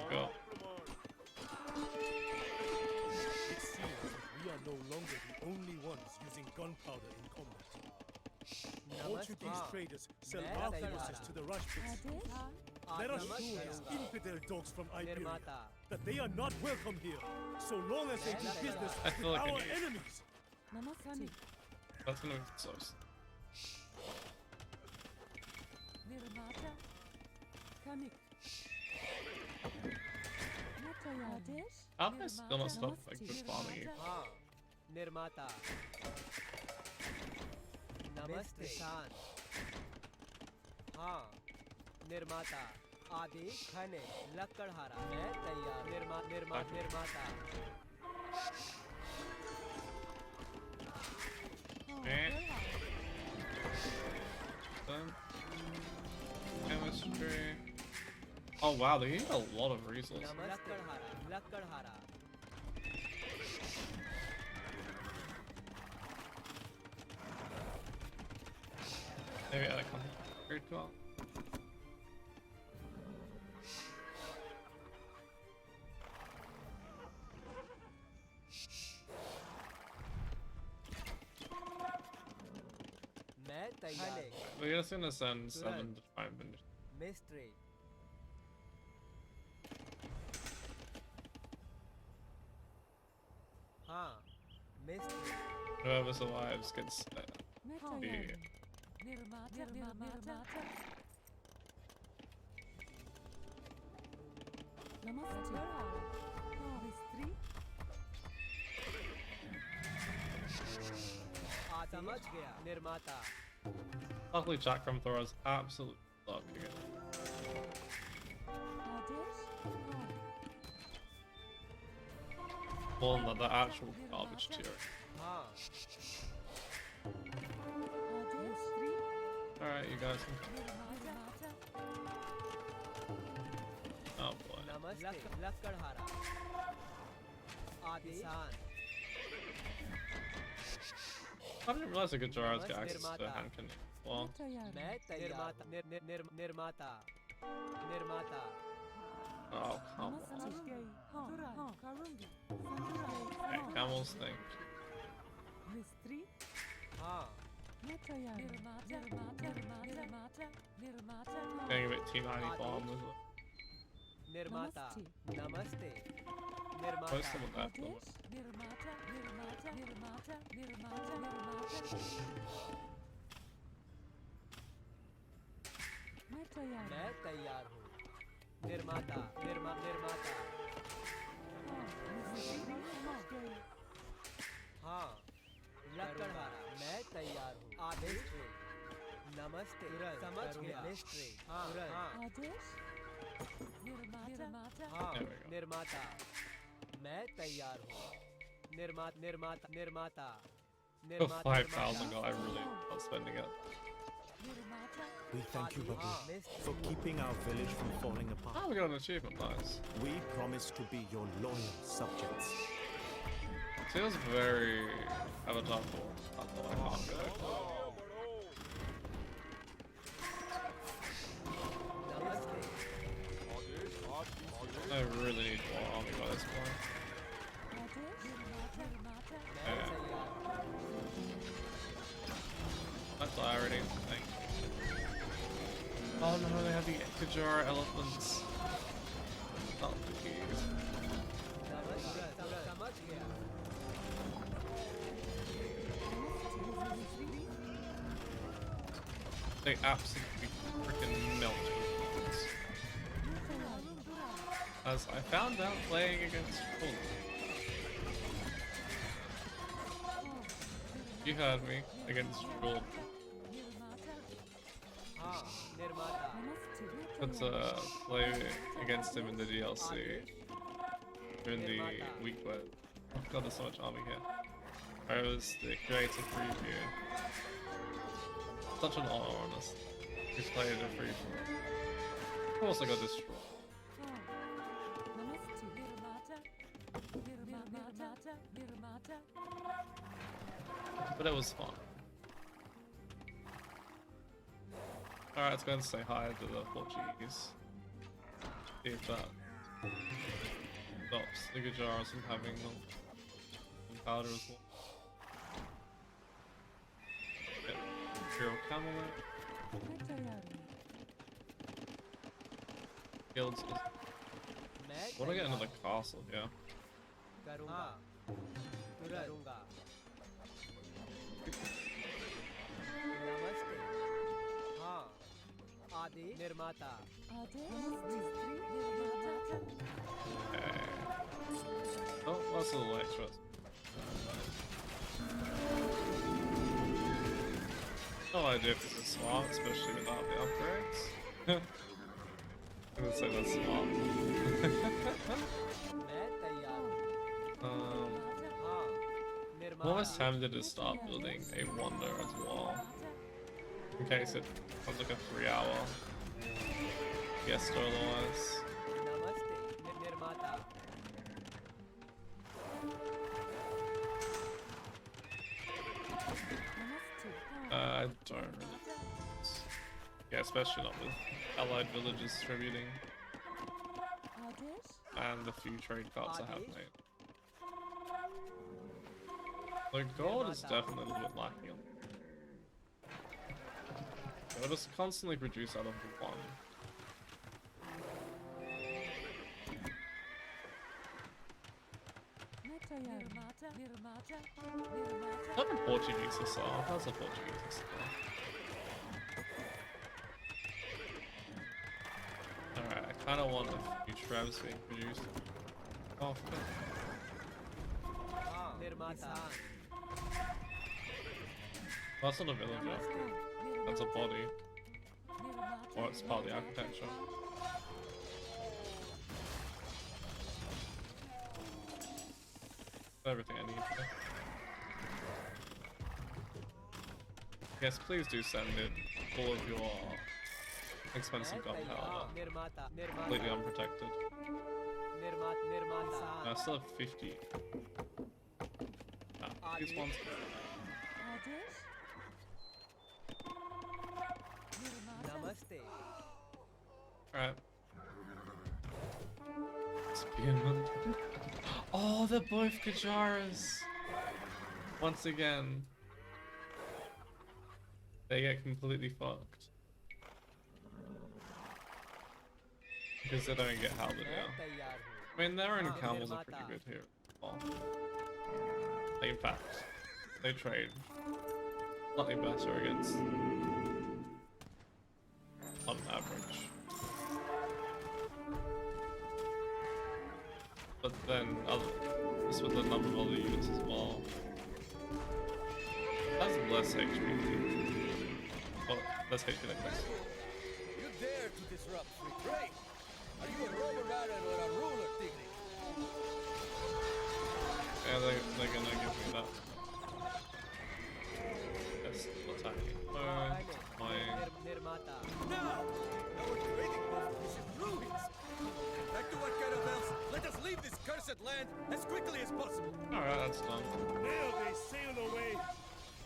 Go. It seems that we are no longer the only ones using gunpowder in combat. Portuguese traders sell our forces to the Rajputs. Let us show these infidel dogs from Iberia that they are not welcome here, so long as they do business I with feel like our an idiot. enemies. That's gonna be close. How am I still not stuff like just farming you? हाँ निर्माता नमस्ते किसान हाँ निर्माता आदेश खने लकड़हारा मैं तैयार निर्माता Chemistry. Oh wow, they need a lot of resources. लकड़हारा Maybe I come very well. just gonna send 7 to try and finish. Mystery. Huh. Mystery. Whoever survives gets the समझ गया निर्माता. Luckily Chakram throws absolute luck again. Well, no, the actual garbage tier. Alright, you guys can... Oh boy. लक्कड़हारा. आदिसान. I didn't realize a good Gerard's got access to hand cannon. Well, निर्माता. निर्माता. oh, come on. Okay, camels think. हाँ. Getting a bit T90 bomb with it. निर्माता. नमस्ते. Most of them that one. मैं तैयार हूँ. निर्माता. निर्माता. हाँ. लक्कड़हारा. मैं तैयार हूँ. आदेश. नमस्ते. समझ गया. मिस्ट्री. हाँ. आदेश. हाँ. निर्माता. मैं तैयार हूँ. निर्माता. For 5,000 gold, I really was spending it. We thank you, Babur, for keeping our village from falling apart. Oh, we got an achievement, nice. We promise to be your loyal subjects. Feels very Avatar 4. I can't go. I really need more army by this point. Yeah. That's already. Thank you. Oh no, they have the Kajara elephants. Not the keys. They absolutely freaking melt with as I found out playing against Fulham. You heard me, against Fulham. Let's play against him in the DLC. Or in the week where... Oh god, there's so much army here. It was the creative preview. Such an honor on us. We played a free for it. Of course I got destroyed. But it was fun. Alright, let's go and say hi to the Portuguese. See if that stops the Gujaras from having some powder as well. Yep. Imperial Camelot. Guilds. Wanna get another castle, yeah. निर्माता. Okay. Oh, that's a little extra. No idea if this is smart, especially without the upgrades. I'm gonna say that's smart. I'm almost tempted to start building a wonder as well. In case it becomes like a 3-hour fiesta otherwise. I don't really. Yeah, especially not with allied villages distributing. And the few trade cards I have made. The gold is definitely a little bit lacking on. We'll just constantly produce out of one. Not the Portuguese as well. How's the Portuguese as well? Alright, I kind of want a few Trebs being produced. Oh, fuck. That's not a villager. That's a body. Or it's part of the architecture. Everything I need. Yes, please do send in all of your expensive gunpowder. Completely unprotected. I still have 50. Ah, these ones. Alright. Oh, they're both Kajaras! Once again. They get completely fucked. Because they don't get Halberd now. I mean, their own camels are pretty good here. Oh. In fact, they trade slightly better against on average. But then this with the number of other units as well. That's less HP. Well, less HP than this. You dare to disrupt free trade? Are you a rover baron or a ruler, Tigri? Yeah, they're gonna give me that. That's what's happening. Now! Our trading post is in ruins! Back to our caravels! Let us leave this cursed land as quickly as possible! Alright, that's done. Now they sail away.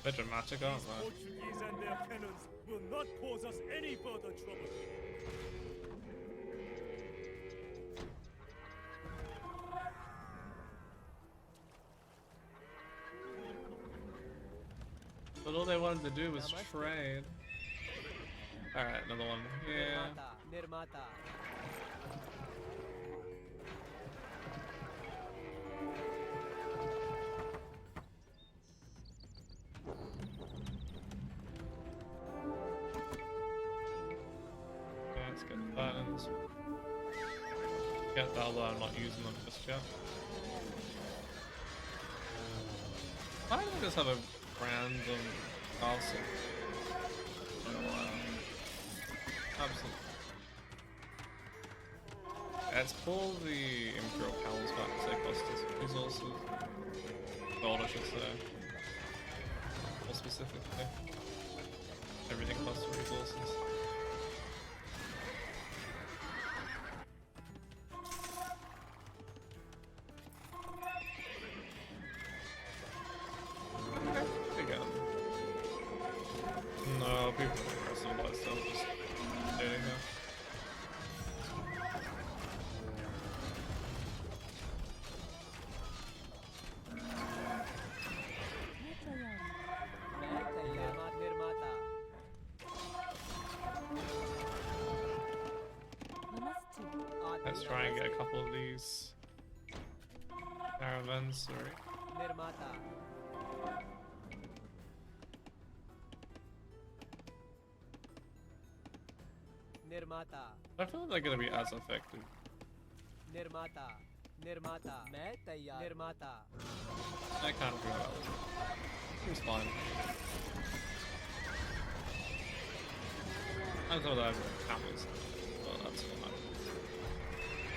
They're dramatic, aren't These they? Portuguese and their cannons will not cause us any further trouble. But all they wanted to do was trade. Alright, another one here. Yeah, let's get the buttons. Get that, although I'm not using them just yet. Why don't I just have a random castle? Absolutely. Let's pull the Imperial Camels back because they cost us resources. Gold, I should say. More specifically. Everything costs resources. No, people are aggressive about stuff, just doing it now. Let's try and get a couple of these caravans, sorry. I feel like they're gonna be as effective. I kind of feel that way. Seems fine. I thought I had camels. Well, that's fine.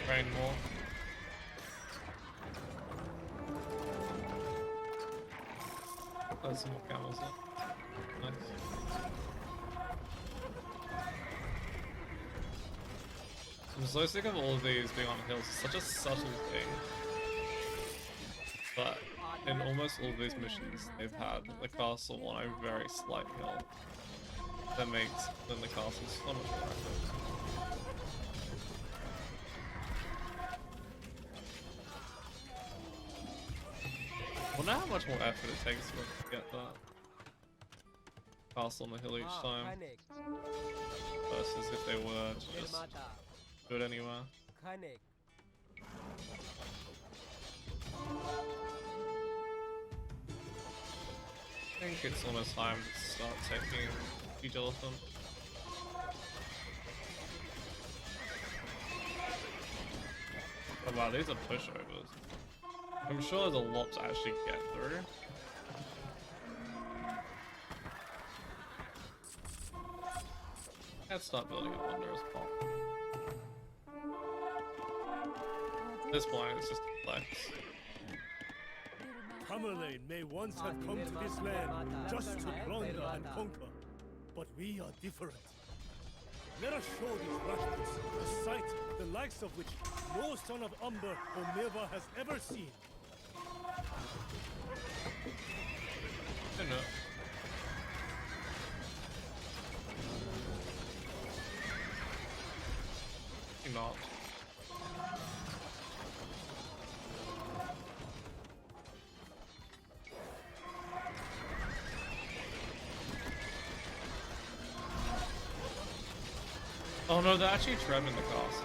Rain more. There's some more camels there. Nice. I'm so sick of all of these being on hills. It's such a subtle thing. But in almost all of these missions, they've had the castle on a very slight hill. That makes then the castle so much more effort. I wonder how much more effort it takes to get that. castle on the hill each time. Versus if they were to just do it anywhere. I think it's almost time to start taking Huge Elephant. Oh wow, these are pushovers. I'm sure there's a lot to actually get through. Let's start building a Wondrous Pop. At this point, it's just a flex. Tamerlane may once have come to this land just to plunder and conquer, but we are different. Let us show these Rajputs a sight the likes of which no son of Umber or Mirva has ever seen. I know. Not. Oh no, they're actually trapped in the castle.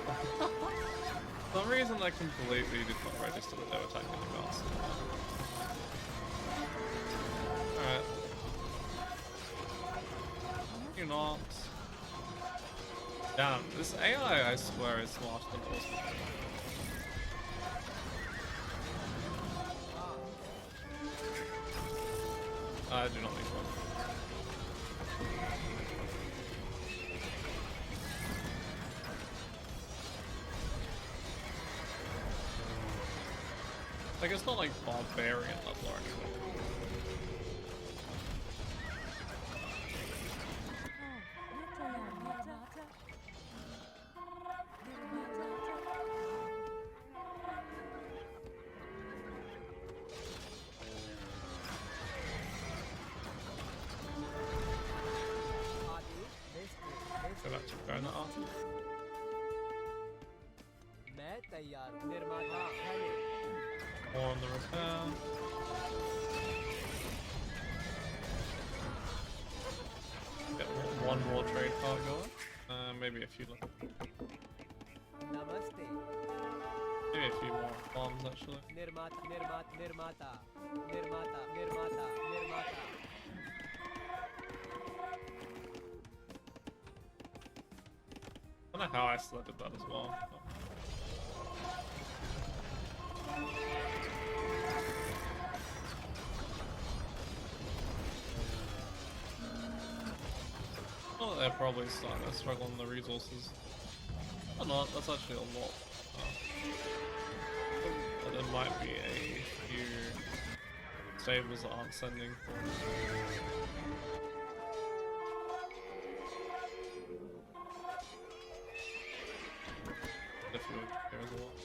For some reason I completely did not register that they were attacking the castle. Alright. You're not. Damn, this AI I swear is smarter than most people. I do not need one. Like, it's not like barbarian level or anything. Go back to burn that off. More on the repair. Get one more trade cart going. Maybe a few left. Maybe a few more bombs actually. I don't know how I selected that as well. Oh, they're probably starting to struggle on the resources. Or not, that's actually a lot. But there might be a few stables that aren't sending for there's a lot.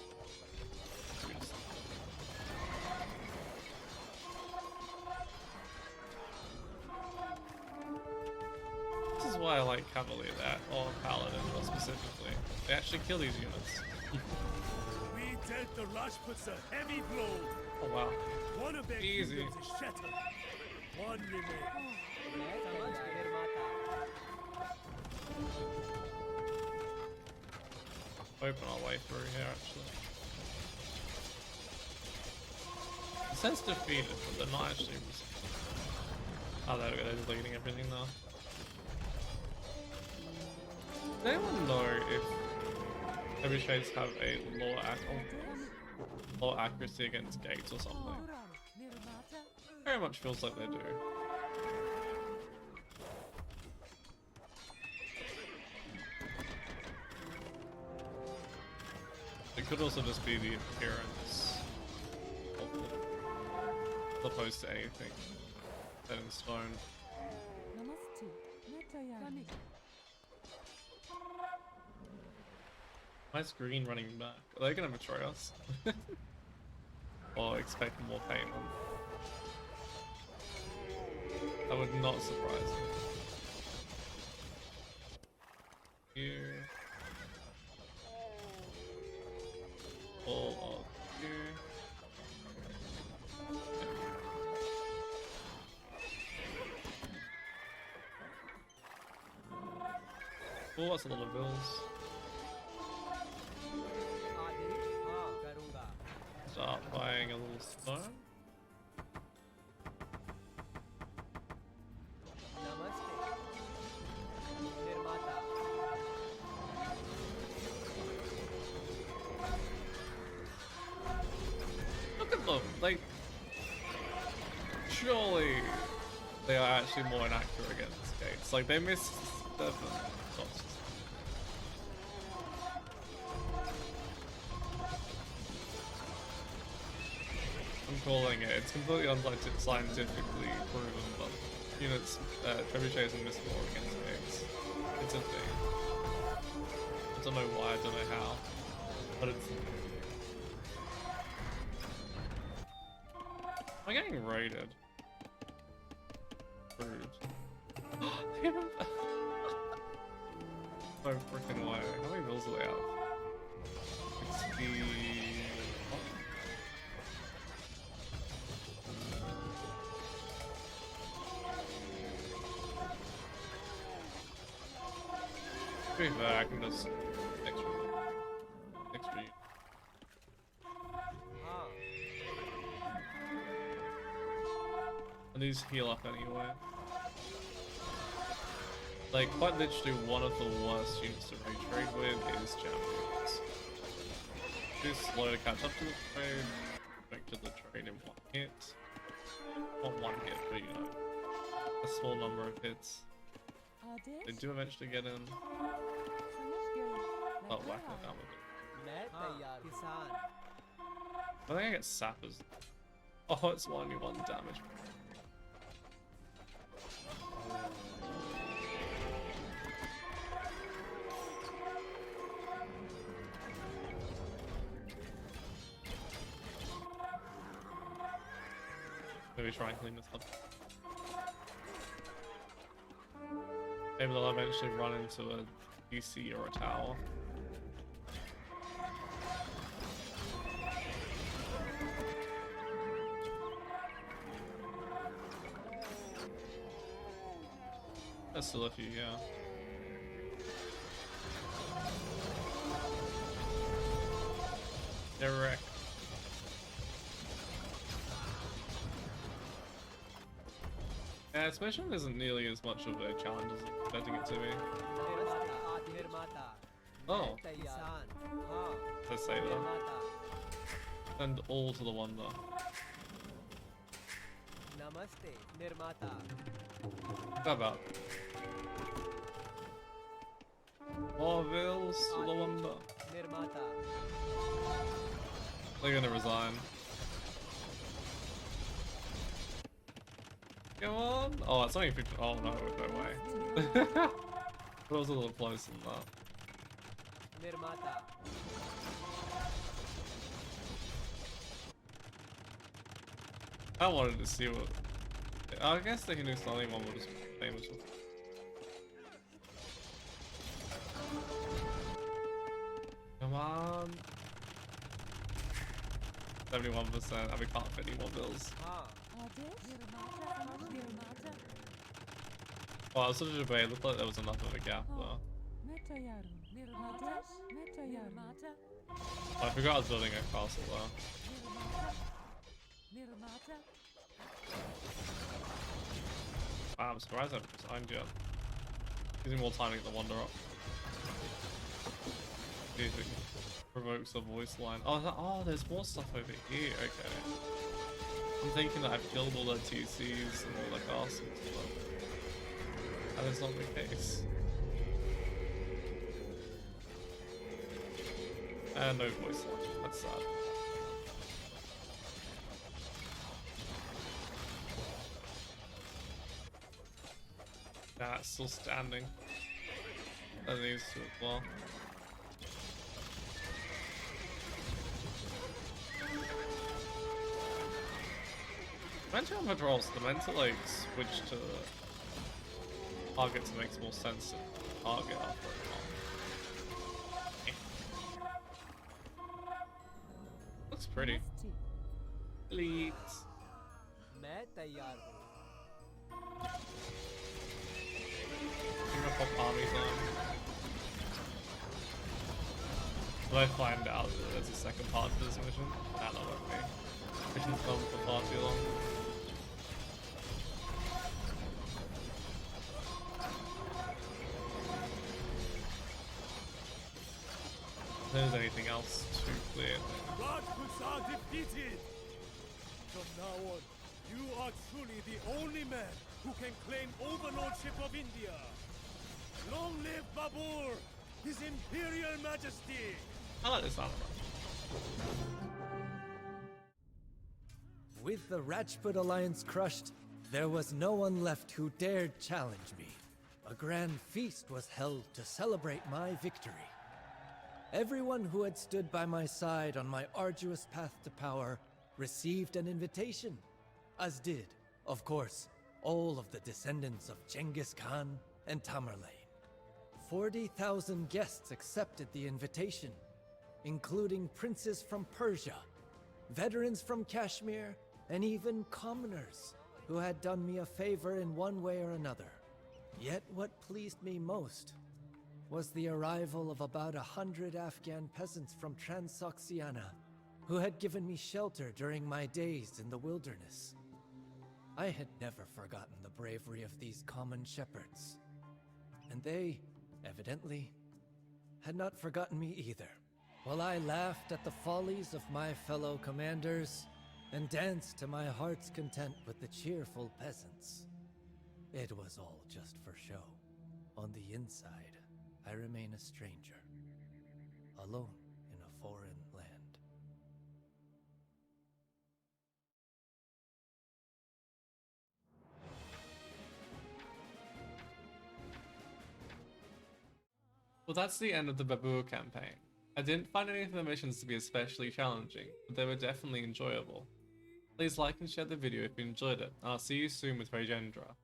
This is why I like Cavalier that, or Paladin more specifically. They actually kill these units. We dealt the Rajputs a heavy blow. Oh wow. One of their Easy. kingdoms is shattered. One remains. Open our way through here actually. It says defeated, but they're not actually. Oh, there we go, they're deleting everything now. Does anyone know if heavy shades have a lower accuracy against gates or something? Very much feels like they do. It could also just be the appearance of them, as opposed to anything set in stone. Why is green running back? Are they gonna betray us? Or expect more payment? That would not surprise me. Here. All of here. Oh, that's a lot of bills. Start buying a little stone. Look at them, like, surely they are actually more inaccurate against gates. Like, they missed 7 shots. I'm calling it. It's completely unscientifically proven, but units, trebuchets and miss more against gates. It's a thing. I don't know why, I don't know how, but it's... Am I getting raided? Rude. No freaking way. How many bills do they have? 60... To be fair, I can just extra. And these heal up anyway. Like, quite literally, one of the worst units to trade with is champions. Too slow to catch up to the trade, make to the trade in one hit. Not one hit, but you know, a small number of hits. They do eventually get in. Oh, whack it down with it. I think I get sappers. Oh, it's only 1 damage. Maybe try and clean this up. Maybe they'll eventually run into a DC or a tower. There's still a few, yeah. They're wrecked. Yeah, this mission isn't nearly as much of a challenge as I'm expecting it to be. Oh. Let's say that. Send all to the wonder. How about? More bills to the wonder. They're gonna resign. Come on! Oh, it's only 50. Oh no, no way. It was a little closer than that. I wanted to see what. I guess the Hindustani one was famous for. Come on! 71%, and we can't fit any more bills. Oh, I was such a debate. It looked like there was enough of a gap though. Oh, I forgot I was building a castle though. Wow, I'm surprised I haven't resigned yet. Gives me more time to get the wonder up. See if it provokes a voice line. Oh, there's more stuff over here. Okay. I'm thinking that I've killed all the TCs and all the castles, but that is not the case. And no voice line. That's sad. Nah, it's still standing. That needs to as well. Mental patrols, the mental like switch to targets makes more sense to target after a while. Looks pretty. Elite. I'm gonna pop armies on. Do I find out that there's a second part to this mission? Nah, that won't be. Mission's gone for far too long. If there's anything else to clear. Rajputs are defeated! From now on, you are truly the only man who can claim overlordship of India. Long live Babur, His Imperial Majesty! I like this armor. With the Rajput alliance crushed, there was no one left who dared challenge me. A grand feast was held to celebrate my victory. Everyone who had stood by my side on my arduous path to power received an invitation, as did, of course, all of the descendants of Genghis Khan and Tamerlane. 40,000 guests accepted the invitation, including princes from Persia, veterans from Kashmir, and even commoners who had done me a favor in one way or another. Yet what pleased me most was the arrival of about 100 Afghan peasants from Transoxiana who had given me shelter during my days in the wilderness. I had never forgotten the bravery of these common shepherds, and they, evidently, had not forgotten me either. While I laughed at the follies of my fellow commanders and danced to my heart's content with the cheerful peasants. It was all just for show. On the inside, I remain a stranger, alone in a foreign land. Well, that's the end of the Babur campaign. I didn't find any of the missions to be especially challenging, but they were definitely enjoyable. Please like and share the video if you enjoyed it, and I'll see you soon with Ragendra.